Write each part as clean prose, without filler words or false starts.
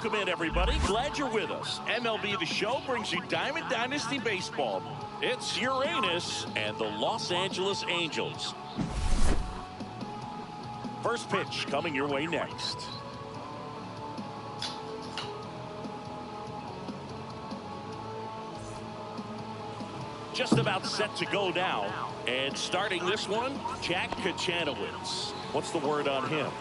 Welcome in, everybody. Glad you're with us. MLB The Show brings you Diamond Dynasty Baseball. It's Uranus and the Los Angeles Angels. First pitch coming your way next. Just about set to go now. And starting this one, Jack Kachanowicz. What's the word on him?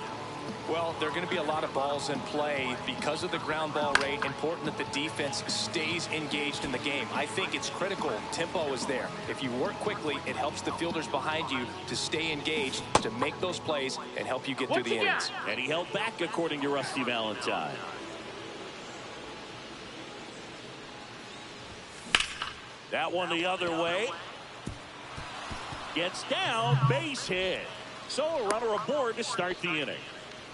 Well, there are going to be a lot of balls in play because of the ground ball rate. Important that the defense stays engaged in the game. I think it's critical. Tempo is there. If you work quickly, it helps the fielders behind you to stay engaged, to make those plays, and help you get through the innings. And he held back, according to Rusty Valentine. That one the other way. Gets down, base hit. So a runner aboard to start the inning.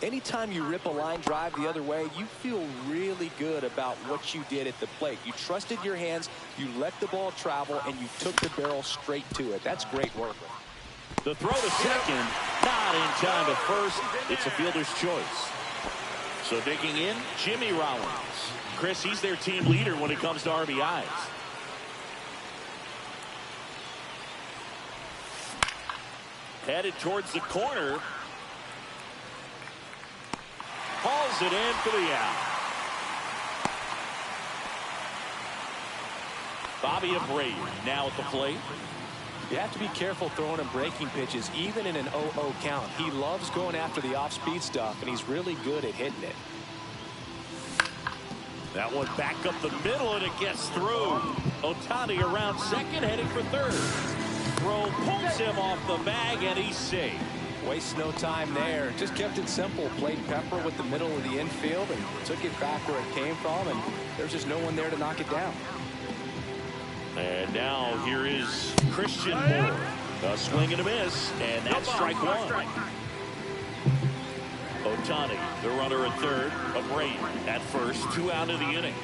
Anytime you rip a line drive the other way, you feel really good about what you did at the plate. You trusted your hands, you let the ball travel, and you took the barrel straight to it. That's great work. The throw to second, not in time to first. It's a fielder's choice. So digging in, Jimmy Rollins. Chris, he's their team leader when it comes to RBIs. Headed towards the corner. Hauls it in for the out. Bobby Abreu now at the plate. You have to be careful throwing him breaking pitches, even in an 0-0 count. He loves going after the off-speed stuff, and he's really good at hitting it. That one back up the middle, and it gets through. Ohtani around second, headed for third. Throw pulls him off the bag, and he's safe. Wastes no time there. Just kept it simple. Played pepper with the middle of the infield and took it back where it came from, and there's just no one there to knock it down. And now here is Christian Moore. A swing and a miss, and that's strike one. Ohtani, the runner at third. Abreu at first. 2 out of the inning.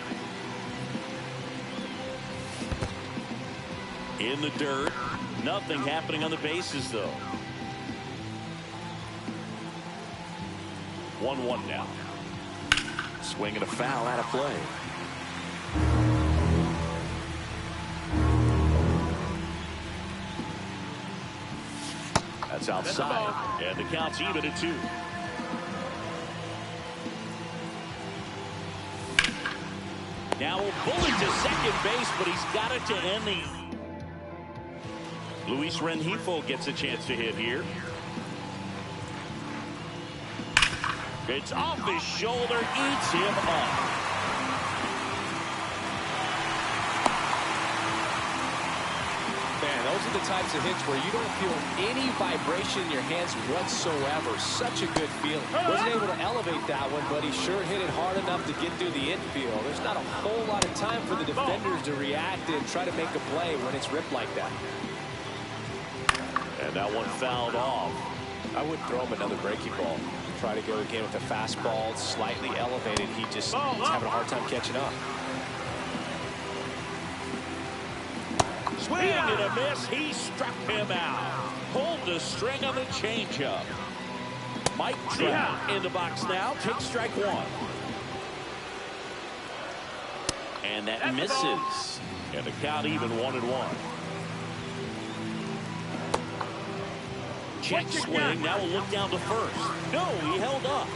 In the dirt. Nothing happening on the bases, though. 1-1 now. Swing and a foul out of play. That's outside, and the count's even at 2. Now a bullet to second base, but he's got it to end the. Luis Rengifo gets a chance to hit here. It's off his shoulder, eats him up. Man, those are the types of hits where you don't feel any vibration in your hands whatsoever. Such a good feeling. Wasn't able to elevate that one, but he sure hit it hard enough to get through the infield. There's not a whole lot of time for the defenders to react and try to make a play when it's ripped like that. And that one fouled off. I wouldn't throw him another breaking ball. Try to go again with a fastball, slightly elevated. He just is having a hard time catching up. Swing and a miss. He struck him out. Pulled the string on the changeup. Mike Trout in the box now. Takes strike one. And that misses. And the count even 1-1. Check swing. Now we'll look down to first. No, he held up.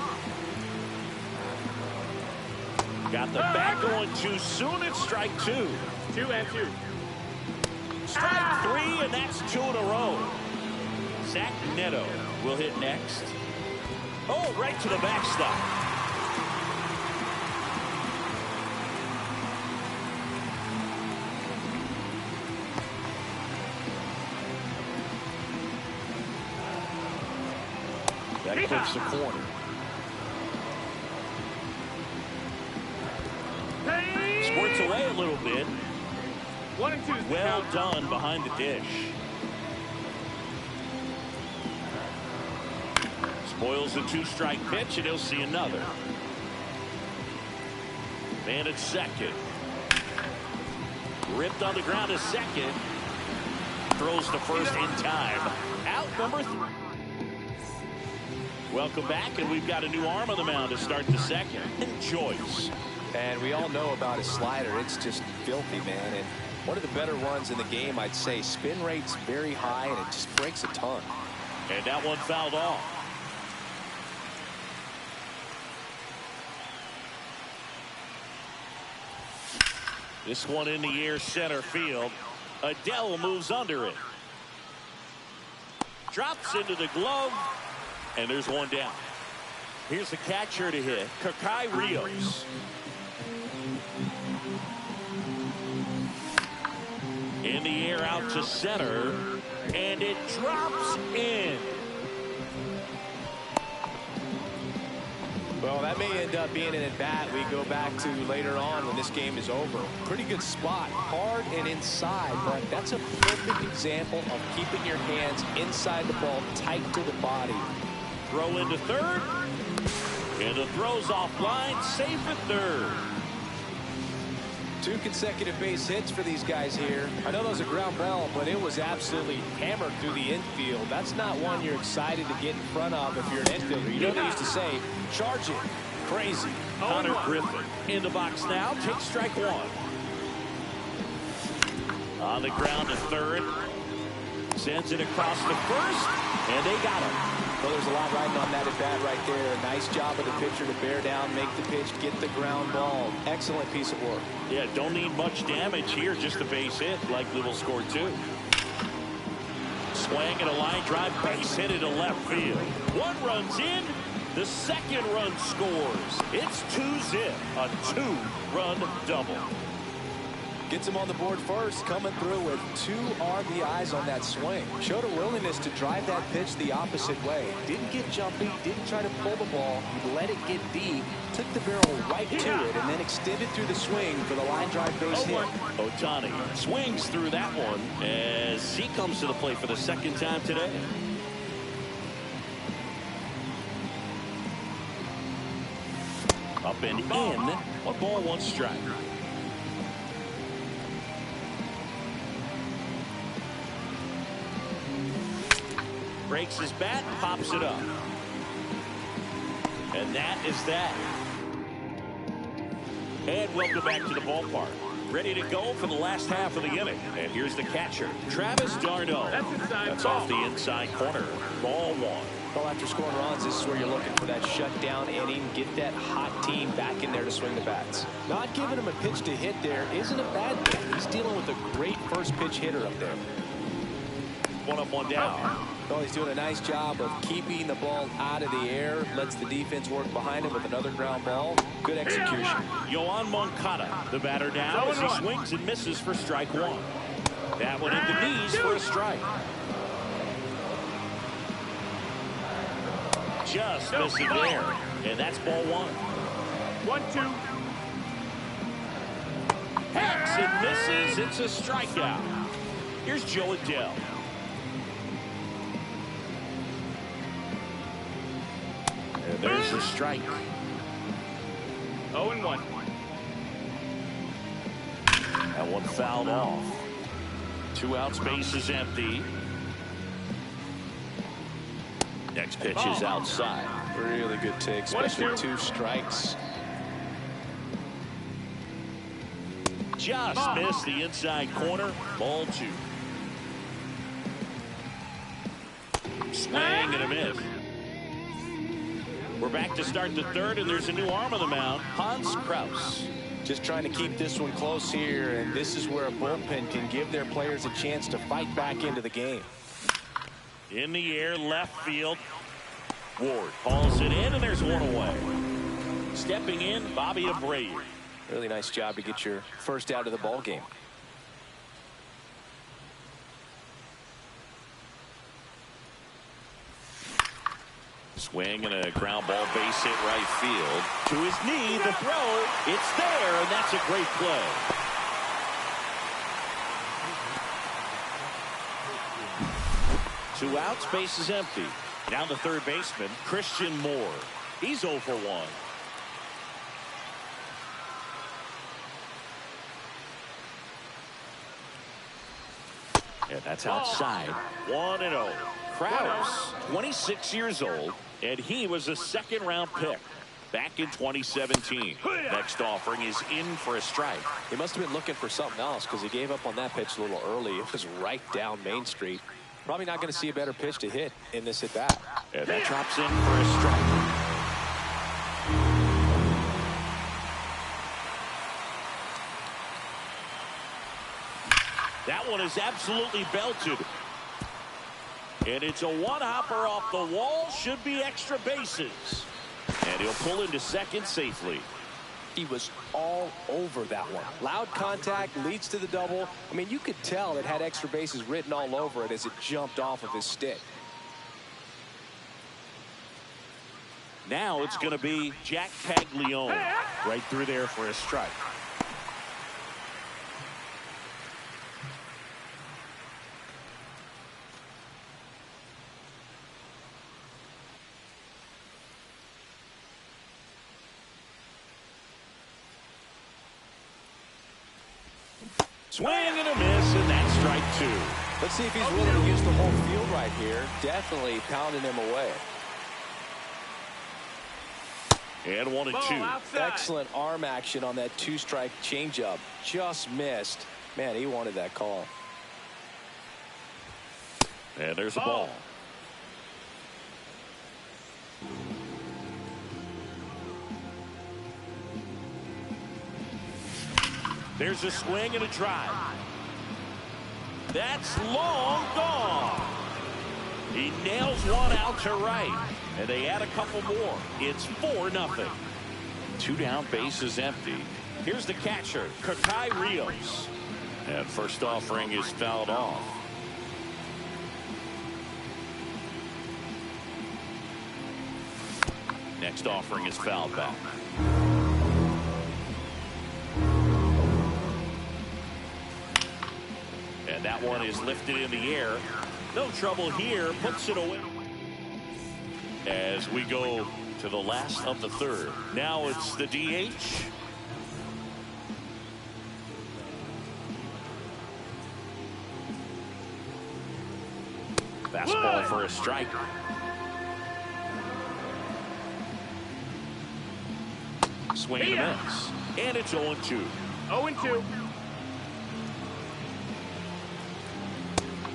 Got the bat going too soon. It's strike 2. 2-2. Strike 3, and that's 2 in a row. Zach Neto will hit next. Oh, right to the backstop. That clips the corner. Squirts away a little bit. 1-2. Well done behind the dish. Spoils the 2-strike pitch, and he'll see another. Man at second. Ripped on the ground to second. Throws to first in time. Out number 3. Welcome back, and we've got a new arm on the mound to start the second. And Joyce. And we all know about his slider. It's just filthy, man. And one of the better ones in the game, I'd say. Spin rate's very high, and it just breaks a ton. And that one fouled off. This one in the air, center field. Adele moves under it. Drops into the glove, and there's one down. Here's the catcher to hit, Kakai Rios. In the air out to center, and it drops in. Well, that may end up being an at-bat we go back to later on when this game is over. Pretty good spot, hard and inside, but that's a perfect example of keeping your hands inside the ball, tight to the body. Throw into third, And the throw's offline, safe at third. 2 consecutive base hits for these guys here. I know that was a ground ball, but it was absolutely hammered through the infield. That's not one you're excited to get in front of if you're an infielder. You know they used to say, charge it. Crazy. Connor Griffin in the box now. Takes strike 1. On the ground to third. Sends it across the first. And they got him. Well, there's a lot riding on that at bat right there. Nice job of the pitcher to bear down, make the pitch, get the ground ball. Excellent piece of work. Yeah, don't need much damage here. Just a base hit. Likely will score 2. Swing and a line drive. Base hit into left field. 1 run's in. The second run scores. It's 2-zip. A 2-run double. Gets him on the board first, coming through with 2 RBIs on that swing. Showed a willingness to drive that pitch the opposite way. Didn't get jumpy, didn't try to pull the ball. He let it get deep, took the barrel right to it, and then extended through the swing for the line drive base hit. Ohtani swings through that one as he comes to the plate for the second time today. Up and in. 1 ball, 1 strike. Breaks his bat, pops it up. And that is that. And welcome back to the ballpark. Ready to go for the last half of the inning. And here's the catcher, Travis d'Arnaud. That's off the inside corner. Ball 1. Well, after scoring runs, this is where you're looking for that shutdown inning. Get that hot team back in there to swing the bats. Not giving him a pitch to hit there isn't a bad thing. He's dealing with a great first pitch hitter up there. 1 up, 1 down. Well, he's doing a nice job of keeping the ball out of the air. Lets the defense work behind him with another ground ball. Good execution. Yohan Moncada, the batter now, as he swings and misses for strike 1. That one into knees for a strike. Just missing there. And that's ball 1. 1-2. Hacks and misses. It's a strikeout. Here's Joe Adele. And there's the strike. 0-1. That one fouled off. 2 outs, base is empty. Next pitch is outside. Really good take, especially 2 strikes. Just missed the inside corner. Ball 2. Swing and a miss. We're back to start the third, and there's a new arm on the mound, Hans Kraus. Just trying to keep this one close here, and this is where a bullpen can give their players a chance to fight back into the game. In the air, left field. Ward hauls it in, and there's 1 away. Stepping in, Bobby Abreu. Really nice job to get your first out of the ball game. Swing and a ground ball, base hit right field. To his knee, the throw. It's there, and that's a great play. Two outs, base is empty. Now the third baseman, Christian Moore. He's 0 for 1. And that's outside. 1-0. Kraus, 26 years old, and he was a second-round pick back in 2017. Next offering is in for a strike. He must have been looking for something else because he gave up on that pitch a little early. It was right down Main Street. Probably not going to see a better pitch to hit in this at bat. And that drops in for a strike. That one is absolutely belted. And it's a one-hopper off the wall. Should be extra bases. And he'll pull into second safely. He was all over that one. Loud contact leads to the double. I mean, you could tell it had extra bases written all over it as it jumped off of his stick. Now it's going to be Jack Paglione right through there for a strike. Swing and a miss, and that's strike 2. Let's see if he's willing to use the whole field right here. Definitely pounding him away. And 1-2. Excellent arm action on that 2-strike changeup. Just missed. Man, he wanted that call. And there's a ball. There's a swing and a drive. That's long gone. He nails one out to right. And they add a couple more. It's 4-0. 2 down, base is empty. Here's the catcher, Kakai Rios. And first offering is fouled off. Next offering is fouled back. And that one is lifted in the air. No trouble here. Puts it away. As we go to the last of the third. Now it's the DH. Fastball for a strike. Swing and a miss. And it's 0-2. 0-2.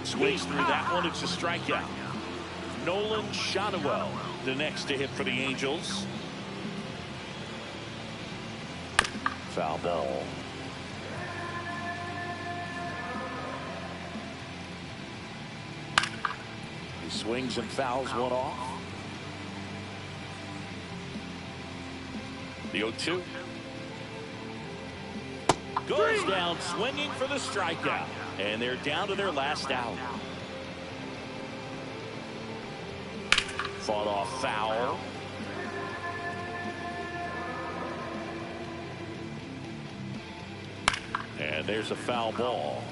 Swings through that one. It's a strikeout. Nolan Shotwell, the next to hit for the Angels. Foul ball. He swings and fouls one off. The 0-2. Goes down swinging for the strikeout. And they're down to their last out. Fought off foul. And there's a foul ball.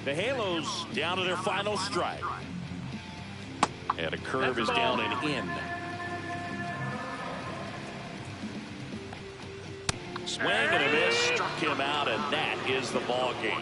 The Halos down to their final strike. And a curve is down and in. Swing and a miss, struck him out, and that is the ball game.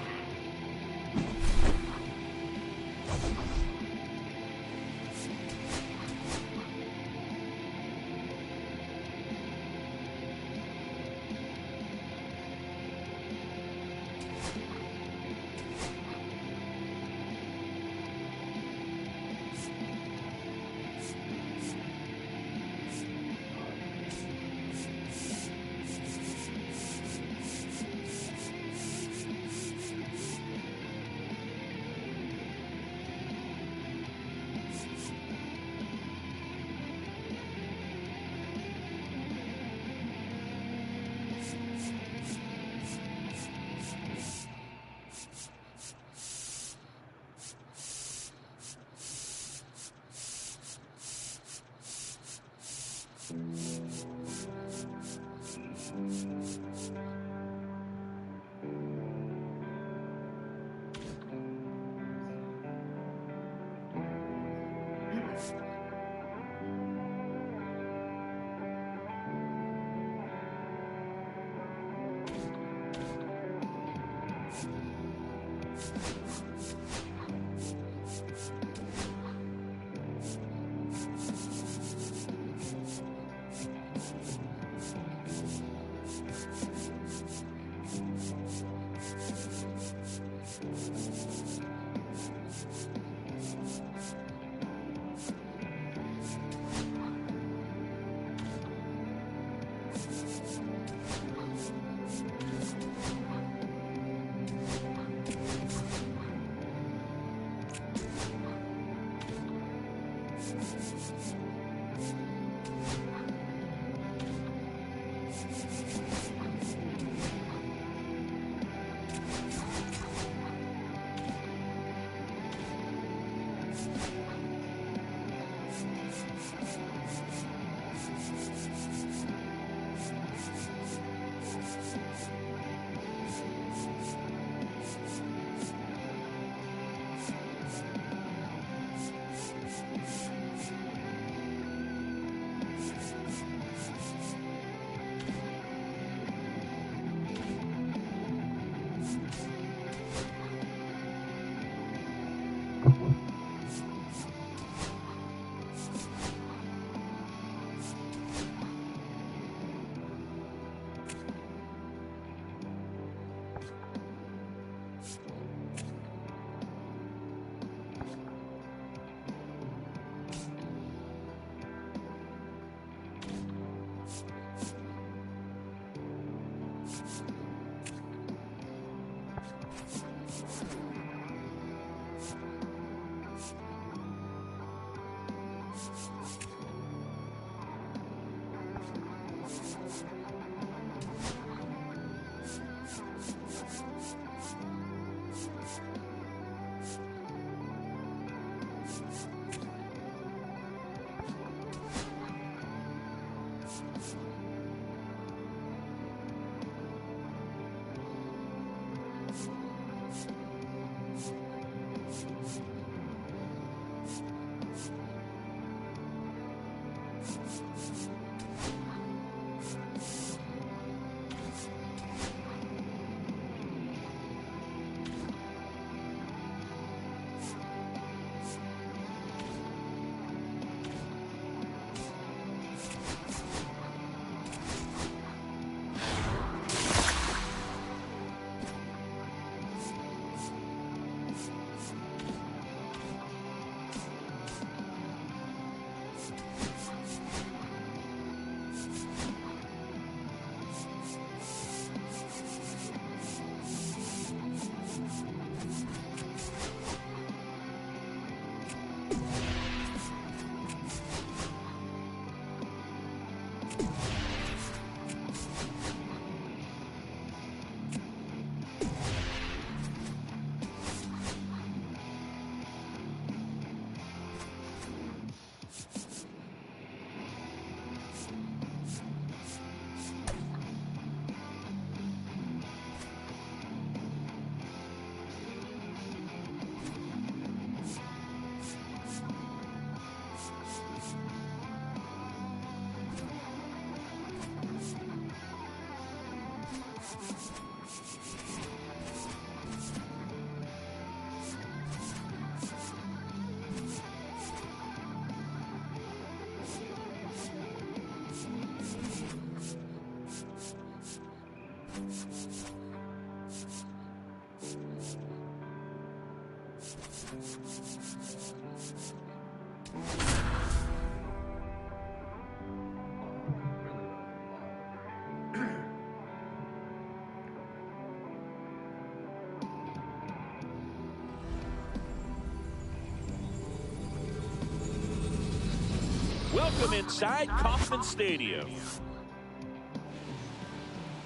Welcome inside Kauffman Stadium.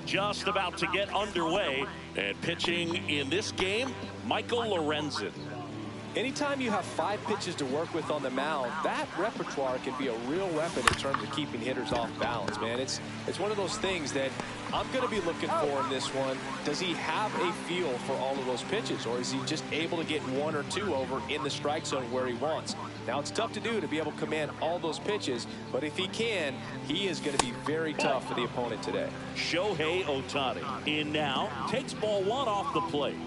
Just about to get underway, and pitching in this game, Michael Lorenzen. Anytime you have 5 pitches to work with on the mound, that repertoire can be a real weapon in terms of keeping hitters off balance, man. It's one of those things that I'm going to be looking for in this one. Does he have a feel for all of those pitches, or is he just able to get 1 or 2 over in the strike zone where he wants? Now, it's tough to do to be able to command all those pitches, but if he can, he is going to be very tough for the opponent today. Shohei Ohtani in now, takes ball 1 off the plate.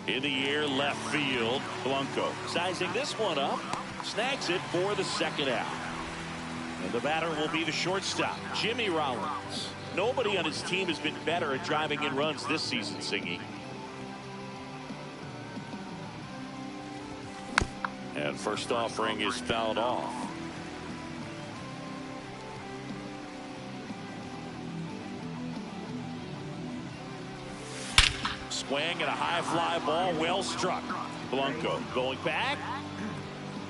In the air, left field, Blanco sizing this one up, snags it for the second out. And the batter will be the shortstop, Jimmy Rollins. Nobody on his team has been better at driving in runs this season, Singy. And first offering is fouled off. Swing and a high fly ball, well struck. Blanco going back,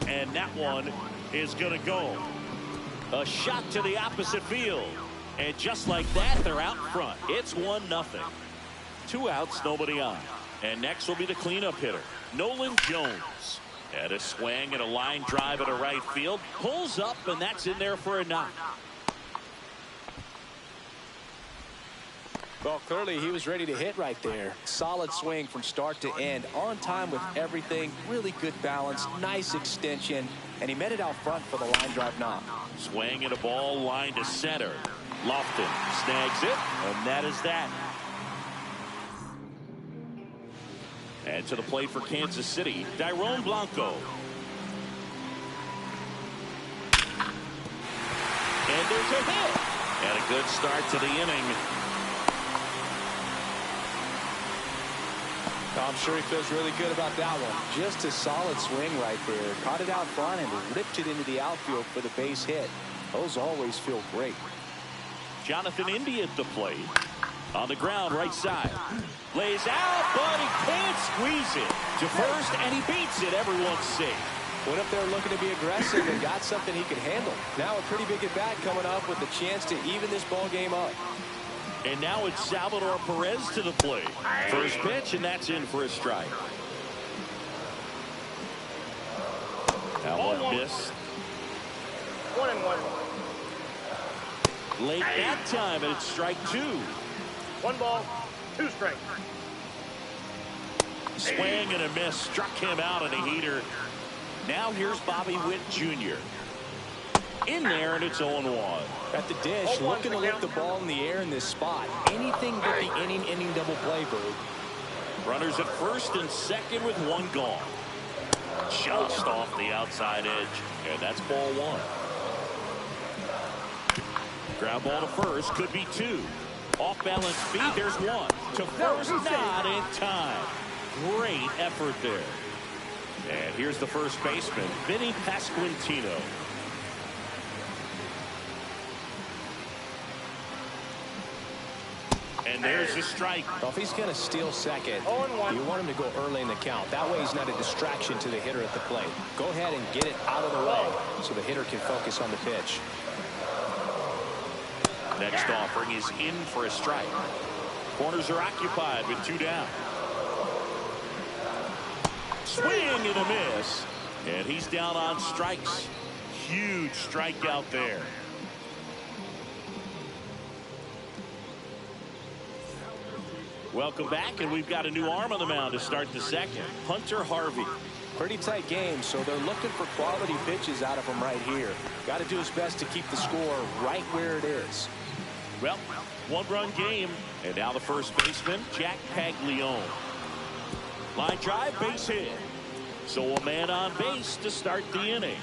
and that one is going to go. A shot to the opposite field, and just like that, they're out front. It's 1-0. 2 outs, nobody on. And next will be the cleanup hitter, Nolan Jones. And a swing and a line drive at a right field, pulls up, and that's in there for a knock. Well, clearly he was ready to hit right there. Solid swing from start to end, on time with everything, really good balance, nice extension, and he met it out front for the line drive knock. Swing and a ball line to center. Lofton snags it, and that is that. And to the plate for Kansas City, Dairon Blanco. And there's a hit. And a good start to the inning. I'm sure he feels really good about that one. Just a solid swing right there. Caught it out front and ripped it into the outfield for the base hit. Those always feel great. Jonathan India at the plate. On the ground, right side. Lays out, but he can't squeeze it to first, and he beats it. Everyone's safe. Went up there looking to be aggressive and got something he could handle. Now a pretty big at-bat coming up with a chance to even this ball game up. And now it's Salvador Perez to the plate. First pitch, and that's in for a strike. That one missed. 1-1. Late that time, and it's strike 2. 1 ball, 2 strikes. Swing and a miss. Struck him out in a heater. Now here's Bobby Witt Jr. In there, and it's 0-1. At the dish, looking to lift the ball in the air in this spot. Anything but the inning double play, Boo. Runners at first and second with 1 gone. Just off the outside edge, and that's ball 1. Ground ball to first, could be 2. Off balance feet, there's 1. To first, not in time. Great effort there. And here's the first baseman, Vinny Pasquantino. And there's the strike. Well, if he's going to steal second, 0-1. you want him to go early in the count. That way he's not a distraction to the hitter at the plate. Go ahead and get it out of the way so the hitter can focus on the pitch. Next offering is in for a strike. Corners are occupied with 2 down. Swing and a miss. And he's down on strikes. Huge strikeout there. Welcome back, and we've got a new arm on the mound to start the second. Hunter Harvey. Pretty tight game, so they're looking for quality pitches out of him right here. Got to do his best to keep the score right where it is. Well, 1-run game, and now the first baseman, Jack Paglione. Line drive, base hit. So a man on base to start the inning.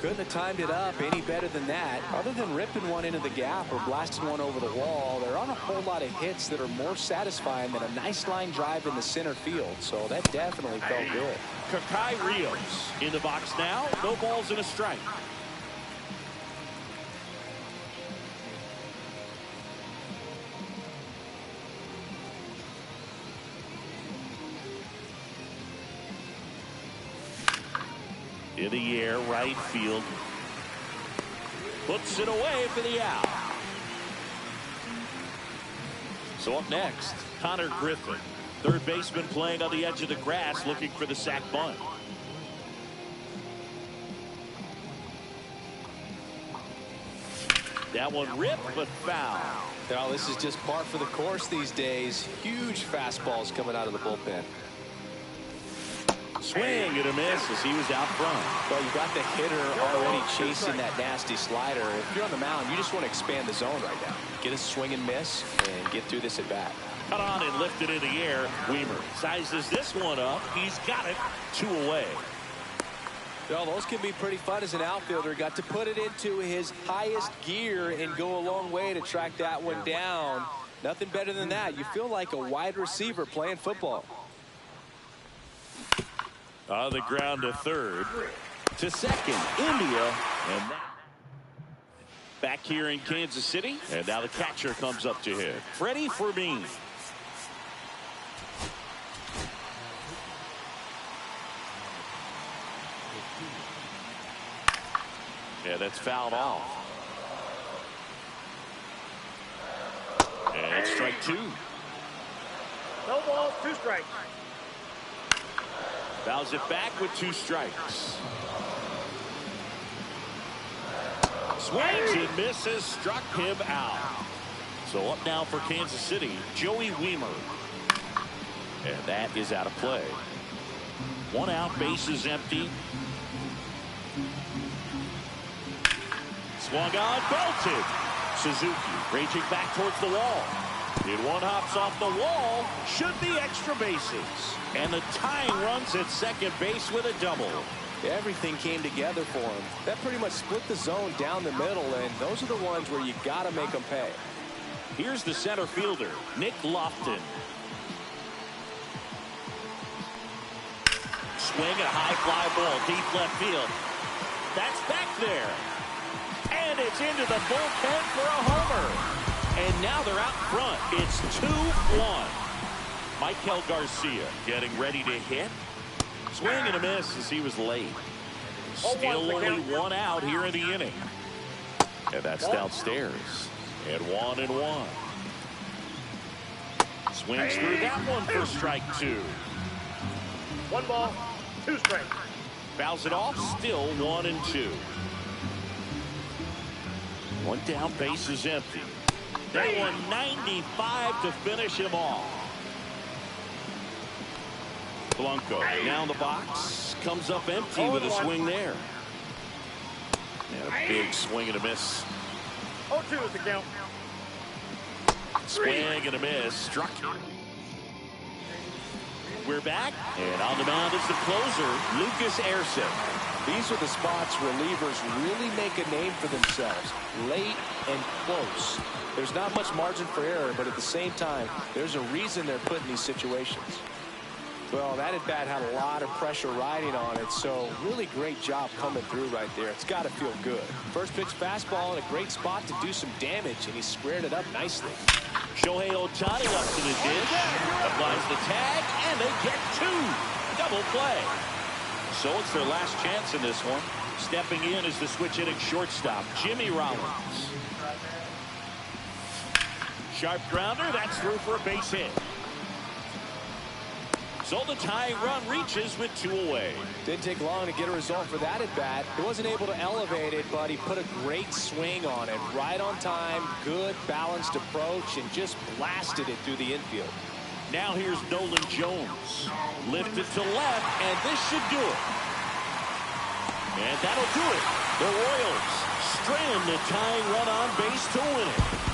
Couldn't have timed it up any better than that. Other than ripping one into the gap or blasting one over the wall, there aren't a whole lot of hits that are more satisfying than a nice line drive in the center field. So that definitely felt good. Kakai Rios in the box now. No balls and a strike. In the air, right field. Puts it away for the out. So up next, Connor Griffin. Third baseman playing on the edge of the grass, looking for the sac bunt. That one ripped, but foul. Now, this is just par for the course these days. Huge fastballs coming out of the bullpen. Swing and a miss as he was out front. Well, you got the hitter already chasing that nasty slider. If you're on the mound, you just want to expand the zone right now. Get a swing and miss and get through this at bat. Cut on and lifted in the air. Weimer sizes this one up. He's got it. 2 away. Well, those can be pretty fun as an outfielder. Got to put it into his highest gear and go a long way to track that one down. Nothing better than that. You feel like a wide receiver playing football. On the ground to third. To second, India. And back here in Kansas City. And now the catcher comes up to hit. Freddie Fermin. Yeah, that's fouled off. And it's strike 2. No balls, 2 strikes. Fouls it back with 2 strikes. Swings and misses, struck him out. So up now for Kansas City, Joey Weimer. And that is out of play. 1 out, bases empty. Swung on, belted. Suzuki raging back towards the wall. Did 1 hops off the wall, should be extra bases. And the tying runs at second base with a double. Everything came together for him. That pretty much split the zone down the middle, and those are the ones where you got to make them pay. Here's the center fielder, Nick Lofton. Swing and a high fly ball, deep left field. That's back there. And it's into the bullpen for a homer. And now they're out front. It's 2-1. Michael Garcia getting ready to hit. Swing and a miss as he was late. Still only one out here in the inning. And that's downstairs. And 1-1. Swings through that one for strike 2. 1 ball, 2 strikes. Fouls it off, still 1-2. One down, base is empty. They won 95 to finish him off. Blanco now in the box, comes up empty with a swing there. And a big swing and a miss. 0-2 is the count. Swing and a miss, struck him. We're back, and on the mound is the closer, Lucas Erceg. These are the spots relievers really make a name for themselves, late and close. There's not much margin for error, but at the same time, there's a reason they're put in these situations. Well, that at bat had a lot of pressure riding on it, so really great job coming through right there. It's got to feel good. First pitch fastball in a great spot to do some damage, and he squared it up nicely. Shohei Ohtani up to the dish, applies the tag, and they get 2. Double play. So it's their last chance in this one. Stepping in is the switch hitting shortstop, Jimmy Rollins. Sharp grounder, that's through for a base hit. So the tying run reaches with 2 away. Didn't take long to get a result for that at bat. He wasn't able to elevate it, but he put a great swing on it. Right on time, good balanced approach, and just blasted it through the infield. Now here's Nolan Jones. Lifted to left, and this should do it. And that'll do it. The Royals strand the tying run on base to win it.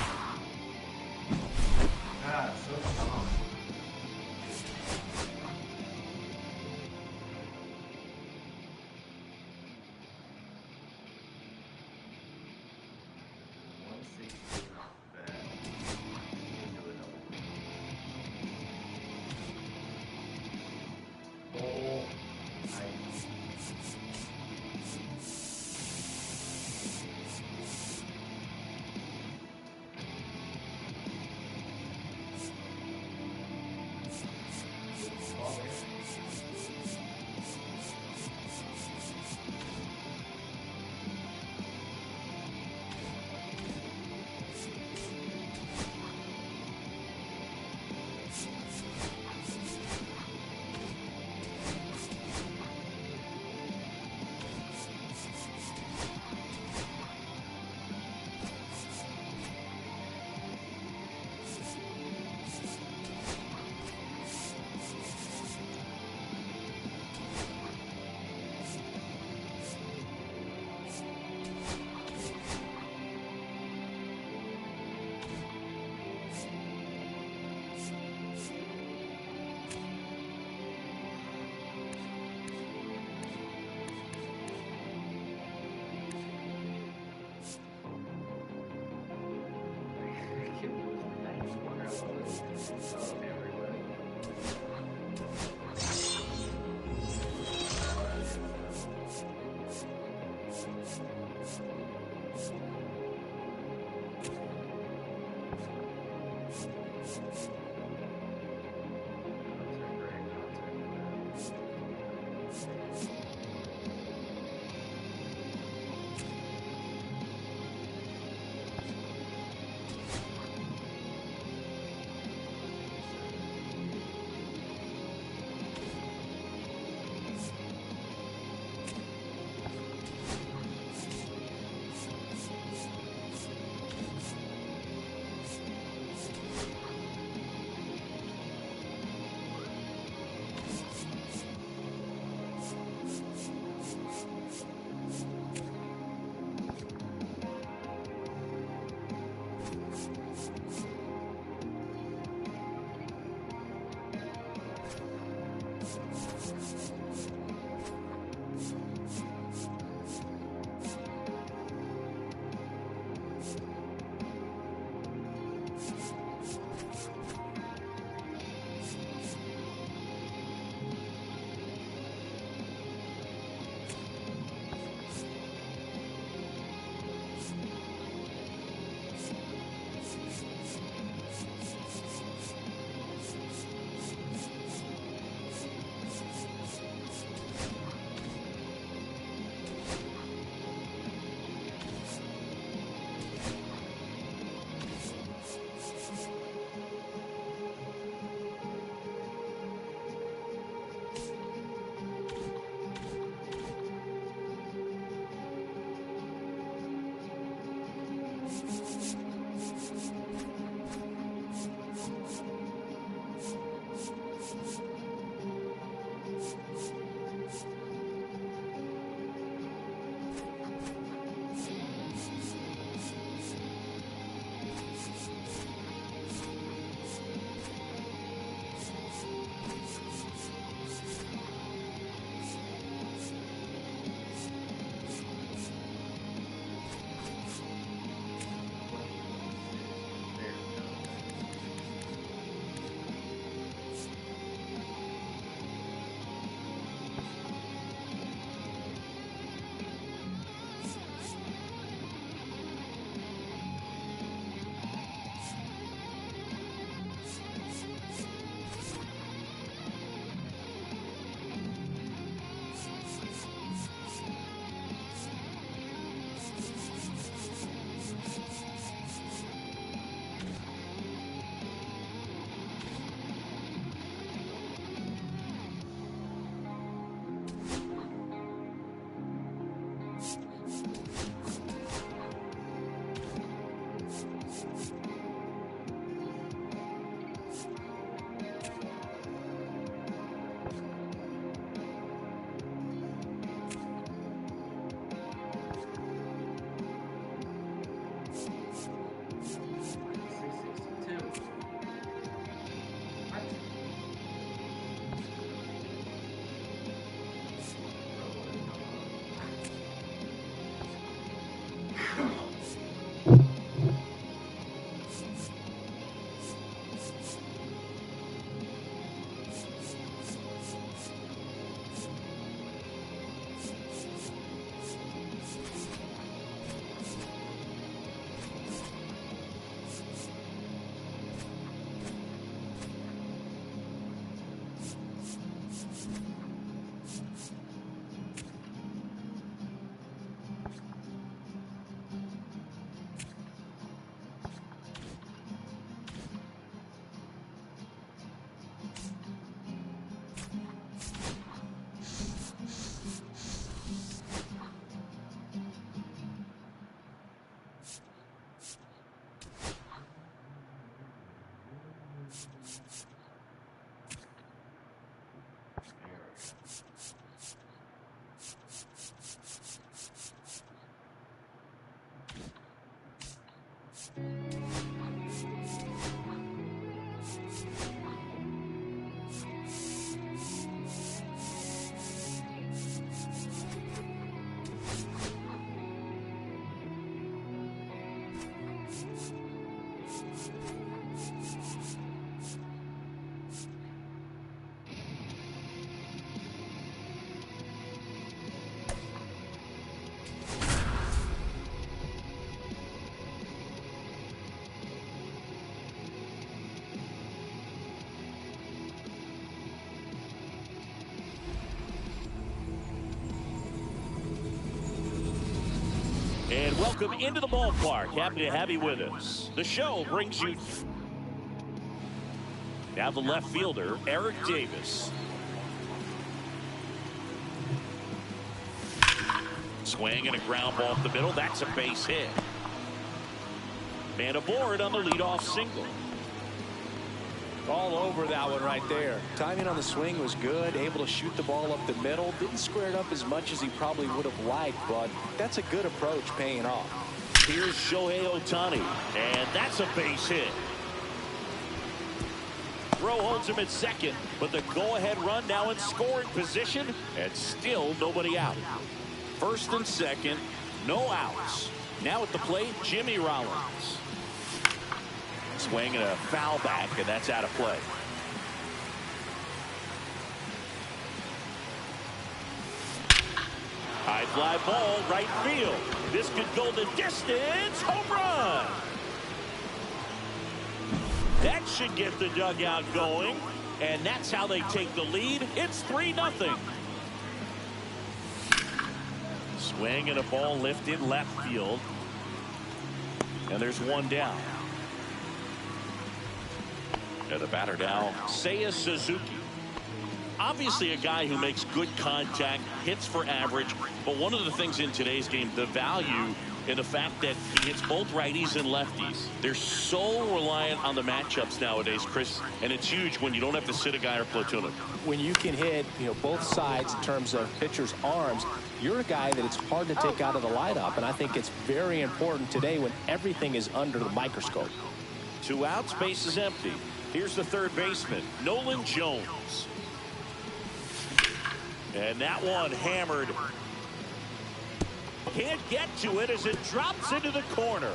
Welcome into the ballpark. Happy to have you with us. The show brings you now the left fielder, Eric Davis. Swing and a ground ball up the middle. That's a base hit. Man aboard on the leadoff single. All over that one right there. Timing on the swing was good. Able to shoot the ball up the middle. Didn't square it up as much as he probably would have liked, but that's a good approach paying off. Here's Shohei Ohtani, and that's a base hit. Throw holds him at second, but the go-ahead run now in scoring position, and still nobody out. First and second, no outs. Now at the plate, Jimmy Rollins. Swing and a foul back, and that's out of play. High fly ball, right field. This could go the distance. Home run. That should get the dugout going, and that's how they take the lead. It's 3-0. Swing and a ball lifted left field, and there's one down. And the batter now, Seiya Suzuki. Obviously a guy who makes good contact, hits for average, but one of the things in today's game, the value in the fact that he hits both righties and lefties. They're so reliant on the matchups nowadays, Chris, and it's huge when you don't have to sit a guy or platoon him. When you can hit, both sides in terms of pitchers' arms, you're a guy that it's hard to take out of the lineup, and I think it's very important today when everything is under the microscope. 2 outs, base is empty. Here's the third baseman, Nolan Jones. And that one hammered. Can't get to it as it drops into the corner.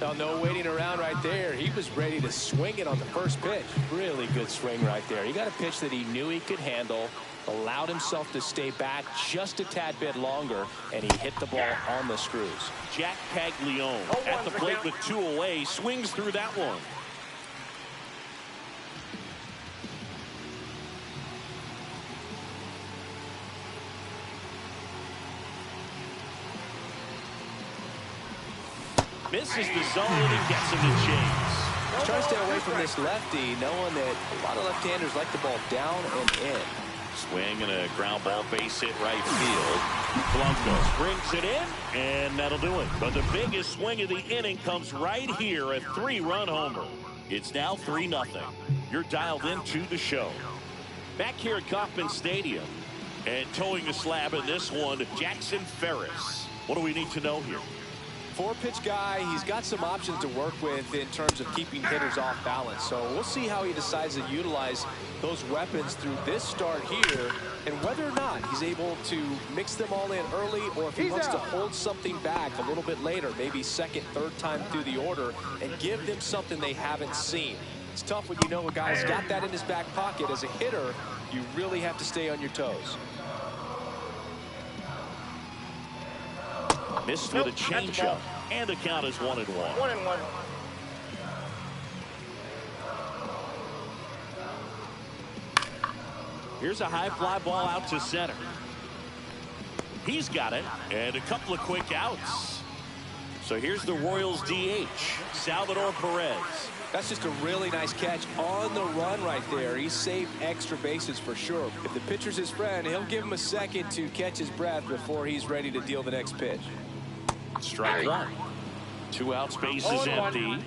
Now, no waiting around right there. He was ready to swing it on the first pitch. Really good swing right there. He got a pitch that he knew he could handle, allowed himself to stay back just a tad bit longer, and he hit the ball on the screws. Jack Paglione at the plate with 2 away, swings through that one. Misses the zone and gets him to chase. Trying to stay away from this lefty, knowing that a lot of left-handers like the ball down and in. Swing and a ground ball, base hit right field. Blanco brings it in, and that'll do it. But the biggest swing of the inning comes right here, a 3-run homer. It's now 3-0. You're dialed into the show. Back here at Kauffman Stadium, and towing the slab in this one, Jackson Ferris. What do we need to know here? 4-pitch guy, he's got some options to work with in terms of keeping hitters off balance. So we'll see how he decides to utilize those weapons through this start here, and whether or not he's able to mix them all in early, or if he wants to hold something back a little bit later, maybe second, third time through the order, and give them something they haven't seen. It's tough when you know a guy's got that in his back pocket. As a hitter, you really have to stay on your toes. Missed with a changeup, and the count is 1-1. 1-1. Here's a high fly ball out to center. He's got it, and a couple of quick outs. So here's the Royals DH, Salvador Perez. That's just a really nice catch on the run right there. He saved extra bases for sure. If the pitcher's his friend, he'll give him a second to catch his breath before he's ready to deal the next pitch. Strike 1. 2 outs, base is empty.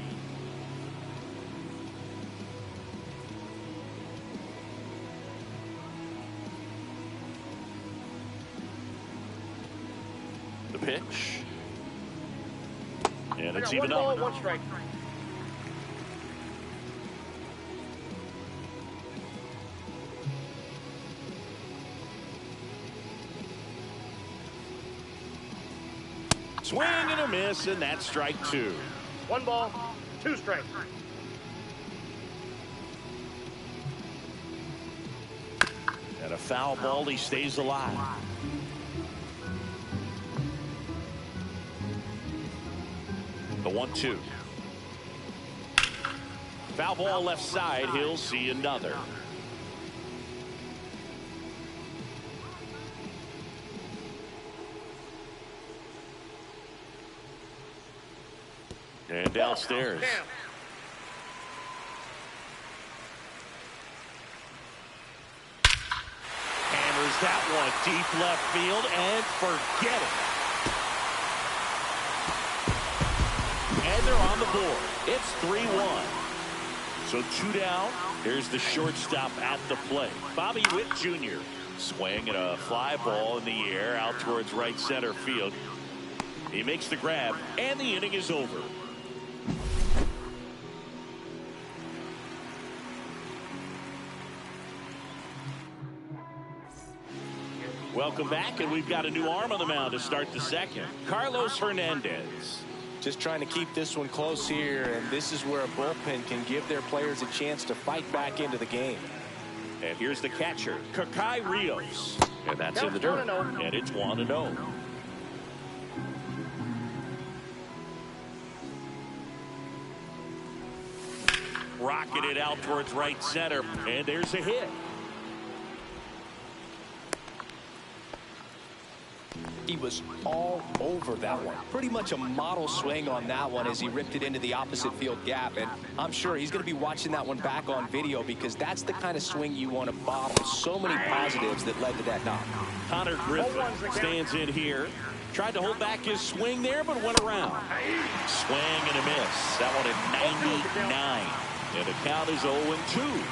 The pitch. And it's even up. 1 strike. Swing and a miss, and that's strike 2. 1 ball, 2 strikes. And a foul ball, he stays alive. The 1-2. Foul ball left side, he'll see another. And downstairs. Hammers that one deep left field and forget it. And they're on the board. It's 3-1. So 2 down. Here's the shortstop at the plate. Bobby Witt Jr. Swing and a fly ball in the air out towards right center field. He makes the grab, and the inning is over. Welcome back, and we've got a new arm on the mound to start the second. Carlos Hernandez. Just trying to keep this one close here, and this is where a bullpen can give their players a chance to fight back into the game. And here's the catcher, Kakai Rios. And that's in the dirt. And it's 1-0. Rocketed it out towards right center. And there's a hit. He was all over that one. Pretty much a model swing on that one as he ripped it into the opposite field gap. And I'm sure he's going to be watching that one back on video because that's the kind of swing you want to bottle. So many positives that led to that knock. Connor Griffin stands in here. Tried to hold back his swing there, but went around. Swing and a miss. That one at 99. And the count is 0-2.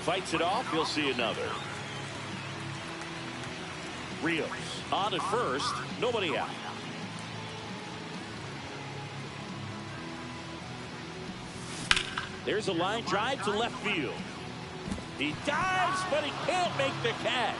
Fights it off. You'll see another. Rios on at first, nobody out. There's a line drive to left field. He dives, but he can't make the catch.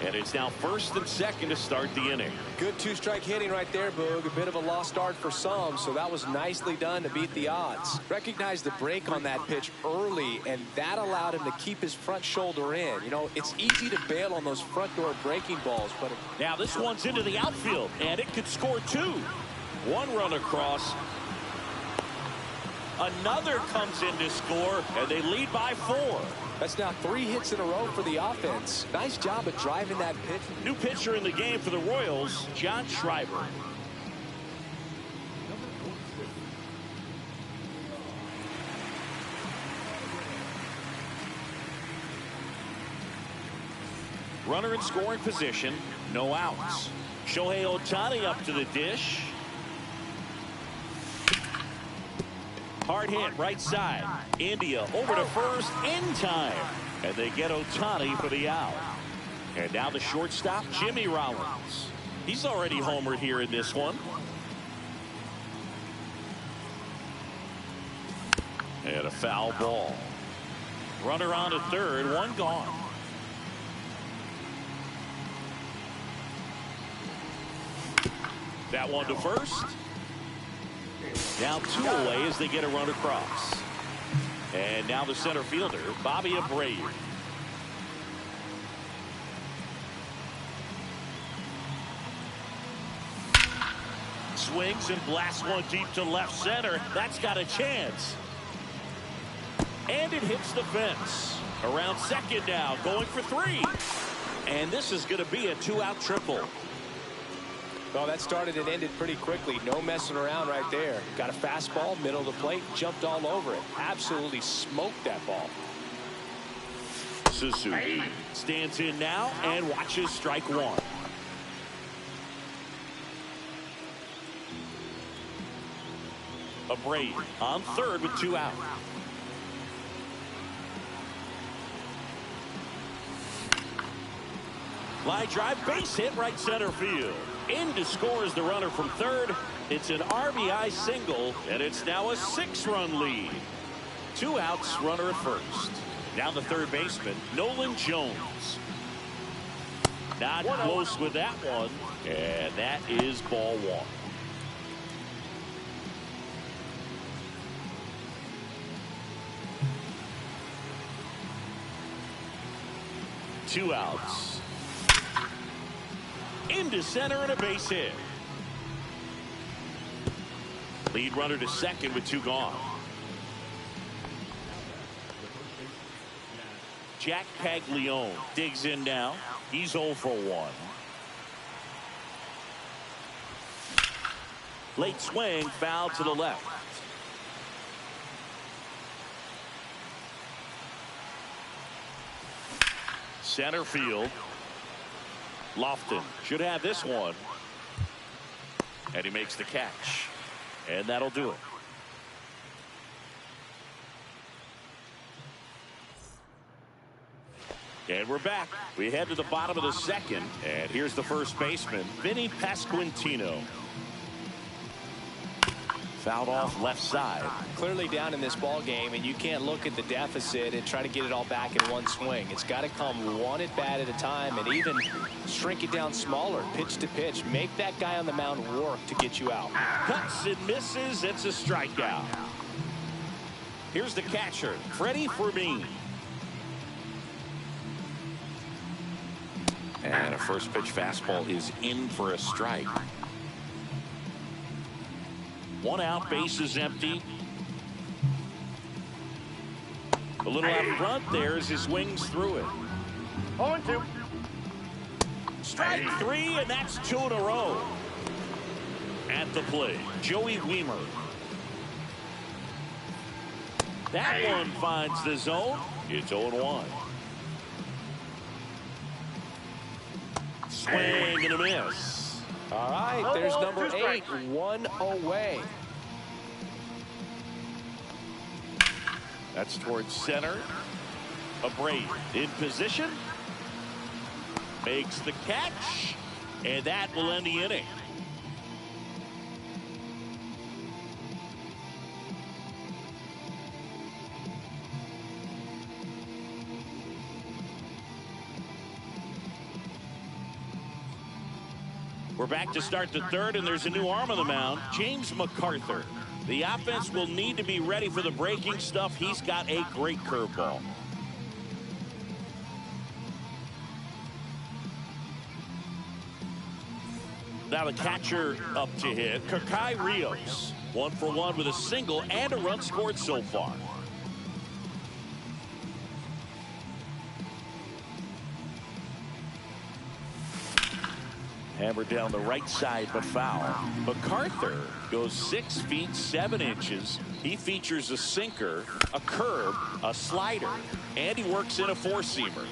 And it's now first and second to start the inning. Good two-strike hitting right there, Boog. A bit of a lost start for some, so that was nicely done to beat the odds. Recognized the break on that pitch early, and that allowed him to keep his front shoulder in. You know, it's easy to bail on those front door breaking balls, but now this one's into the outfield, and it could score 2. One run across. Another comes in to score, and they lead by 4. That's now 3 hits in a row for the offense. Nice job of driving that pitch. New pitcher in the game for the Royals, John Schreiber. Runner in scoring position, no outs. Shohei Ohtani up to the dish. Hard hit right side. India over to first in time. And they get Ohtani for the out. And now the shortstop, Jimmy Rollins. He's already homered here in this one. And a foul ball. Runner on to third, one gone. That one to first. Now 2 away as they get a run across. And now the center fielder, Bobby Abreu. Swings and blasts one deep to left center. That's got a chance. And it hits the fence. Around second now, going for 3. And this is going to be a 2-out triple. Well, that started and ended pretty quickly. No messing around right there. Got a fastball, middle of the plate, jumped all over it. Absolutely smoked that ball. Suzuki stands in now and watches strike 1. Abreu on third with 2 out. Line drive, base hit right center field. In to score is the runner from third. It's an RBI single, and it's now a 6-run lead. 2 outs, runner at first. Now the third baseman, Nolan Jones. Not close with that one, and that is ball 1. Two outs. Into center and a base hit. Lead runner to second with 2 gone. Jack Caglione digs in now. He's 0 for 1. Late swing, foul to the left. Center field. Lofton should have this one. And he makes the catch. And that'll do it. And we're back. We head to the bottom of the second. And here's the first baseman, Vinny Pasquantino. Fouled off left side. Clearly down in this ball game, and you can't look at the deficit and try to get it all back in one swing. It's got to come one at bat at a time, and even shrink it down smaller, pitch to pitch. Make that guy on the mound work to get you out. Cuts and misses. It's a strikeout. Here's the catcher, Freddie Fermin. And a first pitch fastball is in for a strike. One out, base is empty. A little out front there as he swings through it. 0-2. Strike three, and that's 2 in a row. At the plate, Joey Wiemer. That one finds the zone. It's 0-1. Swing and a miss. All right, there's number 8, 1 away. That's towards center. Abreu in position. Makes the catch. And that will end the inning. We're back to start the third, and there's a new arm on the mound, James MacArthur. The offense will need to be ready for the breaking stuff. He's got a great curveball. Now the catcher up to hit, Kakai Rios. 1 for 1 with a single and a run scored so far. Hammered down the right side, but foul. MacArthur goes 6 feet 7 inches. He features a sinker, a curve, a slider, and he works in a 4-seamer.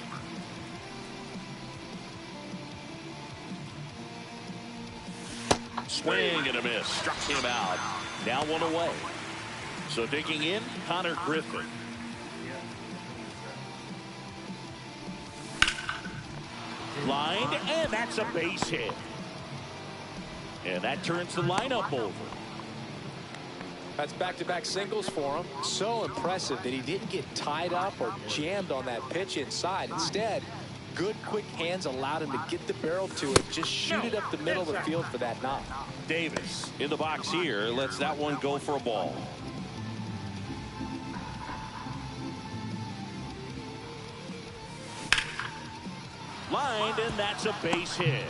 Swing and a miss. Struck him out. Now 1 away. So digging in, Connor Griffin. Lined, and that's a base hit. And that turns the lineup over. That's back-to-back singles for him. So impressive that he didn't get tied up or jammed on that pitch inside. Instead, good quick hands allowed him to get the barrel to it, just shoot it up the middle of the field for that knock. Davis in the box here lets that one go for a ball. Lined, and that's a base hit.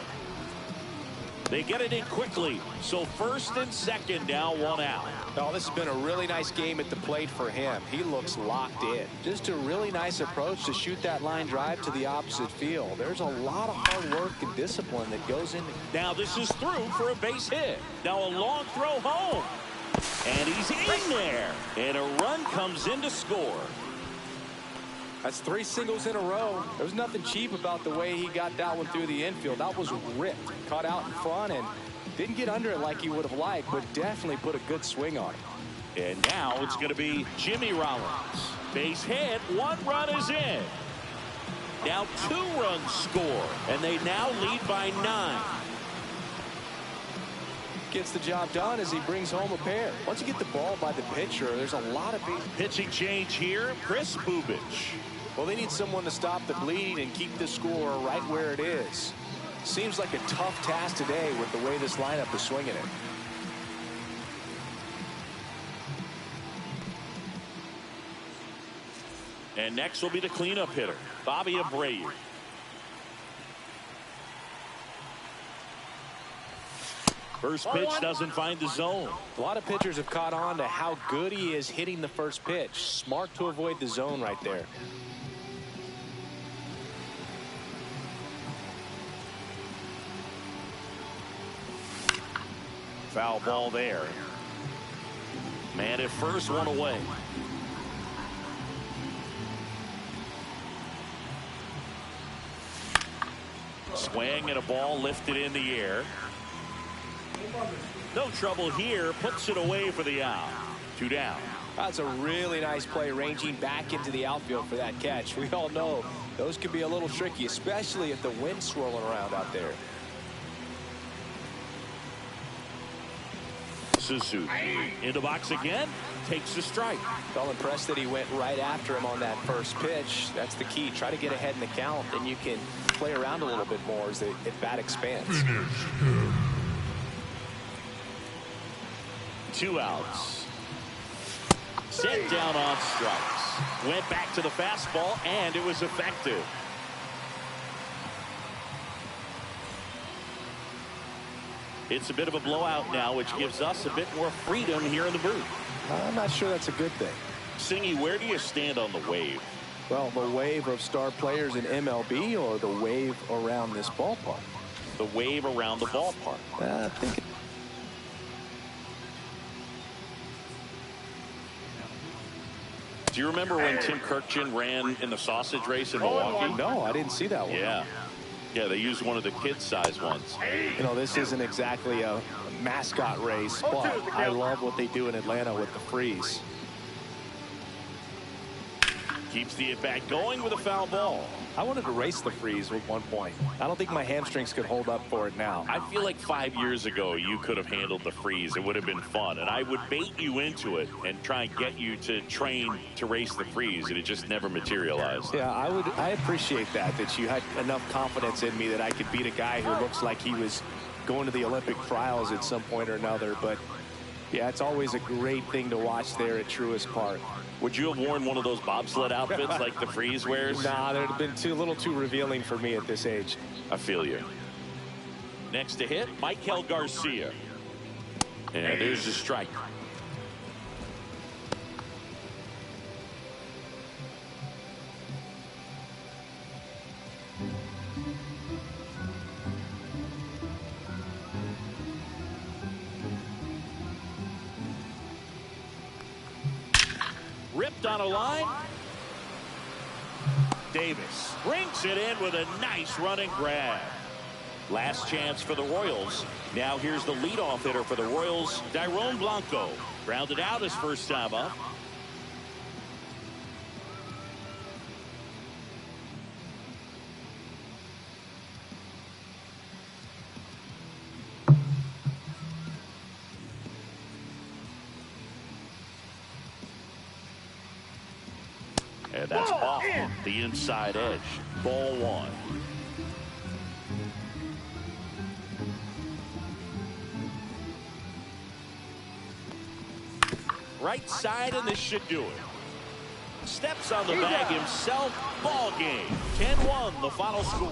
They get it in quickly, so first and second, now 1 out. Oh, this has been a really nice game at the plate for him. He looks locked in. Just a really nice approach to shoot that line drive to the opposite field. There's a lot of hard work and discipline that goes into. Now this is through for a base hit. Now a long throw home. And he's in there. And a run comes in to score. That's 3 singles in a row. There was nothing cheap about the way he got that one through the infield. That was ripped. Caught out in front and didn't get under it like he would have liked, but definitely put a good swing on it. And now it's going to be Jimmy Rollins. Base hit. 1 run is in. Now 2 runs score. And they now lead by 9. Gets the job done as he brings home a pair. Once you get the ball by the pitcher, there's a lot of pitching change here. Chris Bubich. Well, they need someone to stop the bleeding and keep the score right where it is. Seems like a tough task today with the way this lineup is swinging it. And next will be the cleanup hitter, Bobby Abreu. First pitch doesn't find the zone. A lot of pitchers have caught on to how good he is hitting the first pitch. Smart to avoid the zone right there. Foul ball there. Man at first, one away. Swing and a ball lifted in the air. No trouble here. Puts it away for the out. 2 down. That's a really nice play, ranging back into the outfield for that catch. We all know those can be a little tricky, especially if the wind's swirling around out there. Suzuki in the box again, takes the strike. Well, impressed that he went right after him on that first pitch. That's the key. Try to get ahead in the count, then you can play around a little bit more as the at-bat expands. 2 outs. Set down on strikes. Went back to the fastball, and it was effective. It's a bit of a blowout now, which gives us a bit more freedom here in the booth. I'm not sure that's a good thing. Singy, where do you stand on the wave? Well, the wave of star players in MLB or the wave around this ballpark? The wave around the ballpark. I think Do you remember when Tim Kirkjian ran in the sausage race in Milwaukee? No, I didn't see that one. Yeah. Yeah, they used one of the kid-size ones. You know, this isn't exactly a mascot race, but I love what they do in Atlanta with the freeze. Keeps the at-bat going with a foul ball. I wanted to race the freeze at one point. I don't think my hamstrings could hold up for it now. I feel like 5 years ago you could have handled the freeze. It would have been fun, and I would bait you into it and try and get you to train to race the freeze, and it just never materialized. Yeah, I appreciate that you had enough confidence in me that I could beat a guy who looks like he was going to the Olympic trials at some point or another. But yeah, it's always a great thing to watch there at Truist Park. Would you have worn one of those bobsled outfits like the freeze wears? Nah, they'd have been a little too revealing for me at this age. I feel you. Next to hit, Michael Garcia. And there's the strike. Ripped on a line. Davis brings it in with a nice running grab. Last chance for the Royals. Now here's the leadoff hitter for the Royals, Dairon Blanco. Grounded out his first time up. And that's off the inside edge. Ball 1. Right side, and this should do it. Steps on the bag himself. Ball game. 10-1, the final score.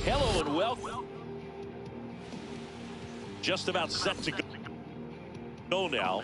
Hello and welcome. Just about set to go now.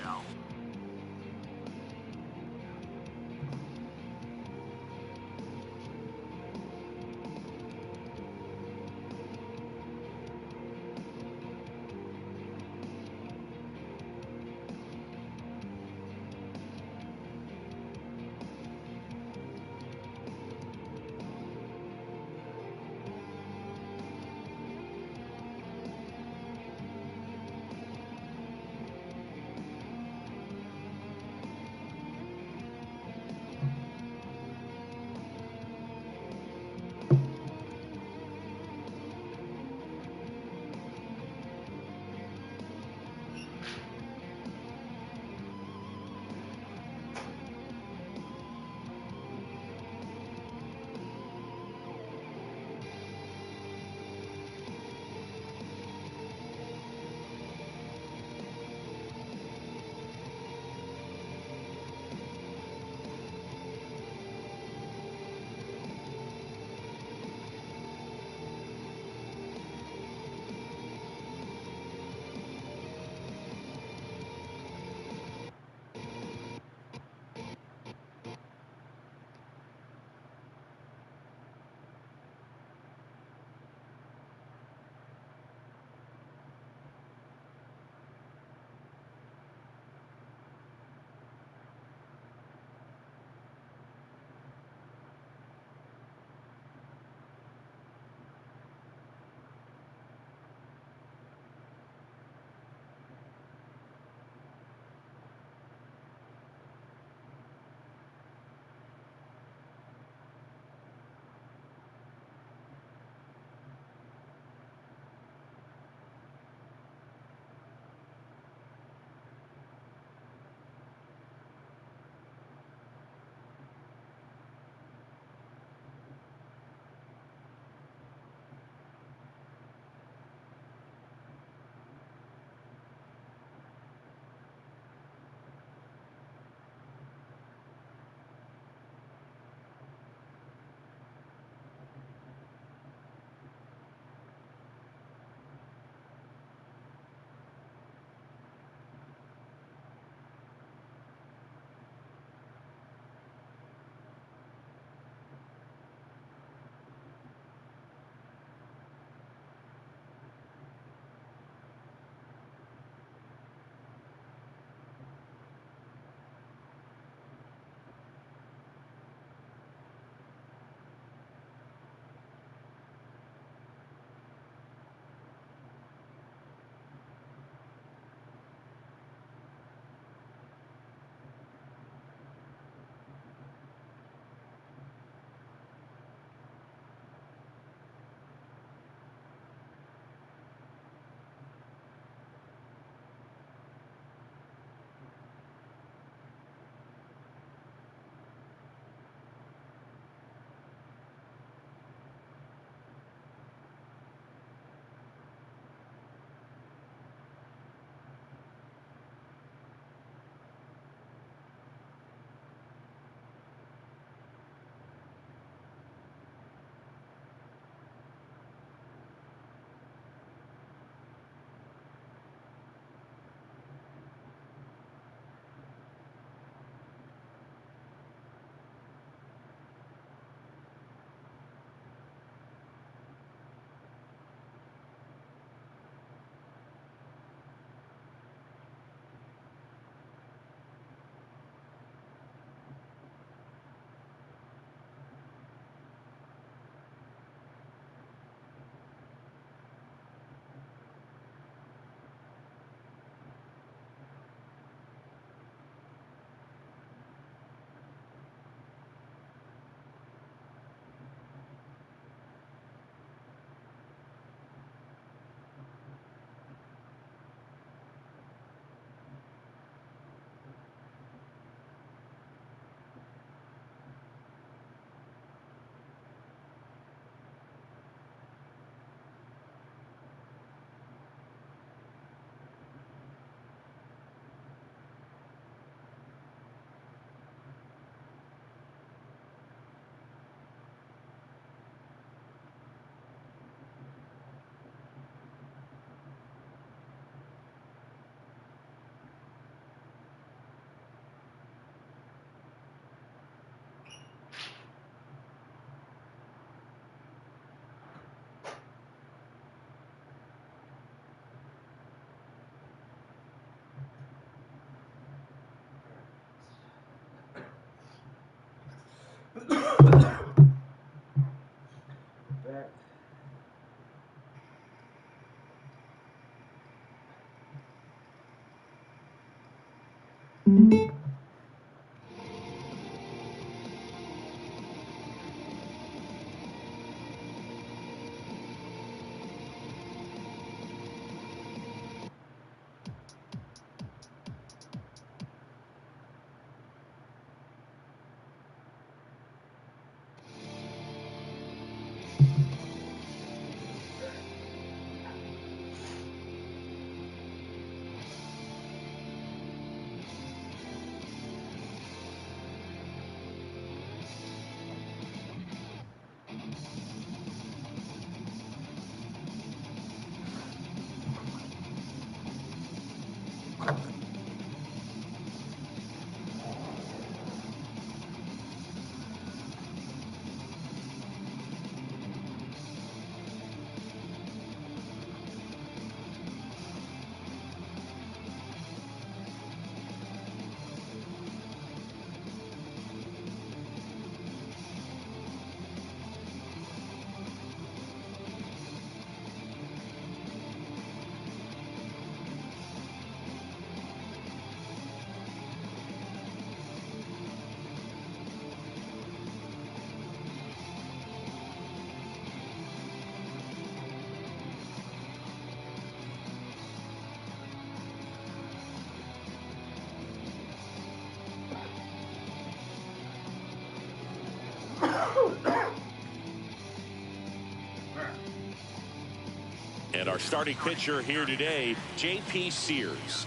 And our starting pitcher here today, J.P. Sears.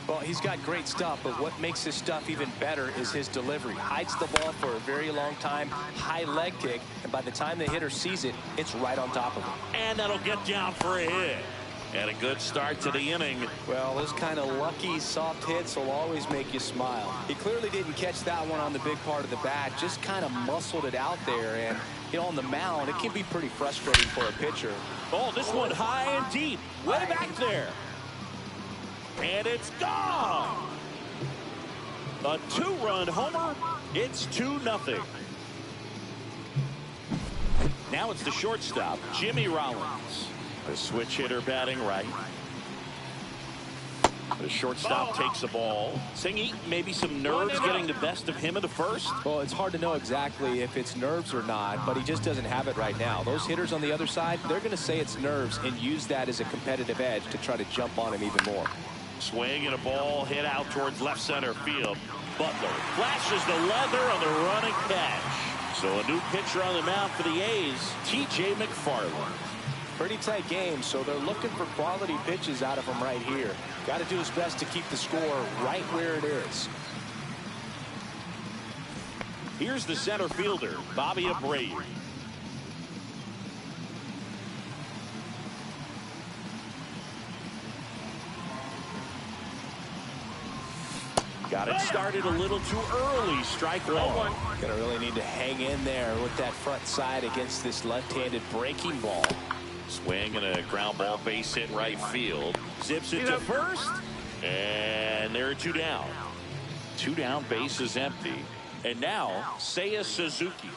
Well, he's got great stuff, but what makes his stuff even better is his delivery. Hides the ball for a very long time, high leg kick, and by the time the hitter sees it, it's right on top of him. And that'll get down for a hit. And a good start to the inning. Well, those kind of lucky, soft hits will always make you smile. He clearly didn't catch that one on the big part of the bat, just kind of muscled it out there. And, you know, on the mound, it can be pretty frustrating for a pitcher. Oh, this one high and deep, way back there. And it's gone. A 2-run homer. It's 2-0. Now it's the shortstop, Jimmy Rollins. The switch hitter batting right. The shortstop takes the ball. Singy, maybe some nerves getting the best of him in the first. Well, it's hard to know exactly if it's nerves or not, but he just doesn't have it right now. Those hitters on the other side, they're going to say it's nerves and use that as a competitive edge to try to jump on him even more. Swing and a ball hit out towards left center field. Butler flashes the leather on the running catch. So a new pitcher on the mound for the A's, T.J. McFarland. Pretty tight game, so they're looking for quality pitches out of him right here. Got to do his best to keep the score right where it is. Here's the center fielder, Bobby Abreu. Got it started a little too early. Strike one. Gonna really need to hang in there with that front side against this left-handed breaking ball. Swing and a ground ball base hit right field. Zips it to first. And there are 2 down. 2 down, base is empty. And now, Seiya Suzuki.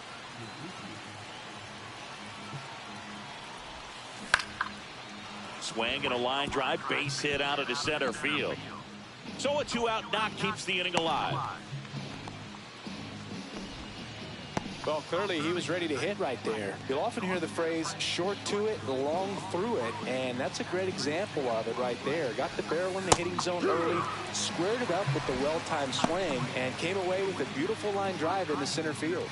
Swing and a line drive, base hit out of the center field. So a 2-out knock keeps the inning alive. Well, clearly he was ready to hit right there. You'll often hear the phrase short to it, long through it, and that's a great example of it right there. Got the barrel in the hitting zone early, squared it up with the well-timed swing, and came away with a beautiful line drive into center field.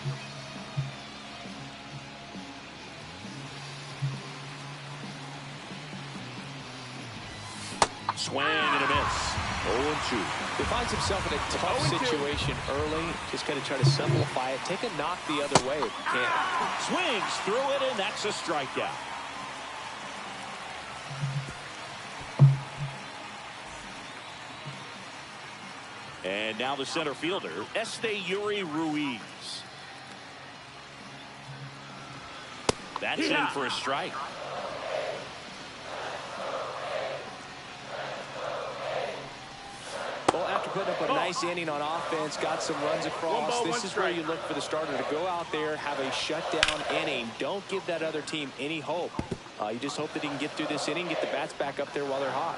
Swing and a miss. 0-2. He finds himself in a tough situation early. Just got to try to simplify it. Take a knock the other way if you can. Swings through it, and that's a strikeout. And now the center fielder, Yuri Ruiz. That's in for a strike. Well, after after putting up a nice inning on offense, got some runs across, this is where you look for the starter to go out there, have a shutdown inning. Don't give that other team any hope. You just hope that he can get through this inning, get the bats back up there while they're hot.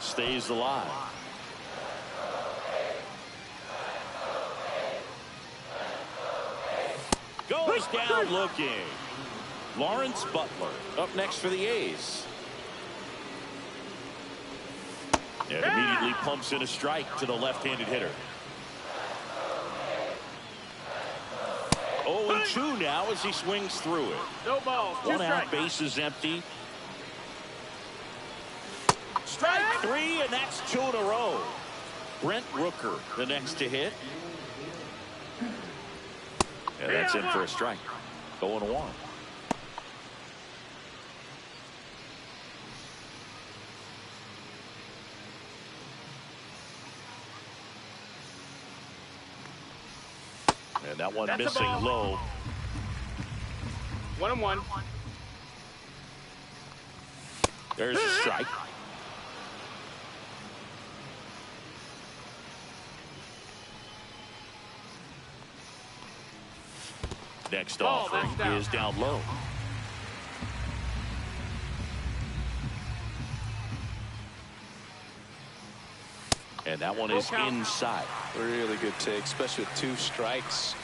Stays alive. Goes down looking. Lawrence Butler up next for the A's. And immediately pumps in a strike to the left-handed hitter. 0-2 now as he swings through it. No balls. One out, base is empty. Strike 3, and that's 2 in a row. Brent Rooker the next to hit. And that's in for a strike. 0-1. And that one missing low. 1-1. There's a strike. Next offering is down low. And that one is inside. Really good take, especially with 2 strikes.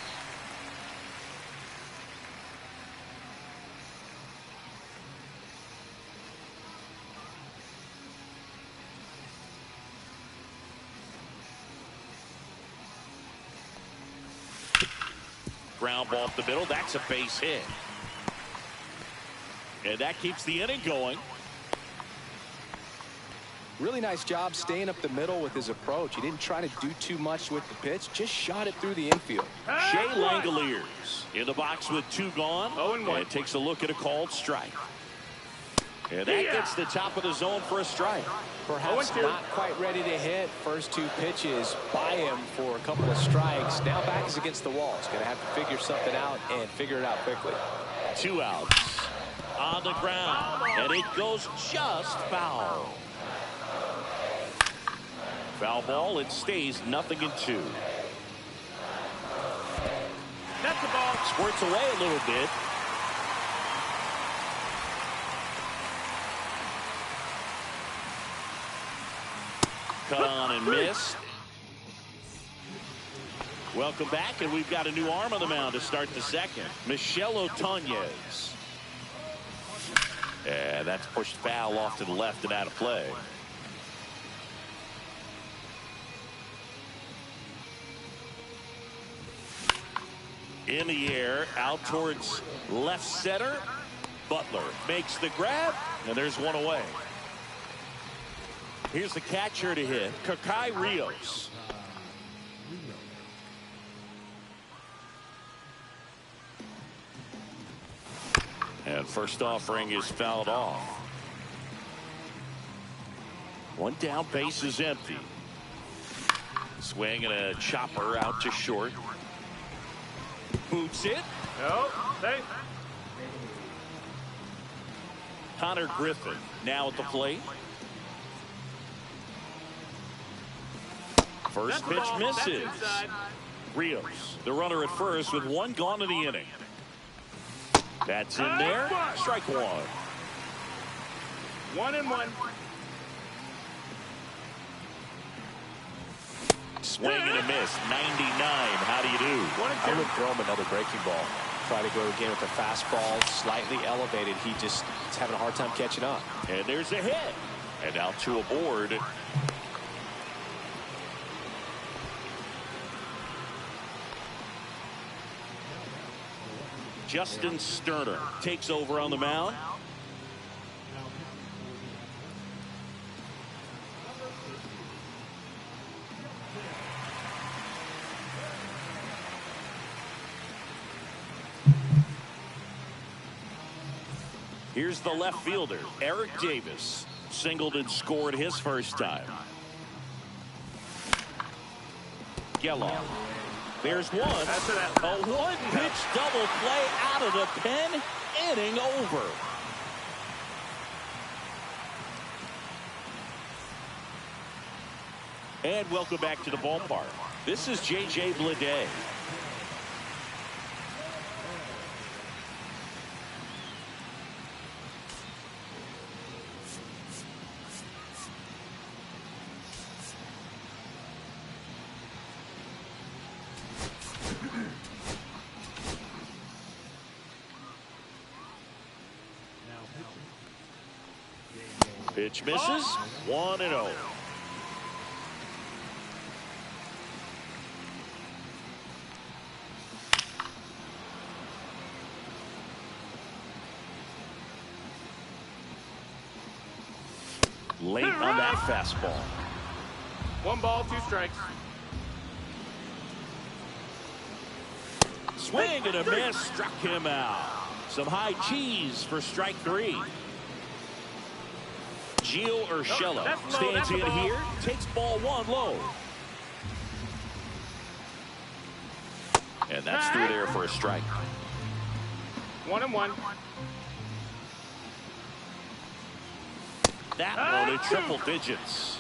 Ground ball up the middle. That's a base hit. And that keeps the inning going. Really nice job staying up the middle with his approach. He didn't try to do too much with the pitch, just shot it through the infield. Shea Langoliers in the box with 2 gone. 0-1. And takes a look at a called strike. And that gets the top of the zone for a strike. Perhaps not quite ready to hit. First 2 pitches by him for a couple of strikes. Now back is against the wall. He's going to have to figure something out and figure it out quickly. 2 outs on the ground. And it goes just foul. Foul ball. It stays 0-2. That's the ball. Squirts away a little bit. Cut on and missed. Welcome back, and we've got a new arm on the mound to start the second. Michel Otonez. And that's pushed foul off to the left and out of play. In the air, out towards left center. Butler makes the grab, and there's one away. Here's the catcher to hit, Kakai Rios. And first offering is fouled off. One down, base is empty. Swing and a chopper out to short. Boots it. No, safe. Connor Griffin now at the plate. First pitch misses. Rios, the runner at first with 1 gone in the inning. That's in there. Strike 1. 1-1. Swing and a miss. 99. How do you do? I would throw him another breaking ball. Try to go again with a fastball slightly elevated. He just is having a hard time catching up. And there's a hit. And now 2 aboard. Justin Sterner takes over on the mound. Here's the left fielder, Eric Davis. Singled and scored his first time. Geloff. There's one. A 1-pitch double play out of the pen. Inning over. And welcome back to the ballpark. This is J.J. Bleday. Pitch misses. 1-0. Late on that fastball. 1 ball, 2 strikes. Swing and a miss. Struck him out. Some high cheese for strike 3. Gio Urshela stands in here, takes ball 1 low. And that's through there for a strike. 1-1. That one in triple digits.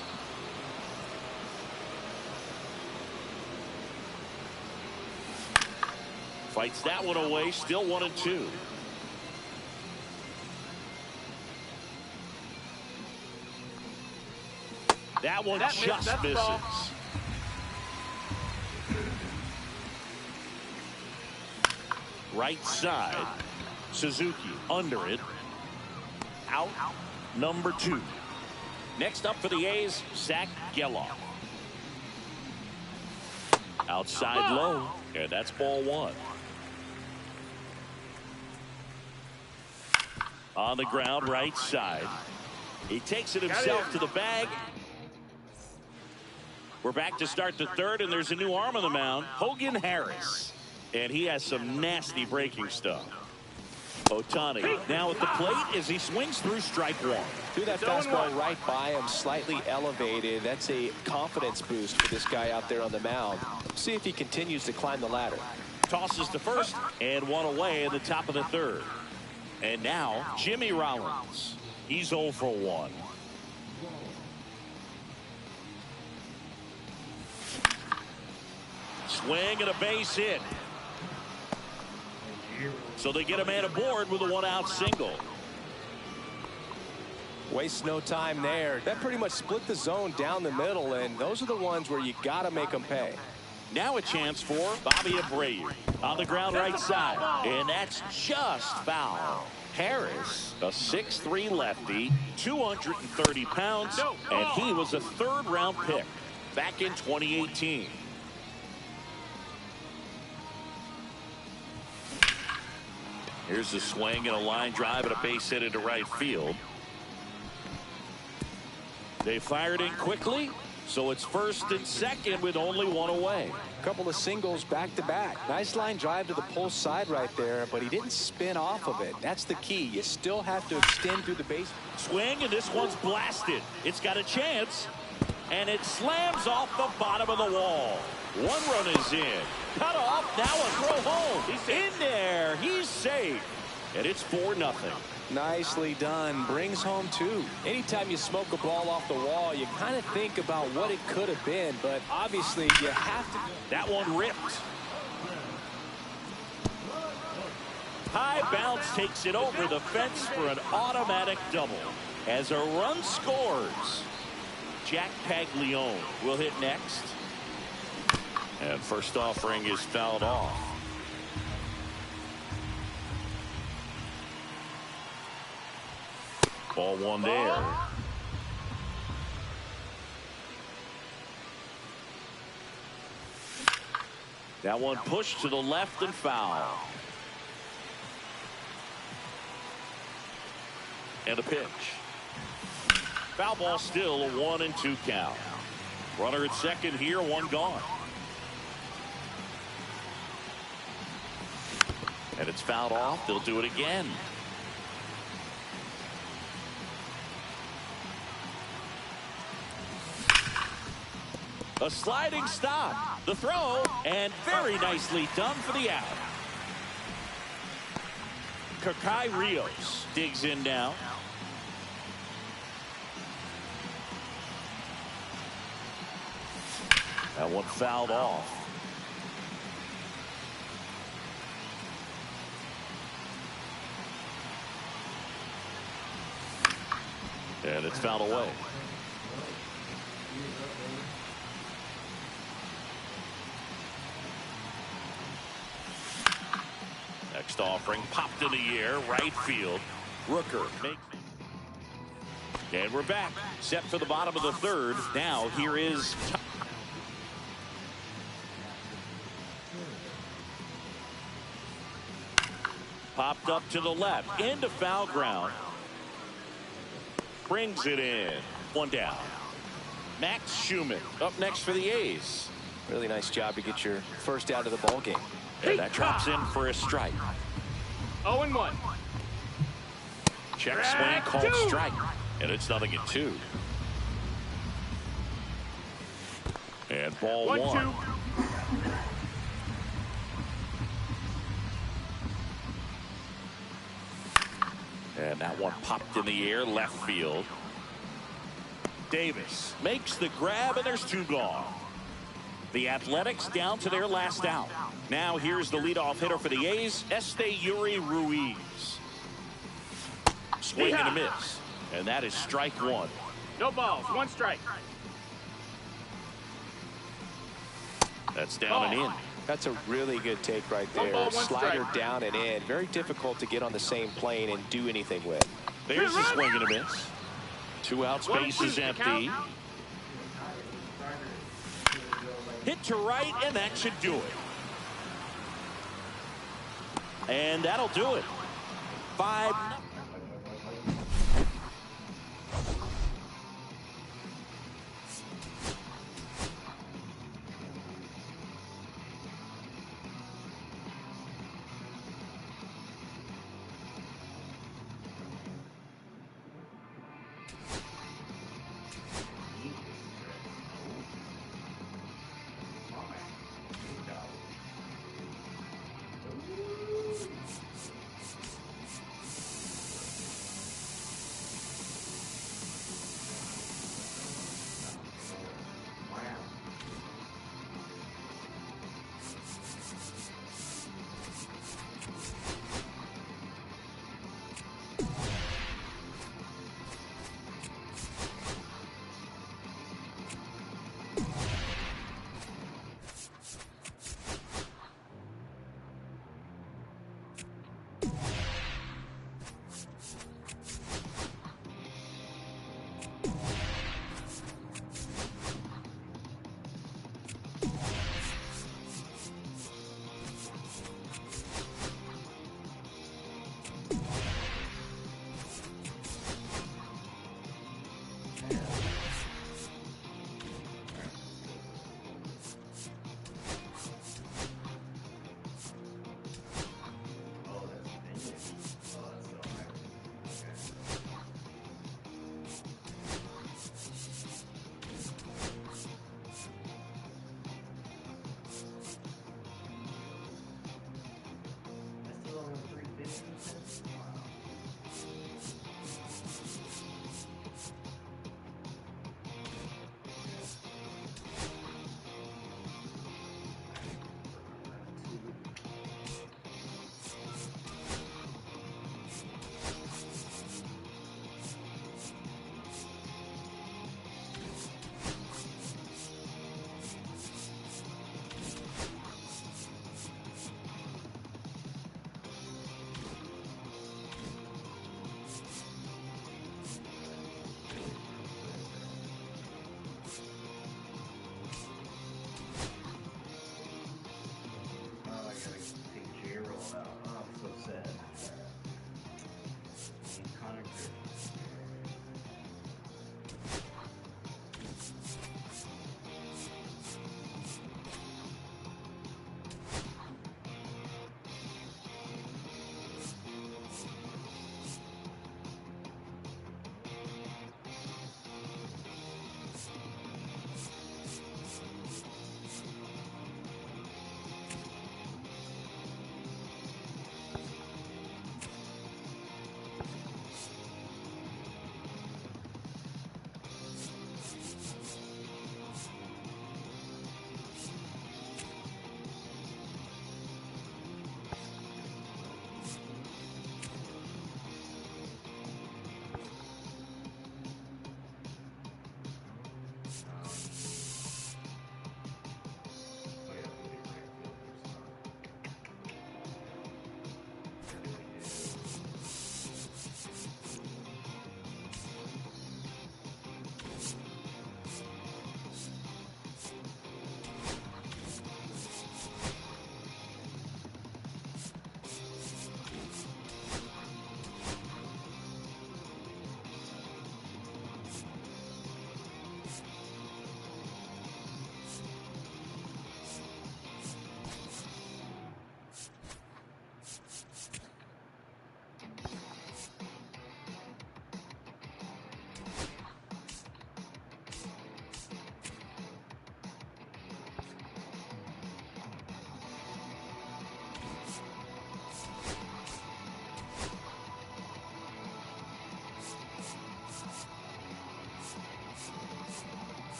Fights that one away, still 1-2. That one just misses. Right side. Suzuki under it. Out. Number 2. Next up for the A's, Zach Geloff. Outside low, and that's ball 1. On the ground, right side. He takes it himself to the bag. We're back to start the 3rd, and there's a new arm on the mound, Hogan Harris. And he has some nasty breaking stuff. Ohtani now at the plate as he swings through strike 1. Threw that fastball right by him, slightly elevated. That's a confidence boost for this guy out there on the mound. See if he continues to climb the ladder. Tosses to first, and 1 away in the top of the 3rd. And now Jimmy Rollins. He's 0 for 1. Swing and a base hit. So they get a man aboard with a 1-out single. Waste no time there. That pretty much split the zone down the middle, and those are the ones where you got to make them pay. Now a chance for Bobby Abreu on the ground right side, and that's just foul. Harris, a 6'3" lefty, 230 pounds, and he was a 3rd-round pick back in 2018. Here's a swing and a line drive and a base hit into right field. They fired in quickly, so it's 1st and 2nd with only 1 away. A couple of singles back to back. Nice line drive to the pull side right there, but he didn't spin off of it. That's the key. You still have to extend through the base. Swing, and this one's blasted. It's got a chance, and it slams off the bottom of the wall. 1 run is in. Cut off. Now a throw home. He's in there. He's safe. And it's 4-0. Nicely done. Brings home 2. Anytime you smoke a ball off the wall, you kind of think about what it could have been, but obviously you have to. That one ripped. High bounce takes it over the fence for an automatic double. As a run scores, Jack Paglione will hit next. And first offering is fouled off. Ball 1 there. That one pushed to the left and foul. And a pitch. Foul ball, still a 1-2 count. Runner at second here, 1 gone. And it's fouled off. They'll do it again. A sliding stop. The throw, and very nicely done for the out. Kakai Rios digs in now. That one fouled off. And it's fouled away. Next offering popped in the air, right field. Rooker makes. And we're back, set for the bottom of the third. Now here is. Popped up to the left, into foul ground. Brings it in. One down. Max Schumann up next for the A's. Really nice job to get your first out of the ball game. And that drops in for a strike. 0-1. Check swing called strike. And it's 0-2. And ball 1. And that one popped in the air, left field. Davis makes the grab, and there's 2 gone. The Athletics down to their last out. Now here's the leadoff hitter for the A's, Yuri Ruiz. Swing and a miss. And that is strike 1. No balls, 1 strike. That's down and in. That's a really good take right there. 1 ball, 1 Slider strike. down and in. Very difficult to get on the same plane and do anything with. There's a swing and a miss. 2 out, space is empty. Hit to right, and that should do it. And that'll do it. 5-0.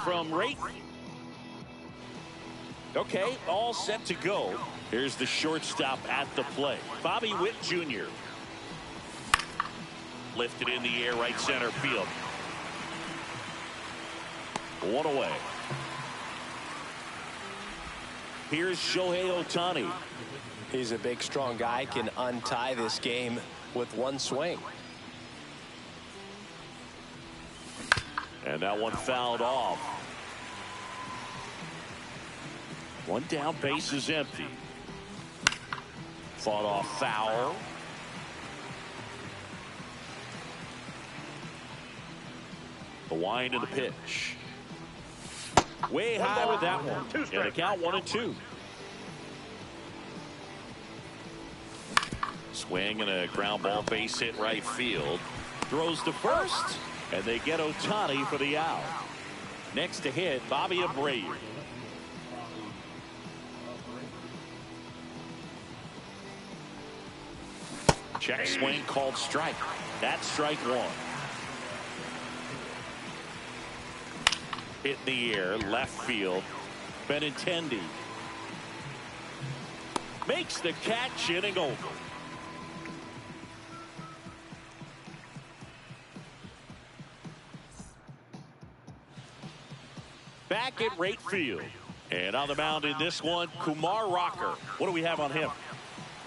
from right. Okay, all set to go. Here's the shortstop at the plate, Bobby Witt Jr. Lifted in the air, right center field. One away. Here's Shohei Ohtani. He's a big, strong guy, can untie this game with one swing. And that one fouled off. One down, base is empty. Fought off foul. The wind of the pitch. Way high with that one. And the count 1-2. Swing and a ground ball, base hit right field. Throws to first. And they get Ohtani for the out. Next to hit, Bobby Abreu. Check swing called strike. That's strike one. Hit in the air, left field. Benintendi makes the catch, inning over. Back at right field. And on the mound in this one, Kumar Rocker. What do we have on him?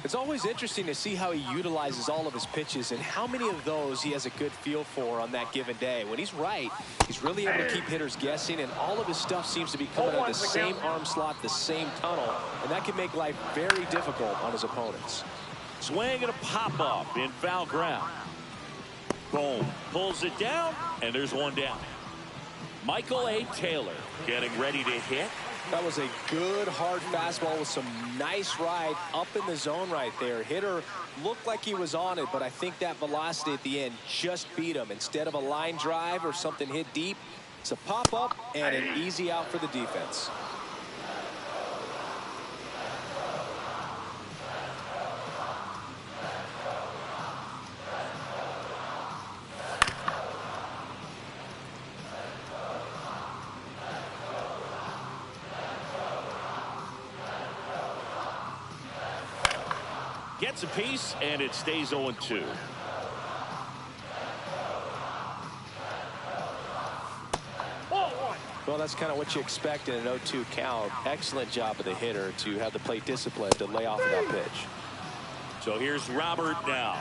It's always interesting to see how he utilizes all of his pitches and how many of those he has a good feel for on that given day. When he's right, he's really able to keep hitters guessing, and all of his stuff seems to be coming out of the same arm slot, the same tunnel, and that can make life very difficult on his opponents. Swing and a pop-up in foul ground. Boom. Pulls it down, and there's one down. Michael A. Taylor getting ready to hit. That was a good hard fastball with some nice ride up in the zone right there. Hitter looked like he was on it, but I think that velocity at the end just beat him. Instead of a line drive or something hit deep, it's a pop up and an easy out for the defense. Gets a piece, and it stays 0-2. Well, that's kind of what you expect in an 0-2 count. Excellent job of the hitter to have the plate discipline to lay off of that pitch. So here's Robert now.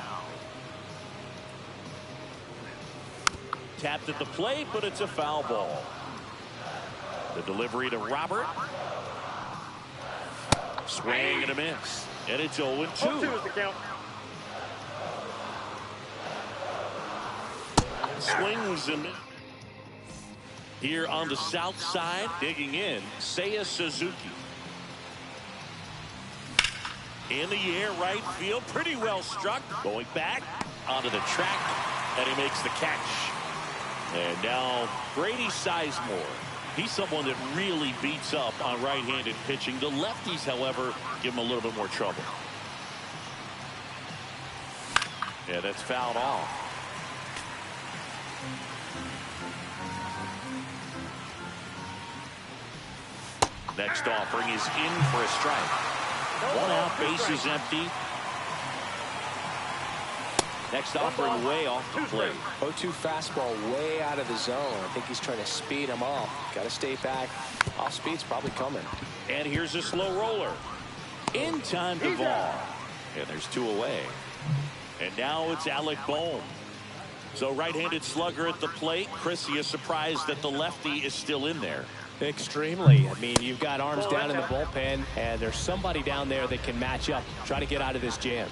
Tapped at the plate, but it's a foul ball. The delivery to Robert. Swing and a miss. And it's 0-2. 0-2 is the count. Swings and here on the south side, digging in, Seiya Suzuki. In the air, right field, pretty well struck. Going back onto the track, and he makes the catch. And now Brady Sizemore. He's someone that really beats up on right-handed pitching. The lefties, however, give him a little bit more trouble. Yeah, that's fouled off. Next offering is in for a strike. One out, base is empty. Next offering way off the plate. 0-2 fastball way out of the zone. I think he's trying to speed him off. Got to stay back. Off speed's probably coming. And here's a slow roller. In time to ball. And there's two away. And now it's Alec Bohm. So right-handed slugger at the plate. Chris, you surprised that the lefty is still in there? Extremely. I mean, you've got arms down in the bullpen, and there's somebody down there that can match up, try to get out of this jam.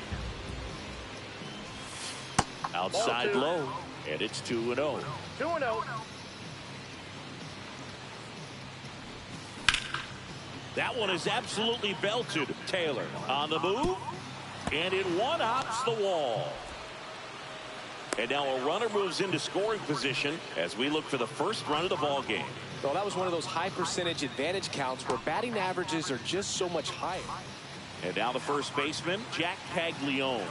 Outside low, and it's 2-0. 2-0. That one is absolutely belted. Taylor on the move, and it one-hops the wall. And now a runner moves into scoring position as we look for the first run of the ball game. Well, that was one of those high percentage advantage counts where batting averages are just so much higher. And now the first baseman, Jack Paglione.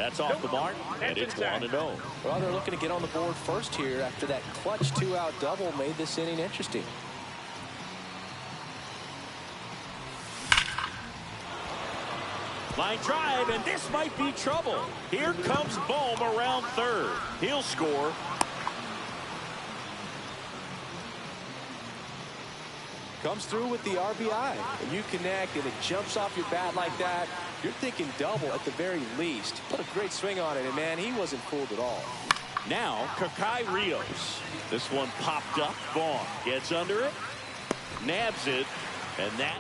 That's off the mark, and it's 1-0. Well, they're looking to get on the board first here after that clutch 2-out double made this inning interesting. Line drive, and this might be trouble. Here comes Bohm around third. He'll score. Comes through with the RBI. When you connect and it jumps off your bat like that, you're thinking double at the very least. Put a great swing on it, and man, he wasn't fooled at all. Now, Kakai Rios. This one popped up. Vaughn gets under it, nabs it, and that.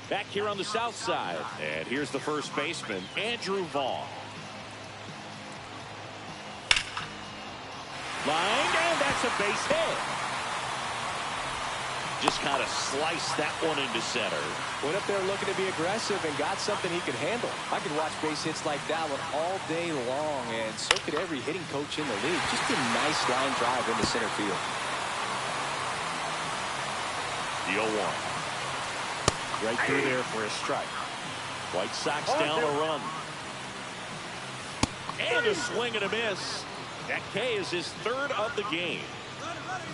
Back here on the south side. And here's the first baseman, Andrew Vaughn. Lined, and that's a base hit. Just kind of sliced that one into center. Went up there looking to be aggressive and got something he could handle. I could watch base hits like that one all day long, and so could every hitting coach in the league. Just a nice line drive into center field. The 0-1. Right through there for a strike. White Sox down a run. And a swing and a miss. That K is his third of the game.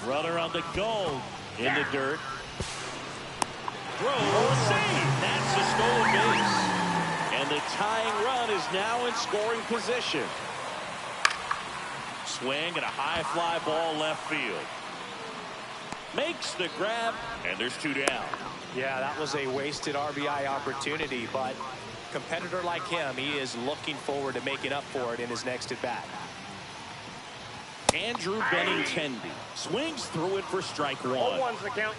Runner on the goal. In the dirt. Throw, save. That's a stolen base. And the tying run is now in scoring position. Swing and a high fly ball left field. Makes the grab, and there's 2 down. Yeah, that was a wasted RBI opportunity, but competitor like him, he is looking forward to making up for it in his next at bat. Andrew Benintendi swings through it for strike 1. 0-1's the count.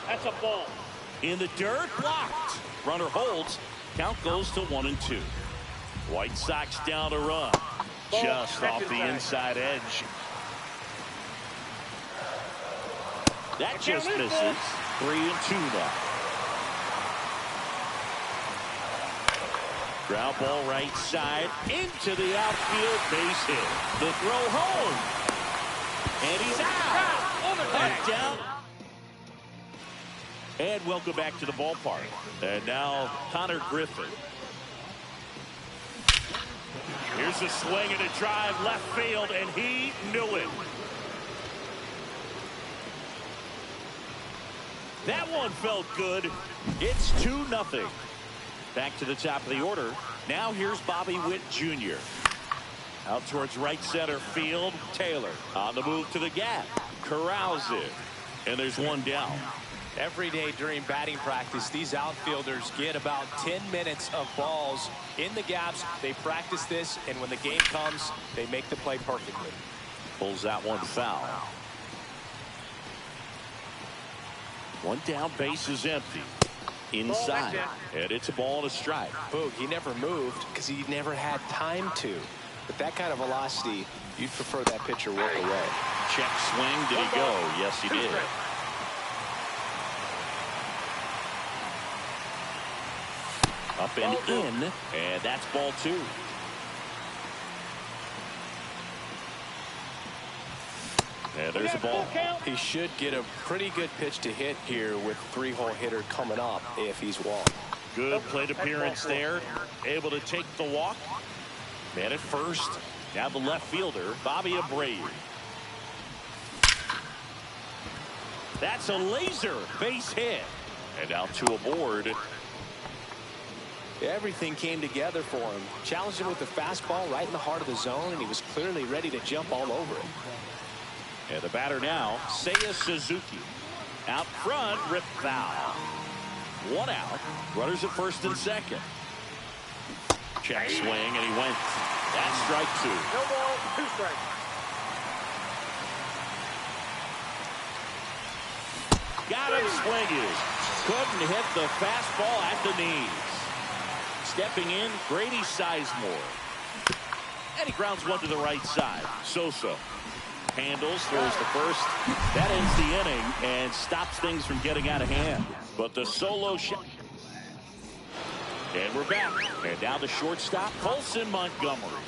That's a ball. In the dirt, blocked. Runner holds. Count goes to 1-2. White Sox down a run. Ball. Just off the inside edge. That just misses. 3-2 now. Ground ball right side into the outfield, base hit. The throw home. And he's out. Up, down. And welcome back to the ballpark. And now Connor Griffin. Here's a swing and a drive left field, and he knew it. That one felt good. It's 2-0. Back to the top of the order. Now here's Bobby Witt Jr. Out towards right center field. Taylor on the move to the gap. Corrals it. And there's 1 down. Every day during batting practice, these outfielders get about 10 minutes of balls in the gaps. They practice this, and when the game comes, they make the play perfectly. Pulls that one foul. 1 down, base is empty. Inside, and it's a ball and a strike. Boog, he never moved because he never had time to. With that kind of velocity, you'd prefer that pitcher walk away. Check swing. Did he go? Yes, he did. Up and in, and that's ball 2. And there's a ball. He should get a pretty good pitch to hit here with 3-hole hitter coming up if he's walked. Good plate appearance there. Able to take the walk. Man at first. Now the left fielder, Bobby Abreu. That's a laser base hit. And now 2 aboard. Everything came together for him. Challenged him with the fastball right in the heart of the zone, and he was clearly ready to jump all over it. And the batter now, Seiya Suzuki. Out front, rip foul. 1 out. Runners at first and second. Check swing, and he went. That's strike 2. No ball, 2 strikes. Got him swinging. Couldn't hit the fastball at the knees. Stepping in, Grady Sizemore. And he grounds one to the right side. Sosa handles, throws the first. That ends the inning and stops things from getting out of hand. But the solo shot. And we're back. And now the shortstop, Colson Montgomery.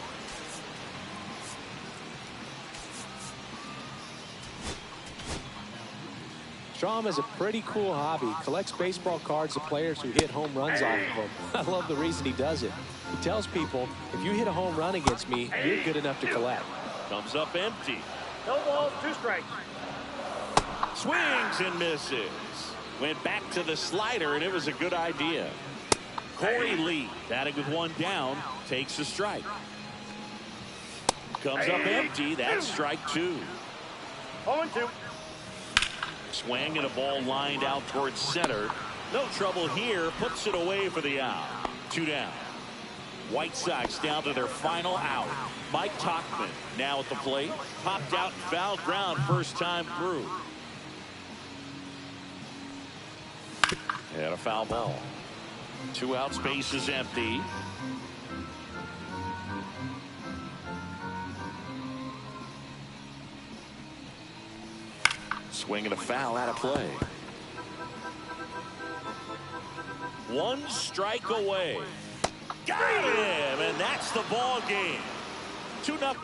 Strom is a pretty cool hobby. He collects baseball cards of players who hit home runs off of them. I love the reason he does it. He tells people, if you hit a home run against me, you're good enough to collect. Comes up empty. No balls, 2 strikes. Swings and misses. Went back to the slider, and it was a good idea. Corey Lee, batting with 1 down, takes a strike. Comes up empty. That's strike 2. 0-2. Swing and a ball lined out towards center. No trouble here. Puts it away for the out. 2 down. White Sox down to their final out. Mike Tauchman now at the plate. Popped out and foul ground first time through. And a foul ball. 2 outs, base is empty. Swing and a foul out of play. 1 strike away. Got him, and that's the ball game. 2-0.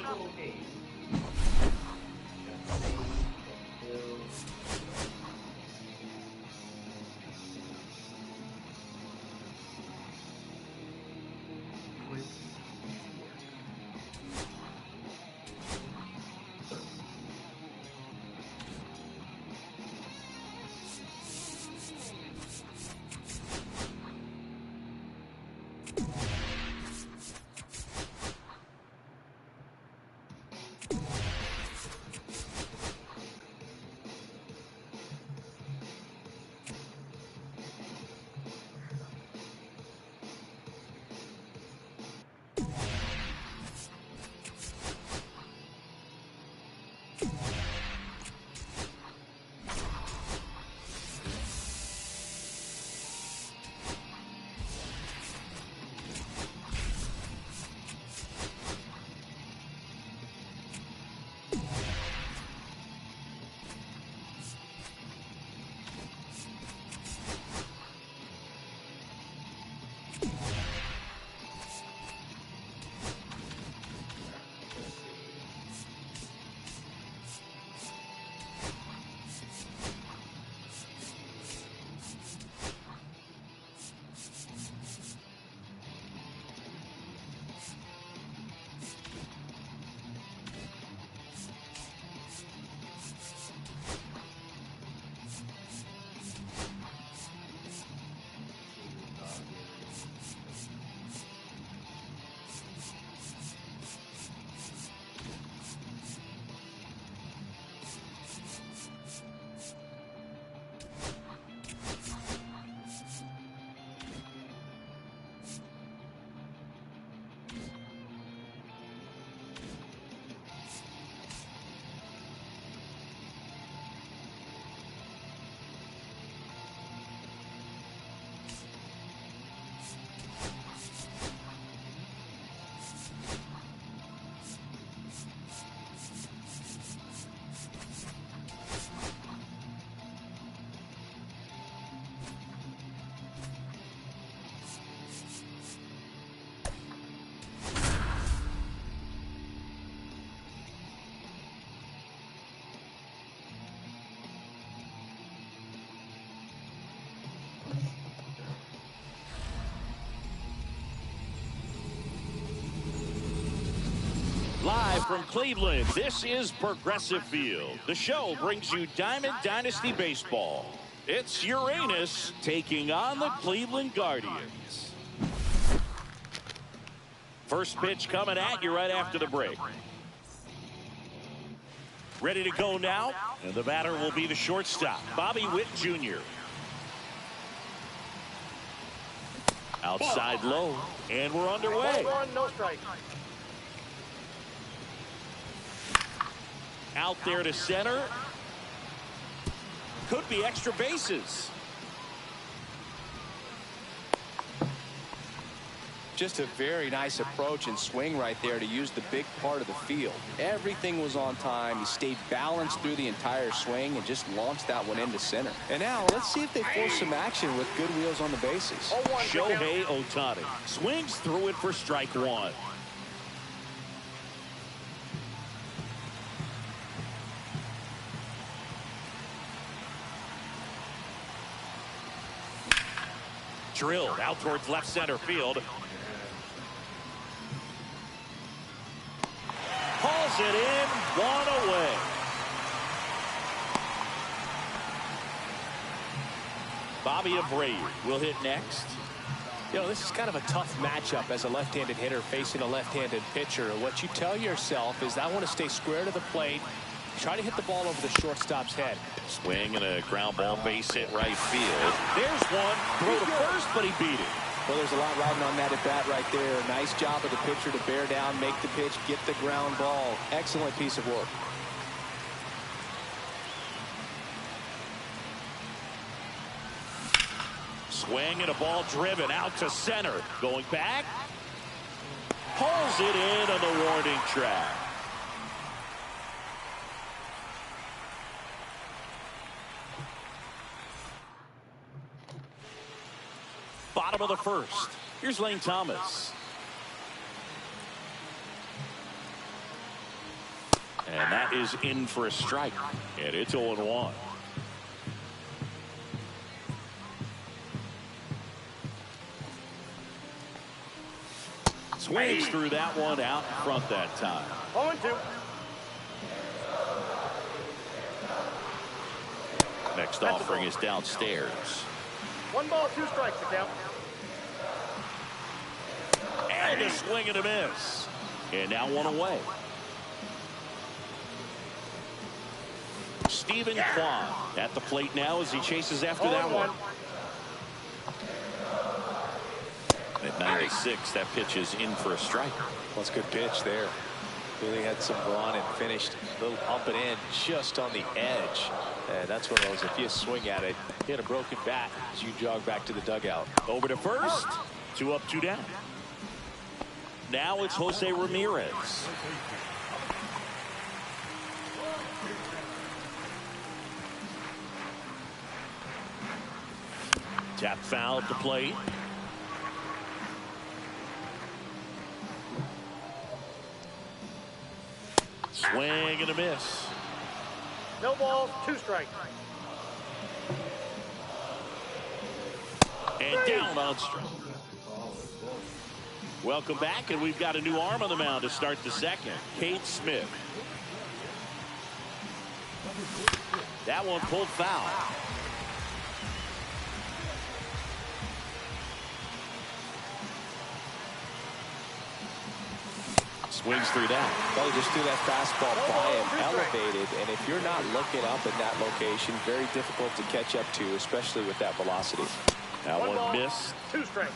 Live from Cleveland, this is Progressive Field. The show brings you Diamond Dynasty Baseball. It's Uranus taking on the Cleveland Guardians. First pitch coming at you right after the break. Ready to go now, and the batter will be the shortstop, Bobby Witt Jr. Outside low, and we're underway. 1, no strike. Out there to center. Could be extra bases. Just a very nice approach and swing right there to use the big part of the field. Everything was on time. He stayed balanced through the entire swing and just launched that one into center. And now let's see if they force some action with good wheels on the bases. Shohei Ohtani swings through it for strike 1. Drilled out towards left center field. Hauls it in, one away. Bobby Abreu will hit next. You know, this is kind of a tough matchup as a left-handed hitter facing a left-handed pitcher. What you tell yourself is, I want to stay square to the plate, try to hit the ball over the shortstop's head. Swing and a ground ball, base hit right field. There's one. Throw to first, but he beat it. Well, there's a lot riding on that at bat right there. Nice job of the pitcher to bear down, make the pitch, get the ground ball. Excellent piece of work. Swing and a ball driven out to center. Going back. Pulls it in on the warning track. Bottom of the first. Here's Lane Thomas. And that is in for a strike. And it's 0-1. Swings through that one out in front that time. 0-2. Next offering is downstairs. 1 ball, 2 strikes to count. And a swing and a miss. And now one away. Stephen Kwan at the plate now as he chases after that one. At 96, that pitch is in for a strike. Well, it's a good pitch there. Really had some run and finished a little up and in just on the edge. And that's one of those, if you swing at it, hit a broken bat as you jog back to the dugout. Over to first. 2 up, 2 down. Now it's Jose Ramirez. Tap foul at the plate. Swing and a miss. No balls, 2 strikes. And down on strike. Welcome back, and we've got a new arm on the mound to start the second. Cade Smith. That one pulled foul. Swings through that. Well, he just threw that fastball by him, elevated, and if you're not looking up in that location, very difficult to catch up to, especially with that velocity. That one ball, missed. 2 strikes.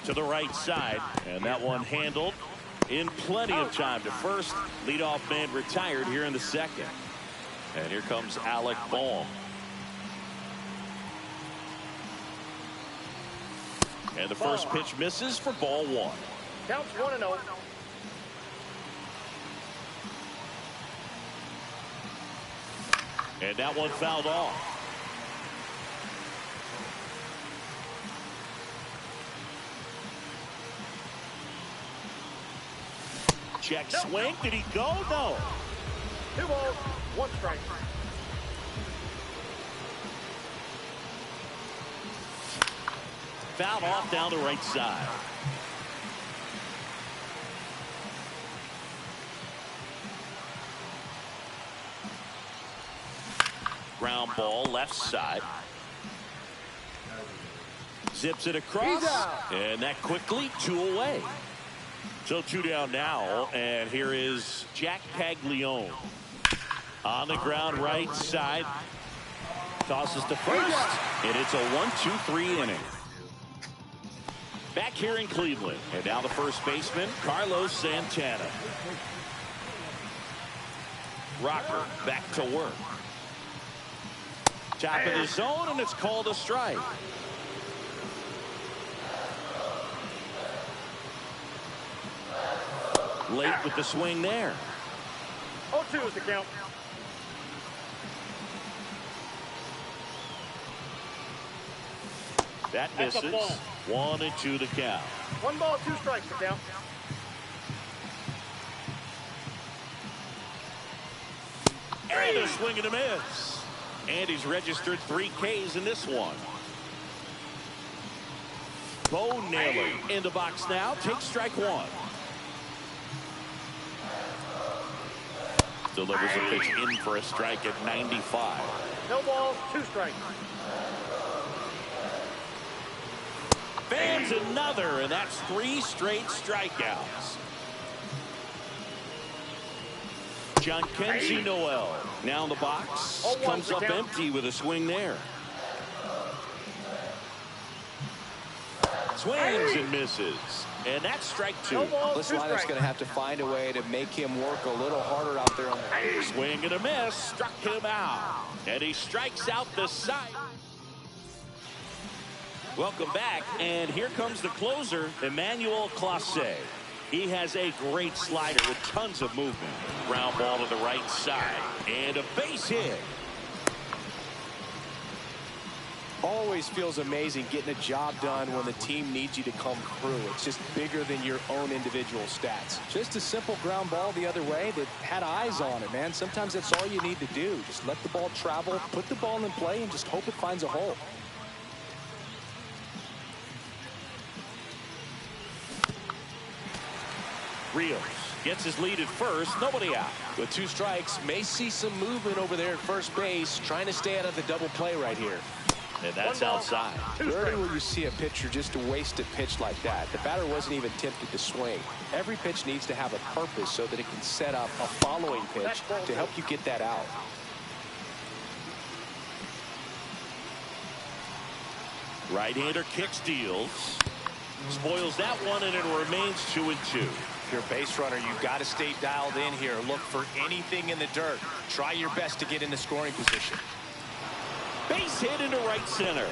To the right side, and that one handled in plenty of time to first. Leadoff man retired here in the second. And here comes Alec Bohm. And the first pitch misses for ball 1. Counts 1-0. And that one fouled off. Check swing. Did he go? No. 2 balls, 1 strike. Fouled off down the right side. Ground ball left side. Zips it across. And that quickly 2 away. So 2 down now. And here is Jack Caglione. On the ground right side. Tosses to first. And it's a 1-2-3 inning. Back here in Cleveland. And now the first baseman, Carlos Santana. Rocker back to work. Top of the zone, and it's called a strike. Late with the swing there. 0-2 is the count. That misses. 1-2 the count. 1 ball, 2 strikes to count. And a swing and a miss. And he's registered 3 Ks in this one. Bo Naylor in the box now. Takes strike 1. Delivers a pitch in for a strike at 95. No balls, 2 strikes. Fans another, and that's 3 straight strikeouts. John Kenzie Noel now in the box. Comes up empty with a swing there. Swings and misses. And that's strike 2. This lineup's going to have to find a way to make him work a little harder out there. Swing and a miss. Struck him out. And he strikes out the side. Welcome back. And here comes the closer, Emmanuel Clase. He has a great slider with tons of movement. Ground ball to the right side. And a base hit. Always feels amazing getting a job done when the team needs you to come through. It's just bigger than your own individual stats. Just a simple ground ball the other way that had eyes on it, man. Sometimes that's all you need to do. Just let the ball travel, put the ball in play, and just hope it finds a hole. Rios gets his lead at first. Nobody out. With 2 strikes, may see some movement over there at first base, trying to stay out of the double play right here. And that's outside. Rarely will you see a pitcher just to waste a pitch like that. The batter wasn't even tempted to swing. Every pitch needs to have a purpose so that it can set up a following pitch to help you get that out. Right-hander kicks, deals. Spoils that one, and it remains 2-2. If you're a base runner, you've got to stay dialed in here. Look for anything in the dirt. Try your best to get in the scoring position. Base hit into right center.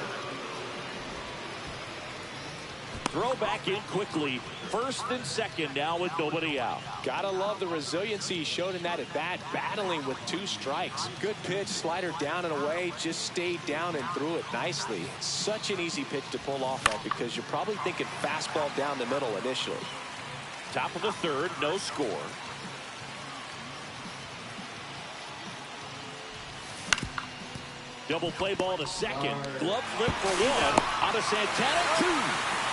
Throw back in quickly. First and second now with nobody out. Gotta love the resiliency he showed in that at bat, battling with 2 strikes. Good pitch, slider down and away, just stayed down and threw it nicely. Such an easy pitch to pull off of because you're probably thinking fastball down the middle initially. Top of the 3rd, no score. Double play ball to second. Glove flip for 1. Out of Santana, 2.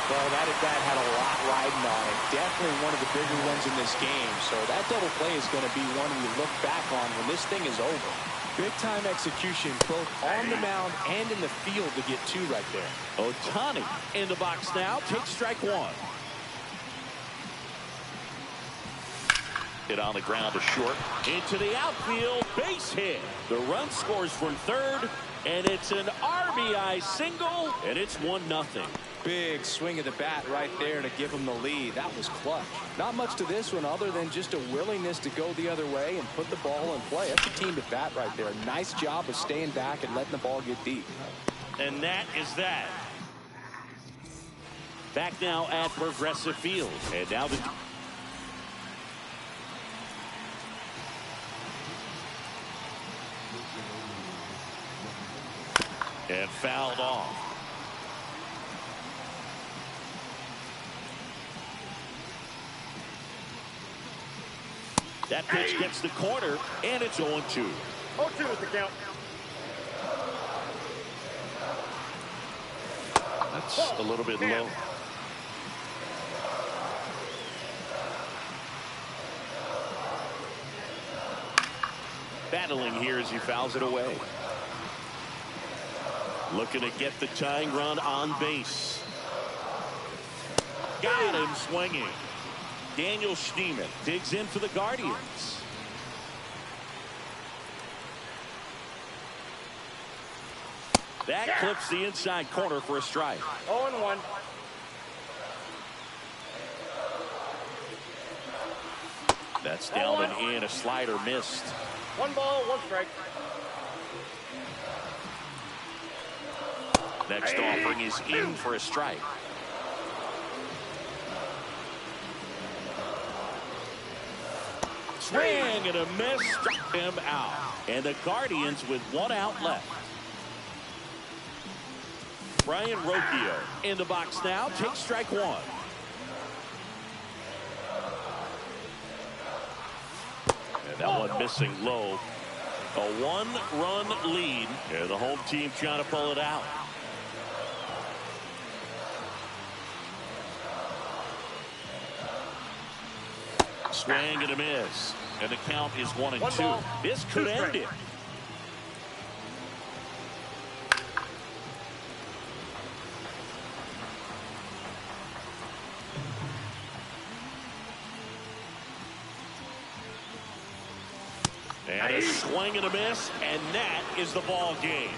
Well, that at bat had a lot riding on it. Definitely one of the bigger ones in this game. So that double play is going to be one we look back on when this thing is over. Big time execution both on the mound and in the field to get 2 right there. Ohtani in the box now. Takes strike 1. Hit on the ground to short. Into the outfield. Base hit. The run scores from 3rd. And it's an RBI single. And it's 1-0. Big swing of the bat right there to give him the lead. That was clutch. Not much to this one other than just a willingness to go the other way and put the ball in play. That's a team at bat right there. Nice job of staying back and letting the ball get deep. And that is that. Back now at Progressive Field. And now the... And fouled off. That pitch gets the corner, and it's 0-2. 0-2 is the count. That's a little bit low. Battling here as he fouls it away. Looking to get the tying run on base. Got him swinging. Daniel Schneemann digs in for the Guardians. That clips the inside corner for a strike. 0-1. That's down and in. A slider missed. 1 ball, 1 strike. Next offering is in for a strike. Swing and a miss, struck him out. And the Guardians with 1 out left. Brian Rocchio in the box now, takes strike 1. And that one missing low. A one-run lead. And the home team trying to pull it out. Swing and a miss. And the count is 1-2. This could end it. And a swing and a miss, and that is the ball game.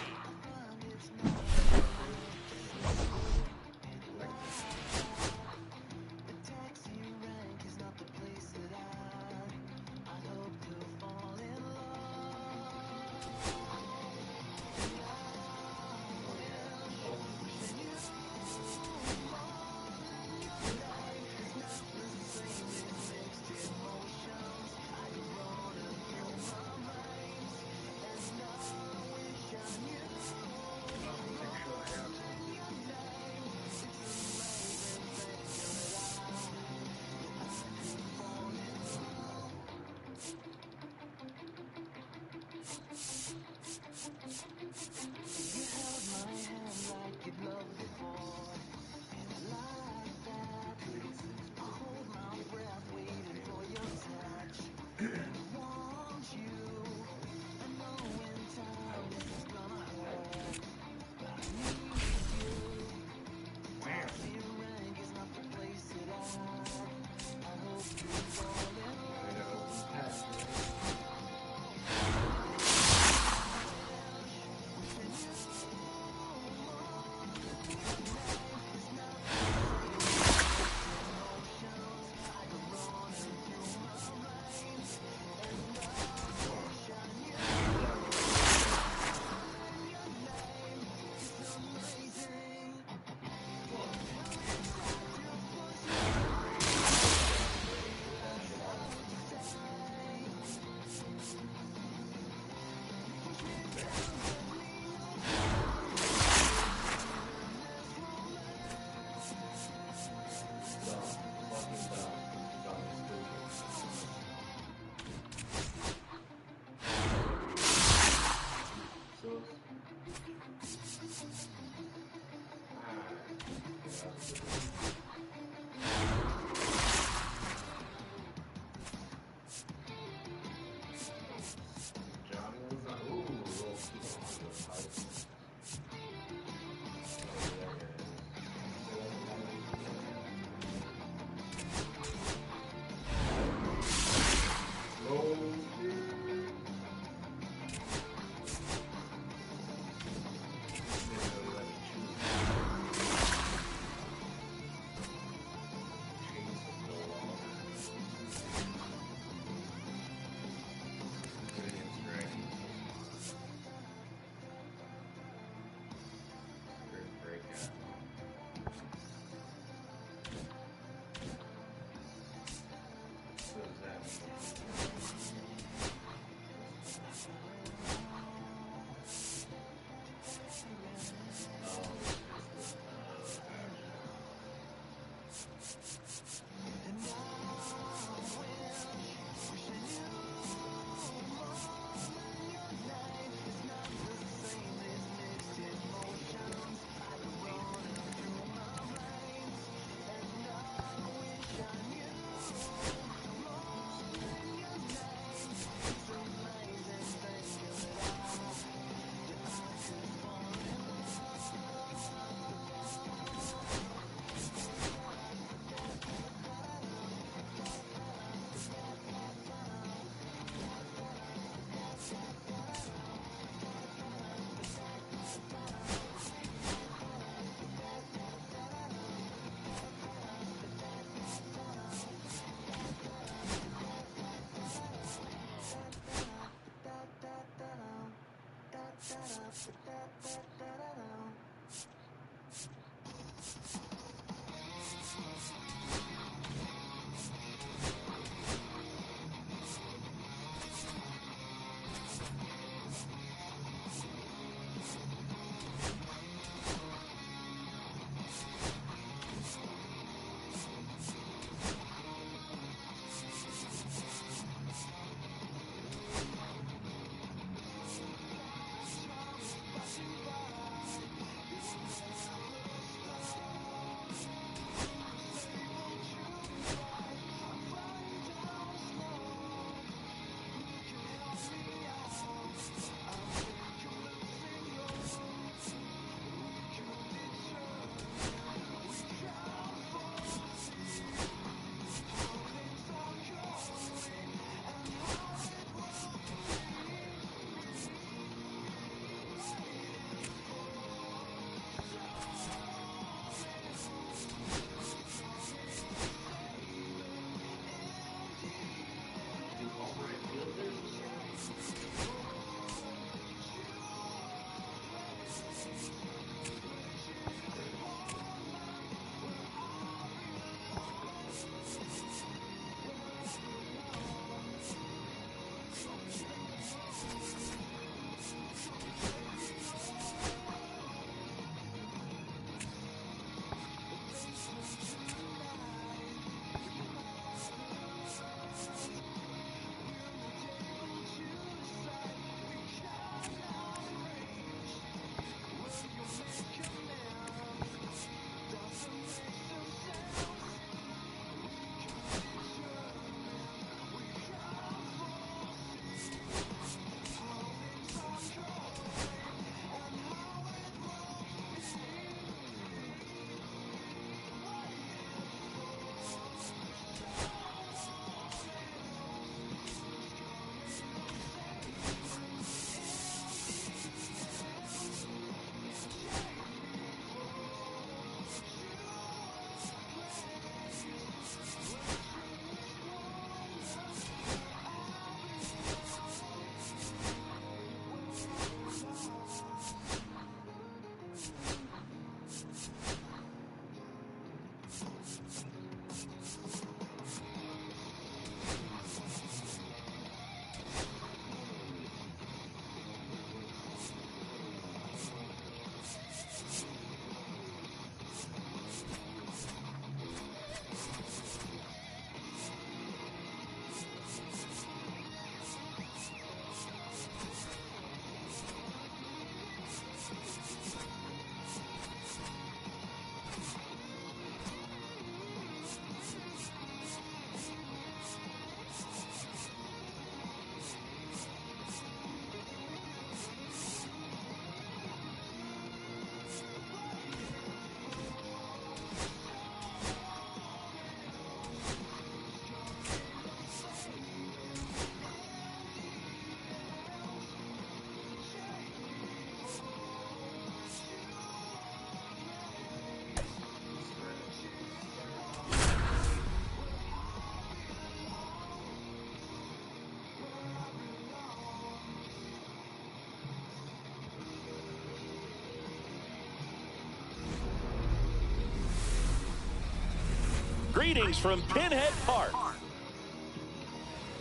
Greetings from Pinhead Park. All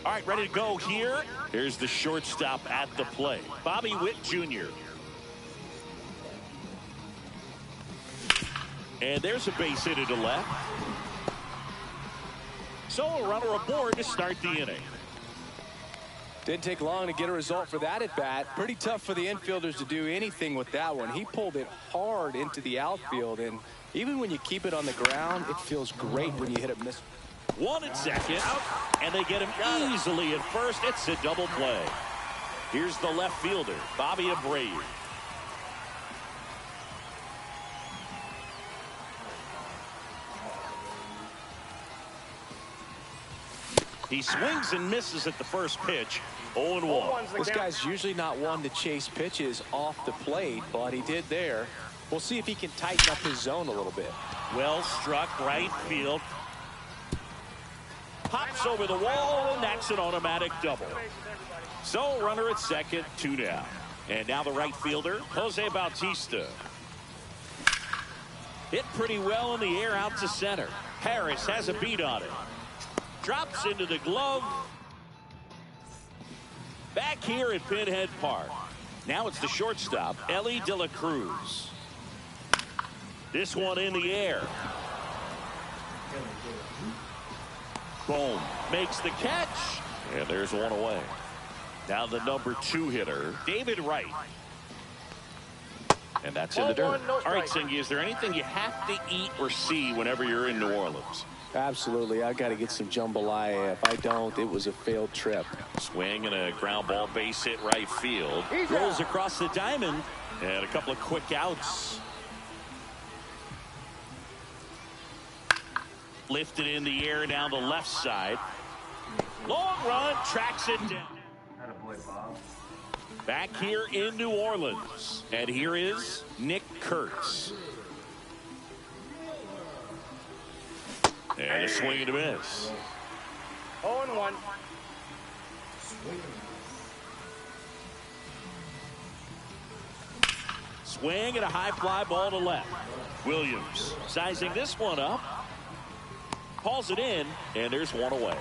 right, ready to go here. Here's the shortstop at the plate, Bobby Witt Jr. And there's a base hit to left. So a runner aboard to start the inning. Didn't take long to get a result for that at bat. Pretty tough for the infielders to do anything with that one. He pulled it hard into the outfield, and even when you keep it on the ground, it feels great when you hit it miss. One at second, and they get him easily at first. It's a double play. Here's the left fielder, Bobby Abreu. He swings and misses at the first pitch. 0-1. This guy's usually not one to chase pitches off the plate, but he did there. We'll see if he can tighten up his zone a little bit. Well struck right field. Pops over the wall, and that's an automatic double. So runner at second, 2 down. And now the right fielder, Jose Bautista. Hit pretty well in the air out to center. Harris has a beat on it. Drops into the glove. Back here at Pinhead Park. Now it's the shortstop, Ellie De La Cruz. This one in the air. Boom. Makes the catch. And there's one away. Now the number 2 hitter, David Wright. And that's in the dirt. All right, Singy, is there anything you have to eat or see whenever you're in New Orleans? Absolutely. I got to get some jambalaya. If I don't, it was a failed trip. Swing and a ground ball base hit right field. Rolls across the diamond. And a couple of quick outs. Lifted in the air down the left side. Long run, tracks it down. Back here in New Orleans. And here is Nick Kurtz. And a swing and a miss. 0-1. Swing and a high fly ball to left. Williams sizing this one up. Calls it in, and there's one away.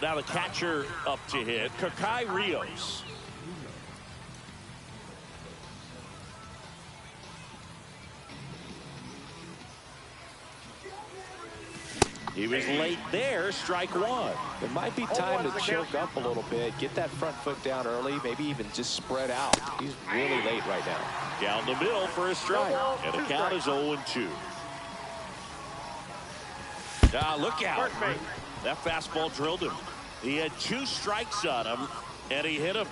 Now the catcher up to hit, Kakai Rios. He was late there, strike one. It might be time to choke up a little bit, get that front foot down early, maybe even just spread out. He's really late right now. Down the middle for a strike, and the count is 0-2. Look out. That fastball drilled him. He had 2 strikes on him, and he hit him.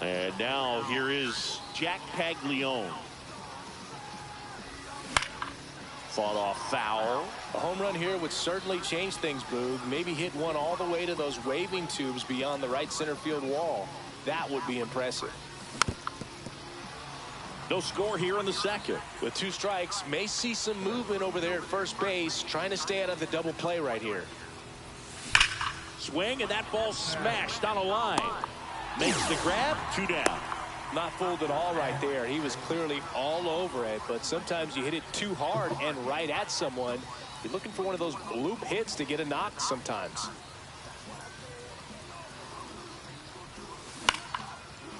And now here is Jack Paglione. Fought off foul. A home run here would certainly change things, Boog. Maybe hit one all the way to those waving tubes beyond the right center field wall. That would be impressive. No score here in the second. With 2 strikes, may see some movement over there at first base, trying to stay out of the double play right here. Swing, and that ball smashed on a line. Makes the grab, 2 down. Not fooled at all right there. He was clearly all over it, but sometimes you hit it too hard and right at someone. You're looking for one of those bloop hits to get a knock sometimes.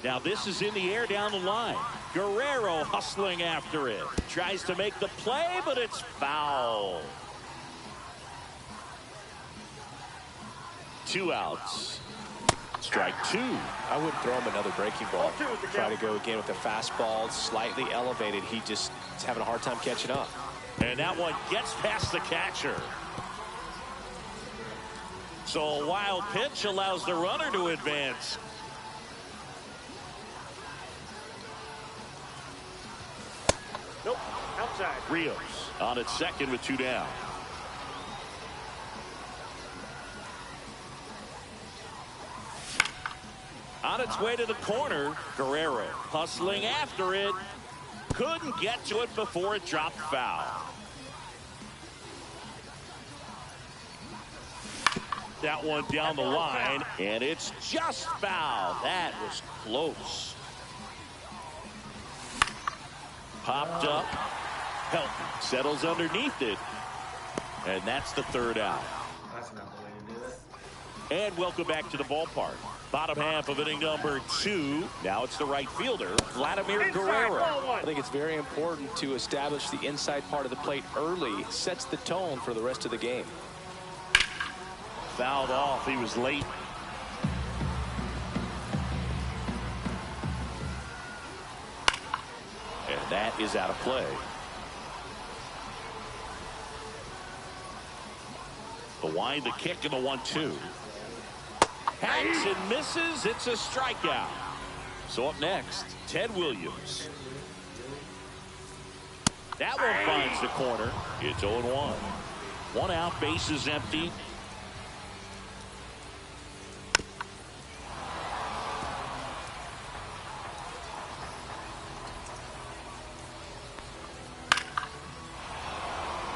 Now this is in the air down the line. Guerrero hustling after it. Tries to make the play, but it's foul. 2 outs. Strike 2. I wouldn't throw him another breaking ball. Try to go again with the fastball slightly elevated. He just is having a hard time catching up. And that one gets past the catcher. So a wild pitch allows the runner to advance. Nope, outside. Rios on at second with 2 down. On its way to the corner, Guerrero hustling after it. Couldn't get to it before it dropped foul. That one down the line, and it's just foul. That was close. Popped up. Helton settles underneath it. And that's the third out. That's not the way to do it. And welcome back to the ballpark. Bottom half of inning number 2. Now it's the right fielder, Vladimir Guerrero. I think it's very important to establish the inside part of the plate early. Sets the tone for the rest of the game. Fouled off. He was late. And that is out of play. The wind, the kick, and the 1-2. Hacks and misses. It's a strikeout. So up next, Ted Williams. That one finds the corner. It's 0-1. 1 out, bases empty.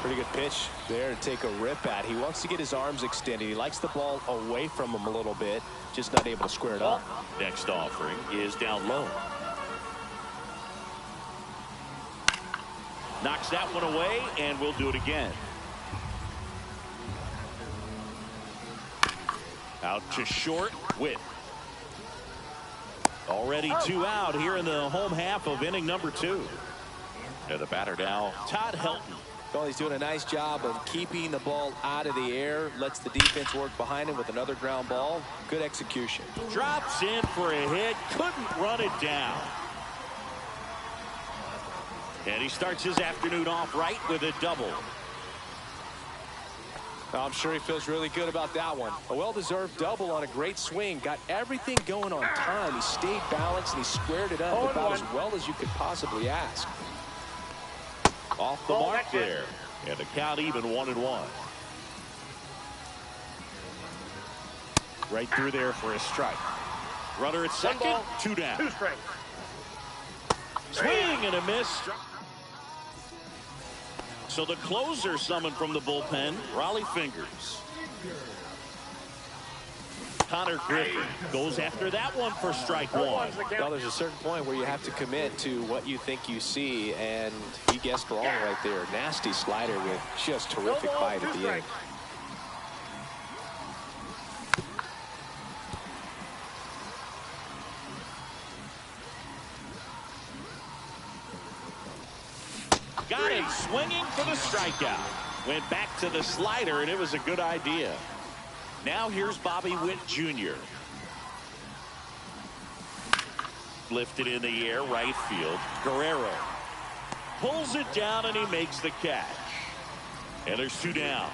Pretty good pitch there to take a rip at. He wants to get his arms extended. He likes the ball away from him a little bit, just not able to square it up. Next offering is down low. Knocks that one away, and we'll do it again. Out to short, Witt. Already 2 out here in the home half of inning number 2. And the batter now, Todd Helton. Well, he's doing a nice job of keeping the ball out of the air. Lets the defense work behind him with another ground ball. Good execution. Drops in for a hit. Couldn't run it down. And he starts his afternoon off right with a double. I'm sure he feels really good about that one. A well-deserved double on a great swing. Got everything going on time. He stayed balanced and he squared it up about as well as you could possibly ask. Off the mark there. And the count even 1-1. Right through there for a strike. Runner at second, 2 down. 2 strikes. Swing and a miss. So the closer summoned from the bullpen, Raleigh Fingers. Connor Griffin goes after that one for strike 1. Well, there's a certain point where you have to commit to what you think you see, and he guessed wrong right there. Nasty slider with just terrific bite at the end. Got him swinging for the strikeout. Went back to the slider, and it was a good idea. Now here's Bobby Witt Jr. Lifted in the air, right field. Guerrero pulls it down, and he makes the catch. And there's 2 down.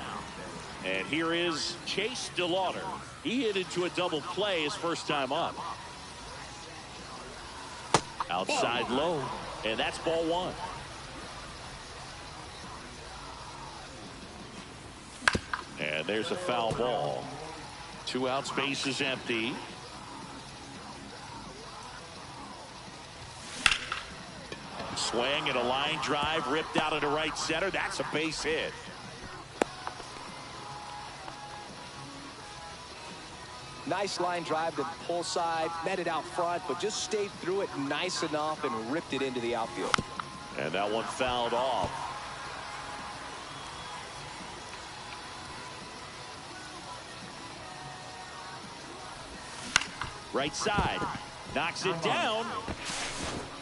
And here is Chase DeLauder. He hit into a double play his first time up. Outside low, and that's ball 1. And there's a foul ball. 2 outs, base is empty. Swing and a line drive ripped out into right center. That's a base hit. Nice line drive to the pull side, met it out front, but just stayed through it nice enough and ripped it into the outfield. And that one fouled off. Right side, knocks it down,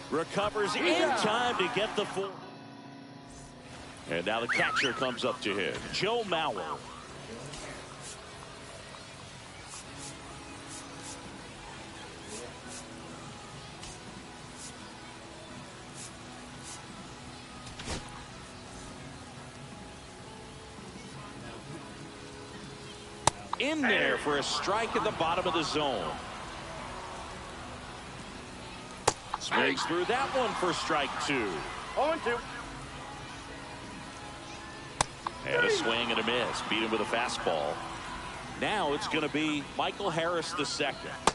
recovers in time to get the 4. And now the catcher comes up to hit, Joe Mauer. In there for a strike at the bottom of the zone. Swings through that one for strike 2. 0-2. And a swing and a miss. Beat him with a fastball. Now it's going to be Michael Harris II.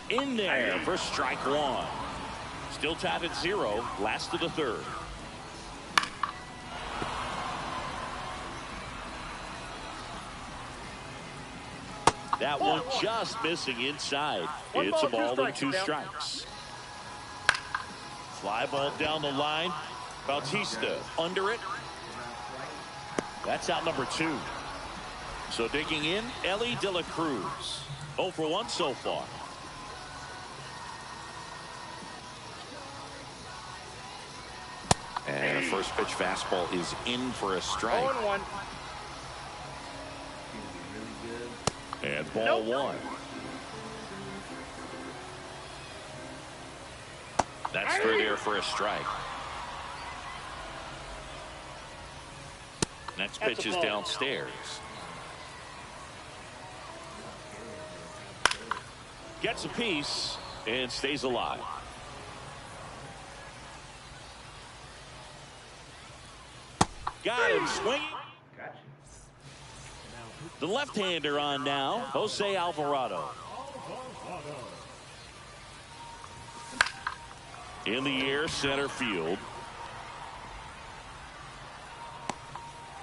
In there for strike 1. Still tied at 0. Last of the 3rd. That one just missing inside. It's a ball and 2 strikes. Fly ball down the line. Bautista under it. That's out number 2. So digging in, Ellie De La Cruz. 0 for 1 so far. And a first pitch fastball is in for a strike. 0-1. And ball one. That's through there for a strike. Next pitch is downstairs. Gets a piece and stays alive. Got him swinging. The left-hander on now, Jose Alvarado. In the air, center field.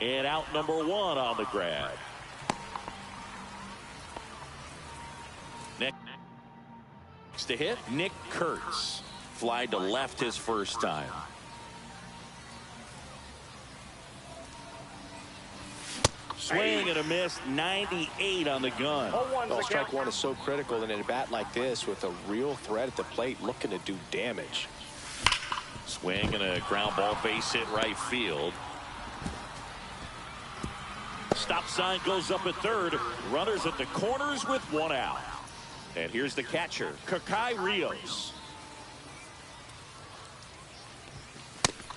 And out number 1 on the grab. Next to hit, Nick Kurtz. Fly to left his first time. Swing and a miss, 98 on the gun. Well, strike one is so critical in a bat like this with a real threat at the plate looking to do damage. Swing and a ground ball, base hit right field. Stop sign goes up at third. Runners at the corners with 1 out. And here's the catcher, Kakai Rios.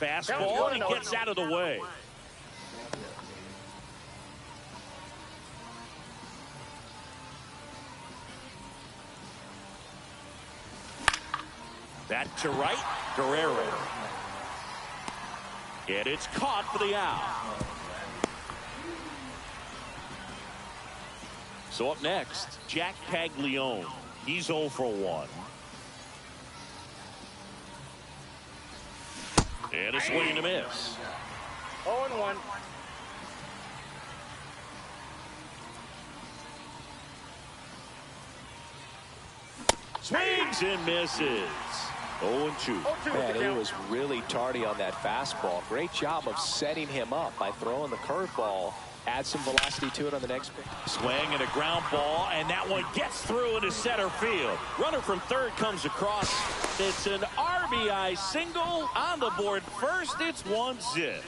Fastball, and he gets out of the way. That to right, Guerrero. And it's caught for the out. So up next, Jack Paglione. He's 0 for 1. And a swing and a miss. 0-1. Swings and misses. 0-2. Man, he was really tardy on that fastball. Great job of setting him up by throwing the curveball. Add some velocity to it on the next pitch. Swing and a ground ball, and that one gets through into center field. Runner from third comes across. It's an RBI single on the board first. It's 1-0.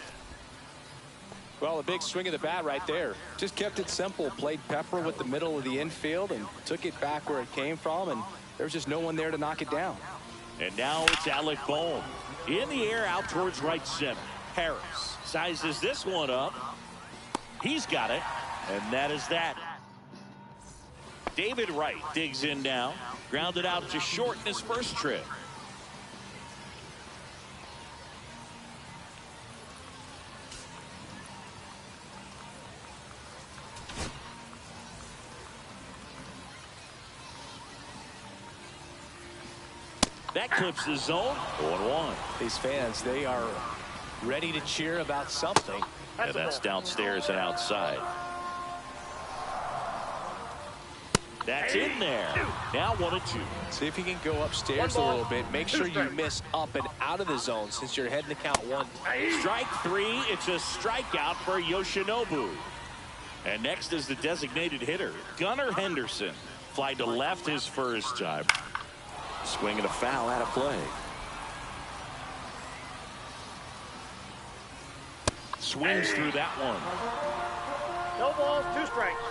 Well, a big swing of the bat right there. Just kept it simple. Played pepper with the middle of the infield and took it back where it came from, and there was just no one there to knock it down. And now it's Alec Bohm. In the air out towards right center. Harris sizes this one up. He's got it, and that is that. David Wright digs in now. Grounded out to short in his first trip. That clips the zone. 0-1. These fans, they are ready to cheer about something. And that's downstairs and outside. That's in there. Now 1-2. See if you can go upstairs a little bit. Make sure you miss up and out of the zone since you're heading to count 1. Strike 3. It's a strikeout for Yoshinobu. And next is the designated hitter, Gunnar Henderson. Fly to left his first time. Swing and a foul out of play. Swings through that one. No balls, 2 strikes.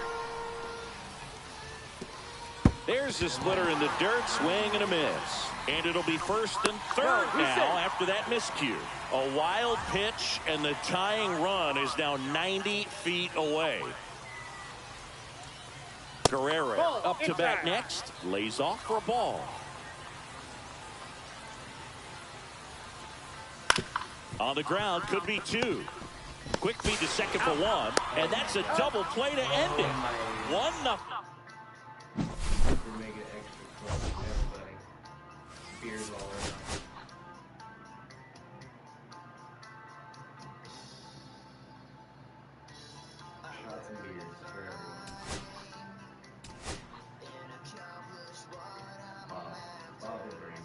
There's the splitter in the dirt. Swing and a miss. And it'll be first and third now after that miscue. A wild pitch, and the tying run is now 90 feet away. Guerrero up to bat next. Lays off for a ball. On the ground, could be 2. Quick feed to second for 1, and that's a double play to end it. 1-0. Make it extra close for everybody. Beers all around. Shots and beers for everyone. Bob will bring it.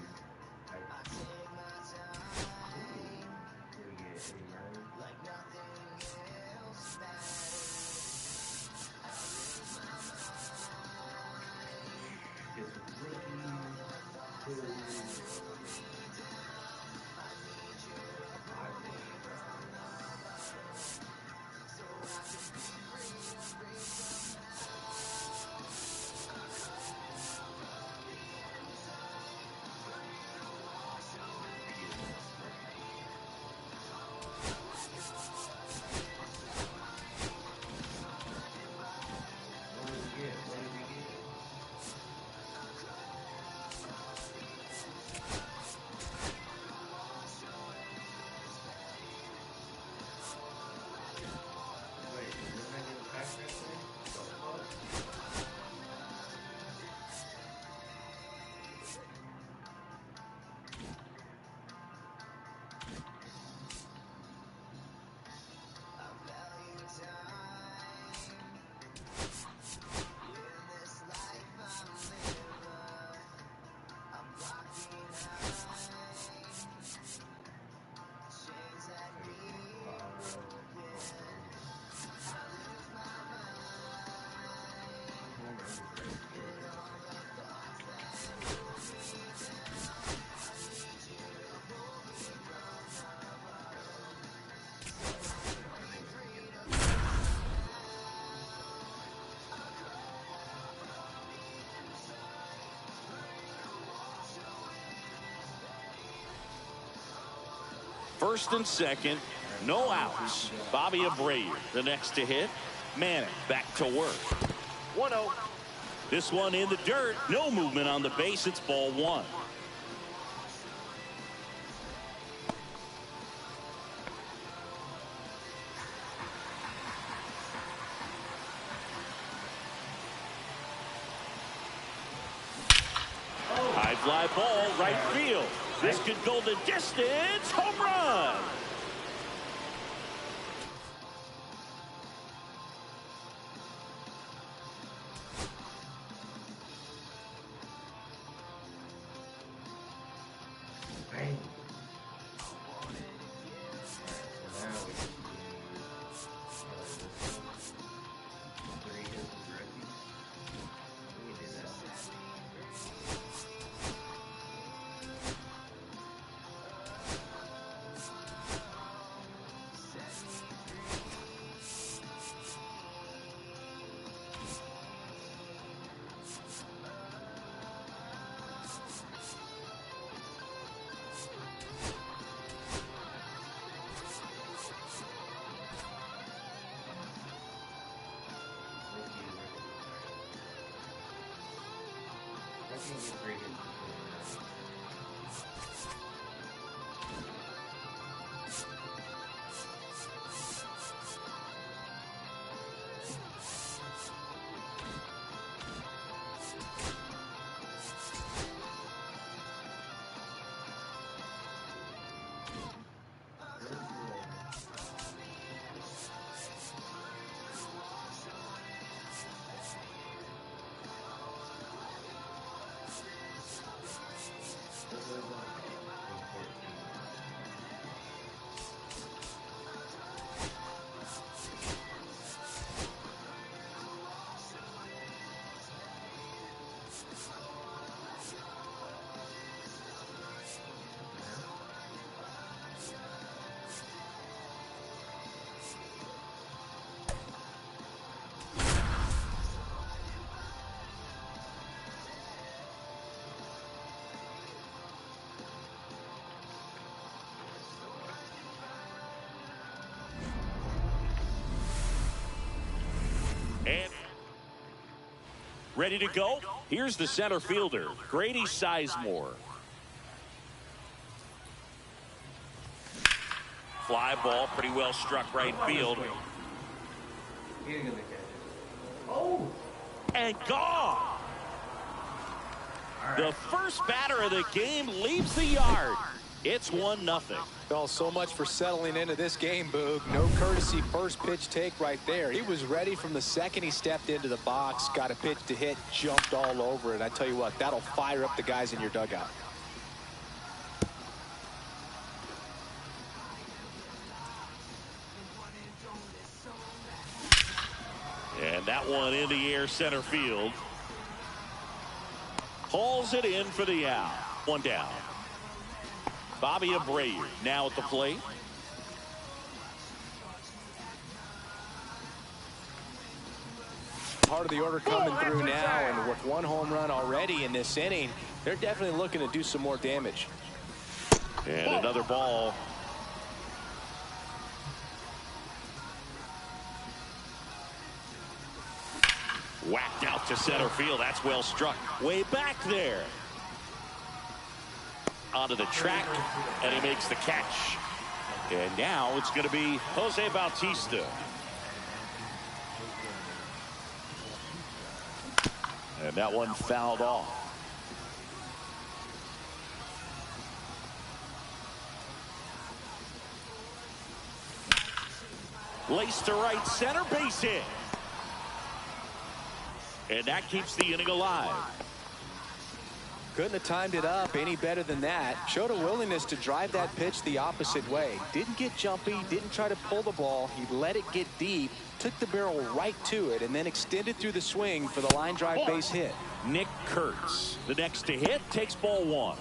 First and second, no outs. Bobby Abreu, the next to hit. Manning back to work. 1-0. This one in the dirt. No movement on the base. It's ball one. High fly ball, right field. This could go the distance. Home run. Bang. And ready to go. Here's the center fielder, Grady Sizemore. Fly ball, pretty well struck right field. He's gonna catch it. Oh! And gone. The first batter of the game leaves the yard. It's 1-0. Well, so much for settling into this game, Boog. No courtesy first pitch take right there. He was ready from the second he stepped into the box, got a pitch to hit, jumped all over it. I tell you what, that'll fire up the guys in your dugout. And that one in the air center field. Hauls it in for the out. One down. Bobby Abreu now at the plate. Part of the order coming through now, and with one home run already in this inning, they're definitely looking to do some more damage. And another ball. Whacked out to center field. That's well struck. Way back there. Onto the track, and he makes the catch. And now it's going to be Jose Bautista. And that one fouled off. Laced to right center, base hit. And that keeps the inning alive. Couldn't have timed it up any better than that. Showed a willingness to drive that pitch the opposite way. Didn't get jumpy, didn't try to pull the ball. He let it get deep, took the barrel right to it, and then extended through the swing for the line drive base hit. Nick Kurtz, the next to hit, takes ball one.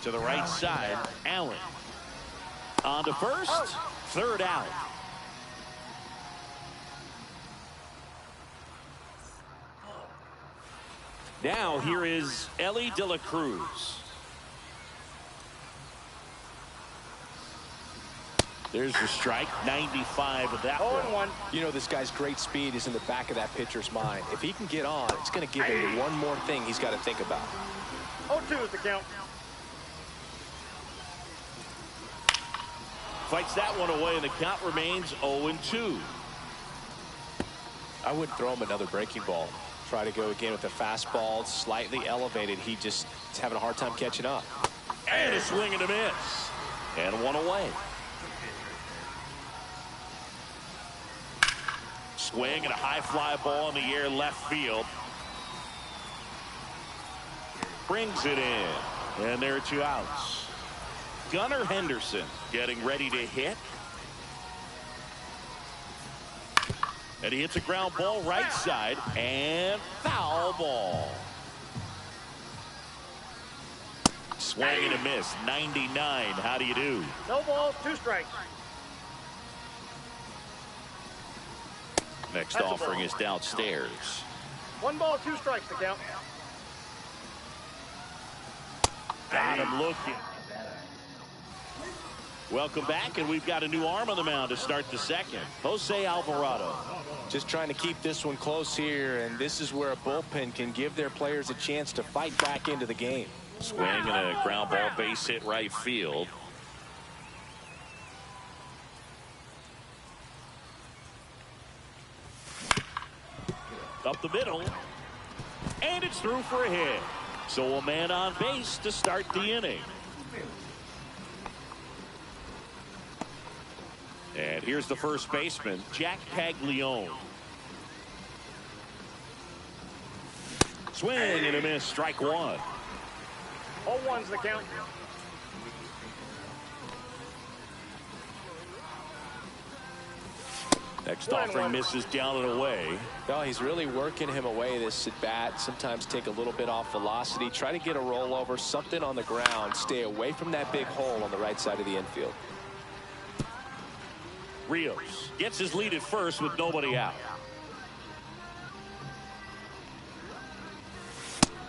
To the right side, Allen. On to first. Third out. Now here is Ellie De La Cruz. There's the strike. 95 of that one. 0-1. You know, this guy's great speed is in the back of that pitcher's mind. If he can get on, it's going to give him one more thing he's got to think about. 0-2 is the count. Fights that one away, and the count remains 0-2. I wouldn't throw him another breaking ball. Try to go again with a fastball, slightly elevated. He just is having a hard time catching up. And a swing and a miss. And one away. Swing and a high fly ball in the air left field. Brings it in. And there are 2 outs. Gunnar Henderson getting ready to hit. And he hits a ground ball right side. And foul ball. Swing and a miss. 99. How do you do? No balls, 2 strikes. Next offering is downstairs. 1 ball, 2 strikes to count. Got him looking. Welcome back, and we've got a new arm on the mound to start the second. Jose Alvarado. Just trying to keep this one close here, and this is where a bullpen can give their players a chance to fight back into the game. Swing and a ground ball base hit right field. Up the middle. And it's through for a hit. So a man on base to start the inning. And here's the first baseman, Jack Paglione. Swing and a miss, strike 1. 0-1's the count. Next offering misses down and away. No, he's really working him away this at bat. Sometimes take a little bit off velocity. Try to get a rollover, something on the ground. Stay away from that big hole on the right side of the infield. Rios gets his lead at first with nobody out.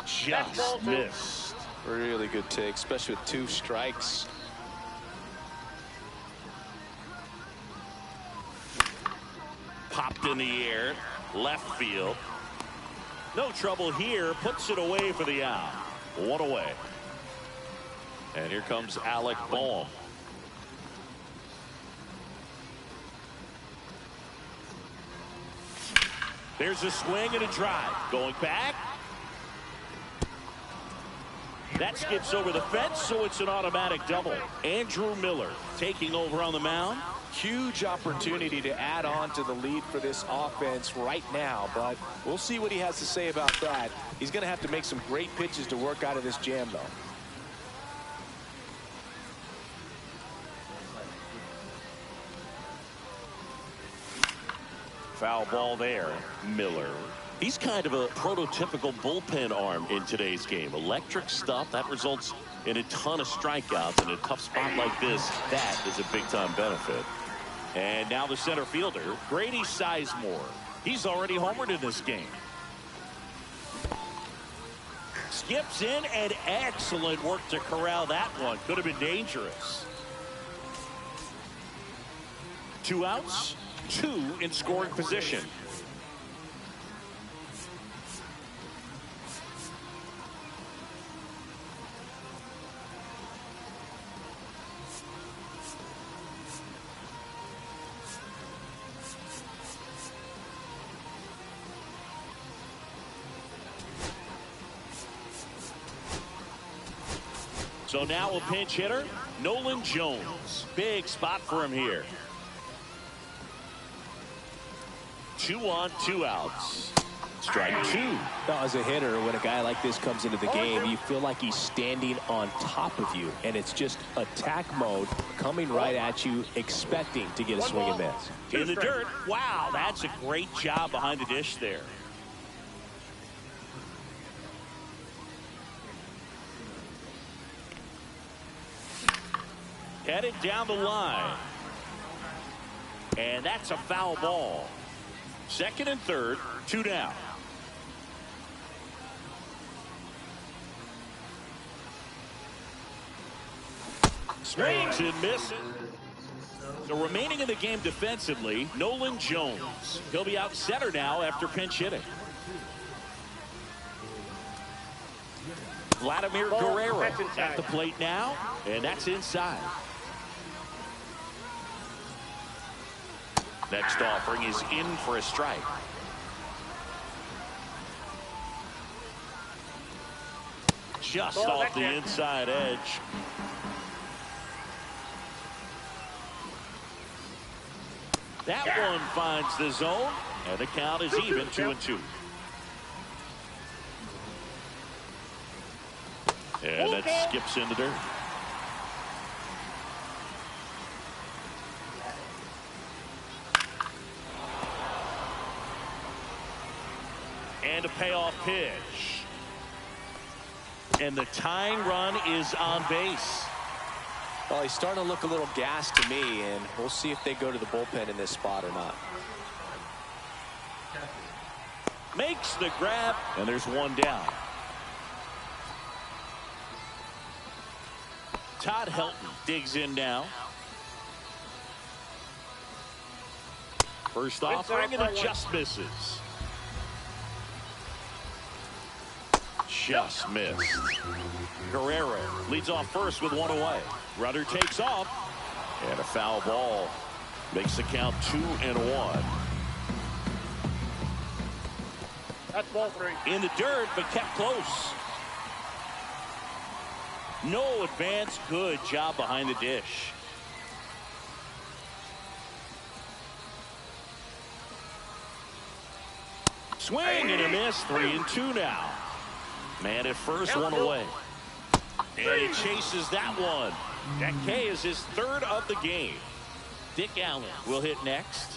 Just missed. Really good take, especially with 2 strikes. Popped in the air, left field. No trouble here, puts it away for the out. 1 away. And here comes Alec Bohm. There's a swing and a drive. Going back. That skips over the fence, so it's an automatic double. Andrew Miller taking over on the mound. Huge opportunity to add on to the lead for this offense right now, but we'll see what he has to say about that. He's going to have to make some great pitches to work out of this jam, though. Foul ball there. Miller. He's kind of a prototypical bullpen arm in today's game. Electric stuff that results in a ton of strikeouts. In a tough spot like this, that is a big-time benefit. And now the center fielder, Grady Sizemore. He's already homered in this game. Skips in, and excellent work to corral that one. Could have been dangerous. 2 outs, 2 in scoring position. So now a pinch hitter, Nolan Jones. Big spot for him here. 2 on, 2 outs. Strike 2. Now, as a hitter, when a guy like this comes into the game, you feel like he's standing on top of you, and it's just attack mode coming right at you, expecting to get a swing and miss. In the dirt. Wow, that's a great job behind the dish there. headed down the line. And that's a foul ball. Second and third, 2 down. Swings and misses. So remaining in the game defensively, Nolan Jones. He'll be out center now after pinch hitting. Vladimir Guerrero at the plate now, and that's inside. Next offering is in for a strike. Just off the inside edge. That one finds the zone, and the count is even 2-2. And that skips in the dirt. And a payoff pitch. And the tying run is on base. Well, he's starting to look a little gassed to me, and we'll see if they go to the bullpen in this spot or not. Makes the grab, and there's one down. Todd Helton digs in now. First offering, and it just misses. Just missed. Guerrero leads off first with one away. Runner takes off, and a foul ball makes the count 2-1. That's ball 3. In the dirt, but kept close. No advance. Good job behind the dish. Swing and a miss. 3-2 now. Man at first, one away. And he chases that one. That K is his third of the game. Dick Allen will hit next.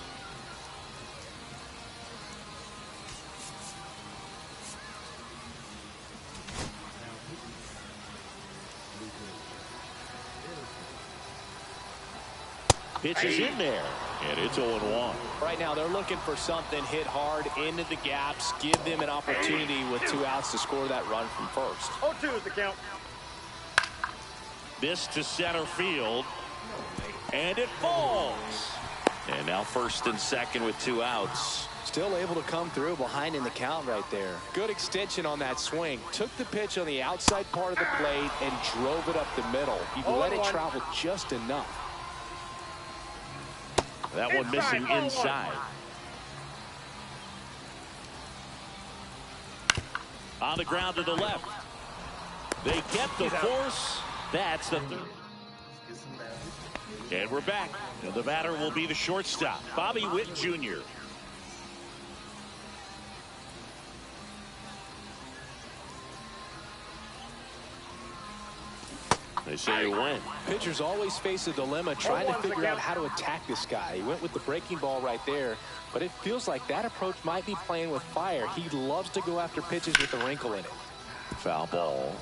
Pitch is in there, and it's 0-1. Right now, they're looking for something hit hard into the gaps, give them an opportunity with 2 outs to score that run from first. 0-2 is the count. This to center field, and it falls. And now first and second with 2 outs. Still able to come through behind in the count right there. Good extension on that swing. Took the pitch on the outside part of the plate and drove it up the middle. He let it travel just enough. That one missing inside. On the ground to the left. They get the force. That's the third. And we're back. And the batter will be the shortstop, Bobby Witt Jr. They say you win. Pitchers always face a dilemma trying to figure out how to attack this guy. He went with the breaking ball right there, but it feels like that approach might be playing with fire. He loves to go after pitches with a wrinkle in it. Foul ball.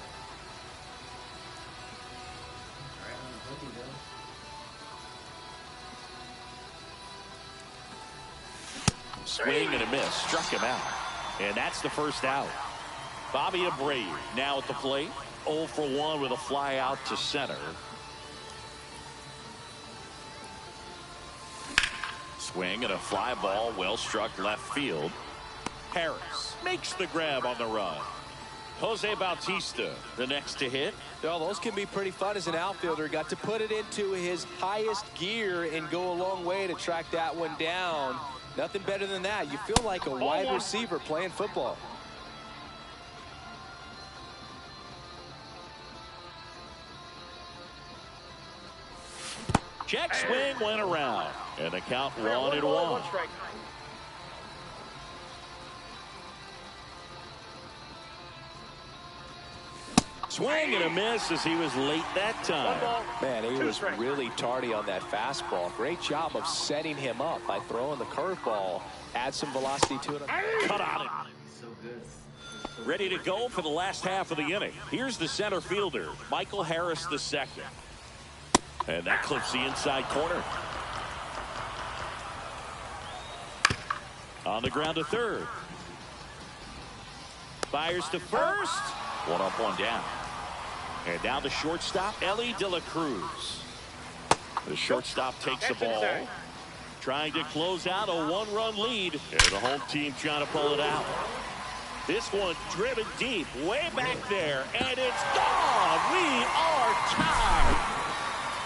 Swing and a miss. Struck him out. And that's the first out. Bobby Abreu now at the plate. 0 for 1 with a fly out to center. Swing and a fly ball well struck left field. Harris makes the grab on the run. Jose Bautista the next to hit. Well, those can be pretty fun as an outfielder. Got to put it into his highest gear and go a long way to track that one down. Nothing better than that. You feel like a wide receiver playing football. Check swing went around, and the count 1-1. Swing and a miss as he was late that time. Man, he was really tardy on that fastball. Great job of setting him up by throwing the curveball. Add some velocity to it. Cut on it. Ready to go for the last half of the inning. Here's the center fielder, Michael Harris II. And that clips the inside corner. On the ground to third. Fires to first. One up, one down. And down the shortstop, Ellie De La Cruz. The shortstop takes the ball. Trying to close out a one-run lead. And the home team trying to pull it out. This one driven deep, way back there. And it's gone. We are tied.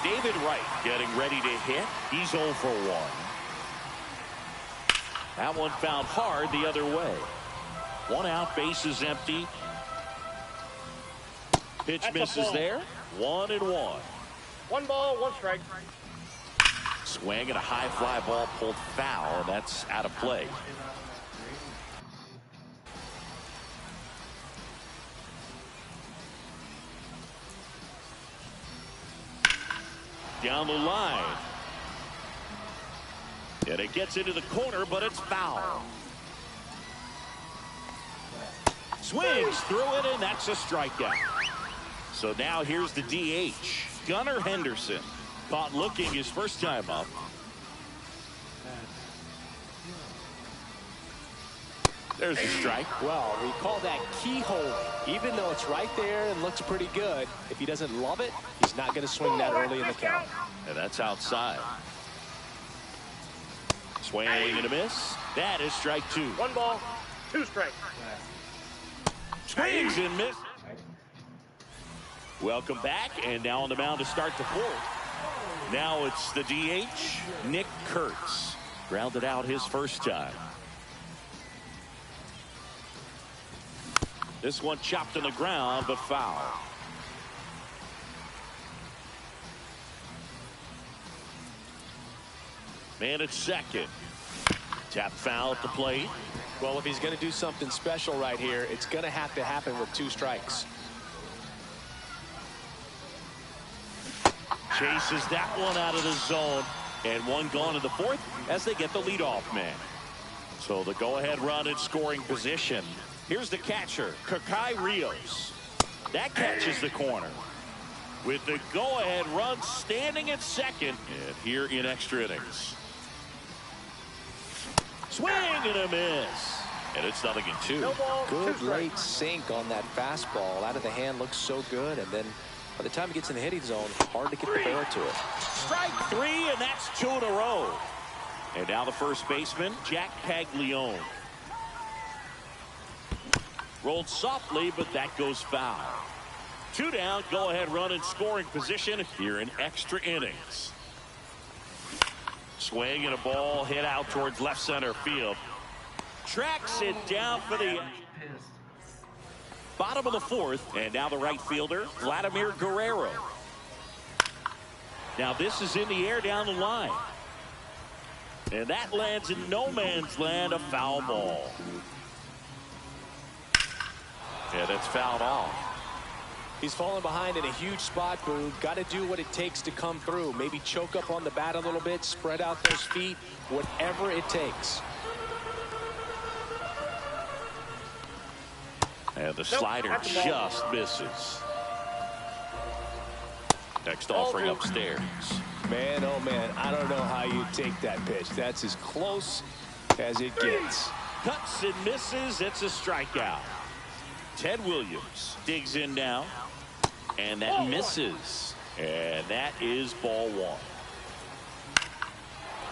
David Wright getting ready to hit. He's 0 for 1. That one found hard the other way. One out, base is empty. Pitch misses there. 1-1. 1 ball, 1 strike. Swing and a high fly ball pulled foul. That's out of play. Down the line. And it gets into the corner, but it's foul. Swings through it, and that's a strikeout. So now here's the DH. Gunnar Henderson. Caught looking his first time up. There's the strike. Well, we call that keyhole. Even though it's right there and looks pretty good, if he doesn't love it, he's not going to swing that early in the count. And that's outside. Swing and a miss. That is strike 2. 1 ball, 2 strikes. Swings and miss. Welcome back, and now on the mound to start the 4th. Now it's the DH, Nick Kurtz. Grounded out his first time. This one chopped on the ground, but foul. Man at second. Tap foul at the plate. Well, if he's going to do something special right here, it's going to have to happen with 2 strikes. Chases that one out of the zone. And one gone in the 4th as they get the leadoff man. So the go-ahead run in scoring position. Here's the catcher, Kakai Rios. That catches the corner. With the go-ahead run standing at second. And here in extra innings. Swing and a miss. And it's 0-2. No ball, Good late sink on that fastball. Out of the hand, looks so good. And then by the time it gets in the hitting zone, hard to get the barrel to it. Strike 3, and that's 2 in a row. And now the first baseman, Jack Caglione. Rolled softly, but that goes foul. 2 down, go-ahead run in scoring position here in extra innings. Swing and a ball hit out towards left center field. Tracks it down for the bottom of the 4th, and now the right fielder, Vladimir Guerrero. Now this is in the air down the line. And that lands in no man's land, a foul ball. Yeah, that's fouled off. He's falling behind in a huge spot, Boone. Got to do what it takes to come through. Maybe choke up on the bat a little bit, spread out those feet, whatever it takes. And the slider just misses. Next offering upstairs. Man, oh man, I don't know how you take that pitch. That's as close as it gets. Cuts and misses. It's a strikeout. Ted Williams digs in now. And that misses. And that is ball 1.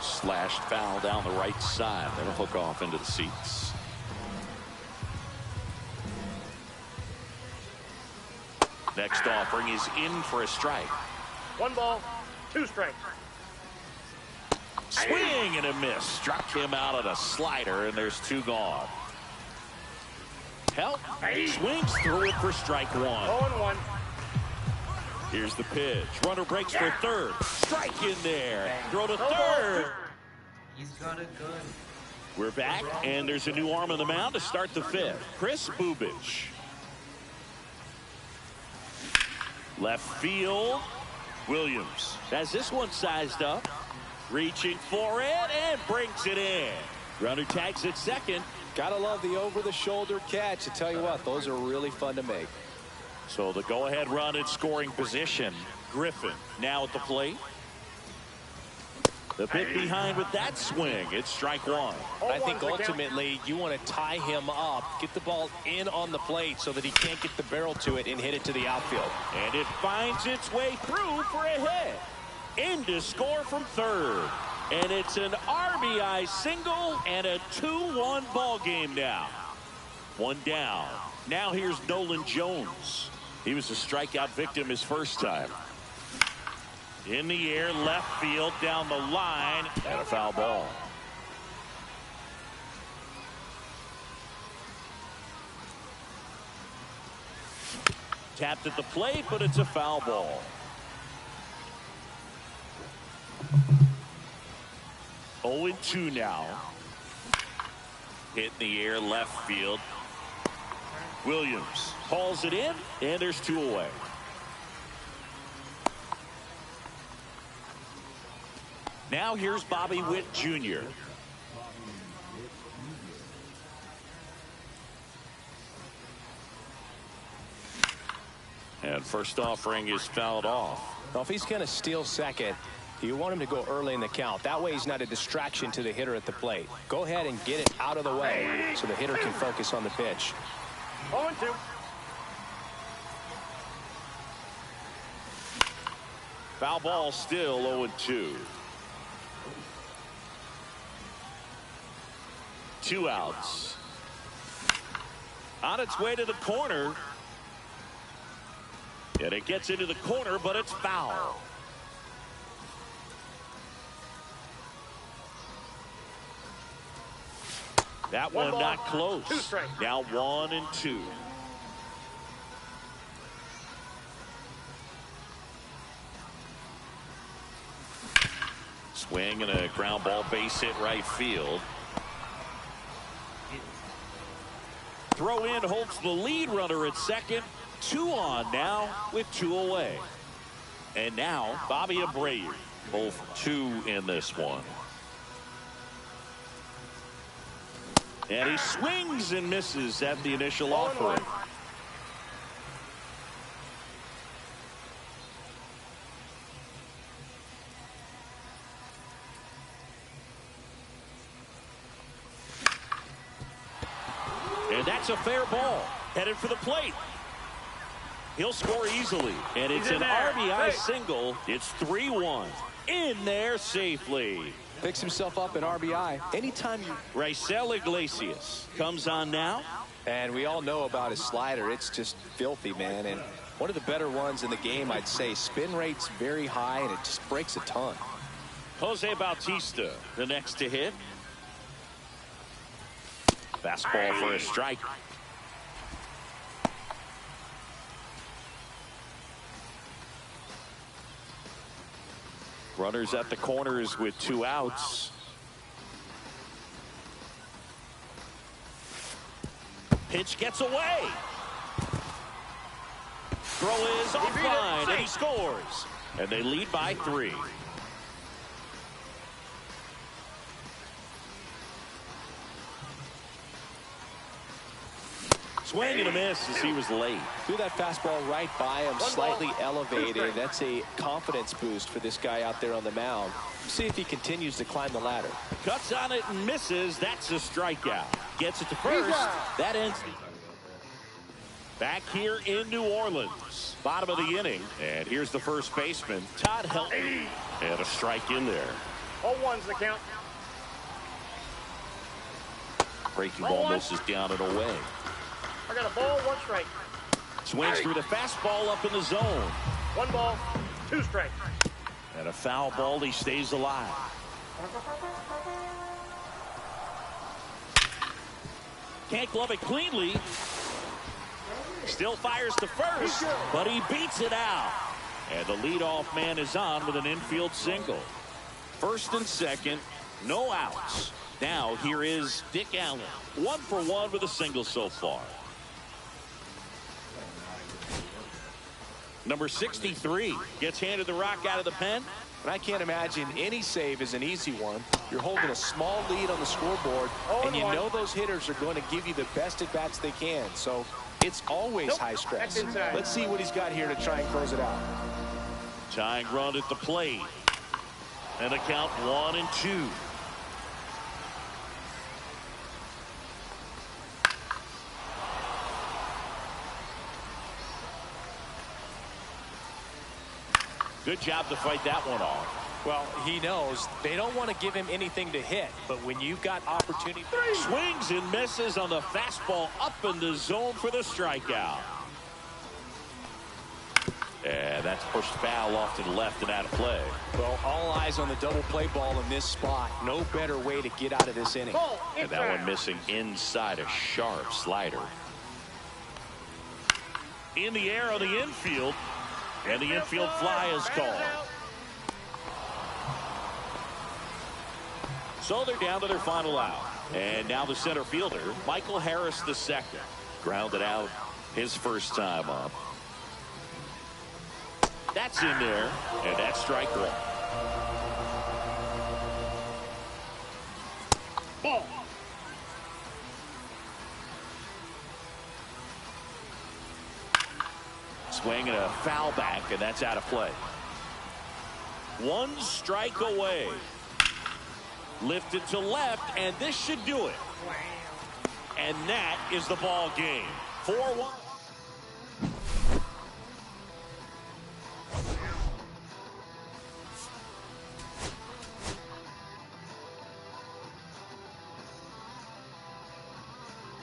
Slashed foul down the right side. That'll hook off into the seats. Next offering is in for a strike. 1 ball, 2 strikes. Swing and a miss. Struck him out on a slider, and there's 2 gone. Help. Swings through it for strike 1. 0-1. Here's the pitch. Runner breaks for third. Strike in there. Throw to third. He's got it good. We're back, and there's a new arm on the mound to start the 5th. Chris Bubich. Left field. Williams has this one sized up. Reaching for it and brings it in. Runner tags at second. Gotta love the over-the-shoulder catch. I tell you what, those are really fun to make. So the go-ahead run in scoring position Griffin now at the plate. The bit behind with that swing. It's strike one. I think ultimately you want to tie him up, get the ball in on the plate so that he can't get the barrel to it and hit it to the outfield. And it finds its way through for a hit. In to score from third. And it's an RBI single and a 2-1 ball game now. One down. Now here's Nolan Jones. He was a strikeout victim his first time. In the air, left field, down the line, and a foul ball. Tapped at the plate, but it's a foul ball. Oh, 2 now. Hit in the air, left field. Williams hauls it in, and there's 2 away. Now here's Bobby Witt Jr. And first offering is fouled off. Well, if he's going to steal second, you want him to go early in the count. That way he's not a distraction to the hitter at the plate. Go ahead and get it out of the way so the hitter can focus on the pitch. 0-2. Foul ball still 0-2. 2 outs. On its way to the corner. And it gets into the corner, but it's foul. That one not close. Now 1-2. Swing and a ground ball, base hit right field. Throw in holds the lead runner at second. 2 on now with 2 away. And now Bobby Abreu, both 2 in this one. And he swings and misses at the initial offering. And that's a fair ball. Headed for the plate. He'll score easily. And it's an RBI single. It's 3-1. In there safely. Picks himself up an RBI. Anytime you... Raisel Iglesias comes on now. And we all know about his slider. It's just filthy, man. And one of the better ones in the game, I'd say. Spin rate's very high, and it just breaks a ton. Jose Bautista, the next to hit. Fastball for a strike. Runners at the corners with 2 outs. Pitch gets away. Throw is offline, and he scores. And they lead by 3. Swing and a miss as he was late. Threw that fastball right by him, slightly elevated. That's a confidence boost for this guy out there on the mound. See if he continues to climb the ladder. Cuts on it and misses. That's a strikeout. Gets it to first. That ends. Back here in New Orleans. Bottom of the inning. And here's the first baseman, Todd Helton. And a strike in there. 0-1's the count. Breaking ball misses down and away. I got a ball, 1 strike. Swings through the fastball up in the zone. 1 ball, 2 strikes. And a foul ball. He stays alive. Can't glove it cleanly. Still fires to first, but he beats it out. And the leadoff man is on with an infield single. First and second, no outs. Now here is Dick Allen. 1 for 1 with a single so far. Number 63 gets handed the rock out of the pen. And I can't imagine any save is an easy one. You're holding a small lead on the scoreboard, and you know those hitters are going to give you the best at-bats they can. So it's always high stress. Let's see what he's got here to try and close it out. Tying run at the plate. And a count 1-2. Good job to fight that one off. Well, he knows they don't want to give him anything to hit, but when you've got opportunity. Swings and misses on the fastball up in the zone for the strikeout. And that's pushed foul off to the left and out of play. Well, all eyes on the double play ball in this spot. No better way to get out of this inning. And that one missing inside, a sharp slider. In the air on the infield. And the infield fly is called. So they're down to their final out. And now the center fielder, Michael Harris II. Grounded out his first time up. That's in there. And that's strike one. Ball. Swing and a foul back, and that's out of play. One strike away. Lifted to left, and this should do it. And that is the ball game. 4-1.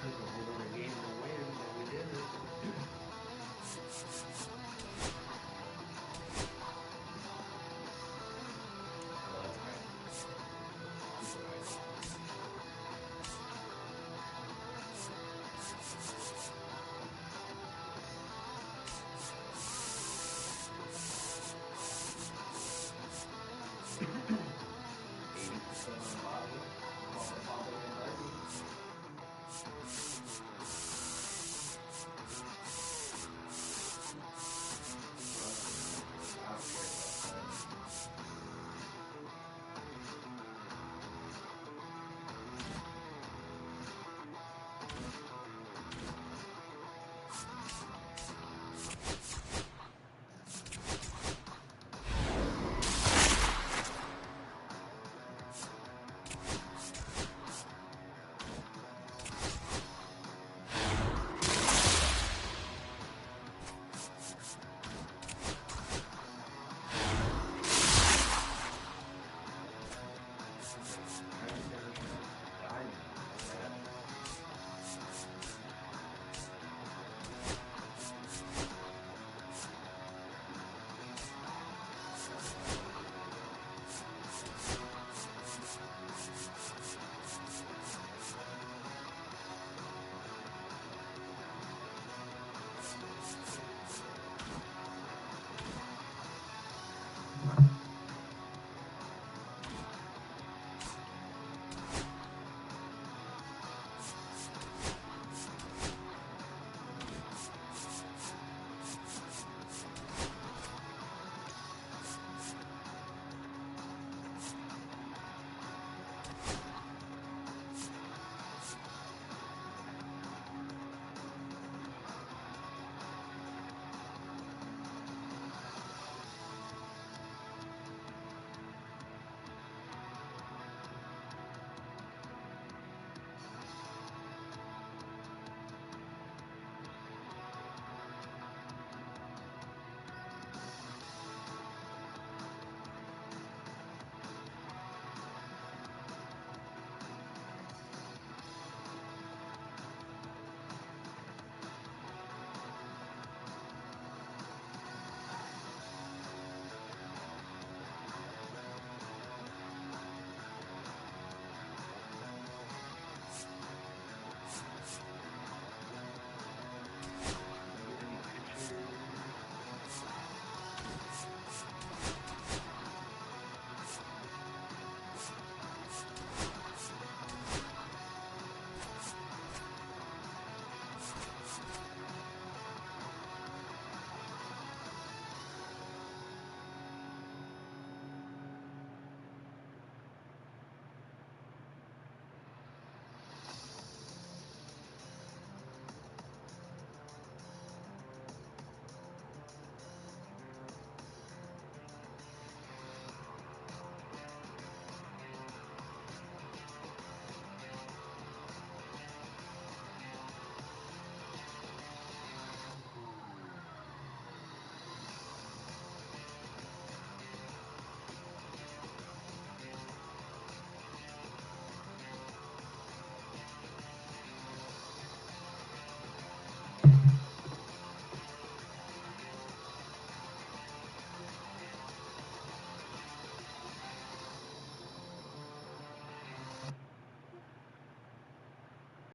Took a whole other game to win, but we did it.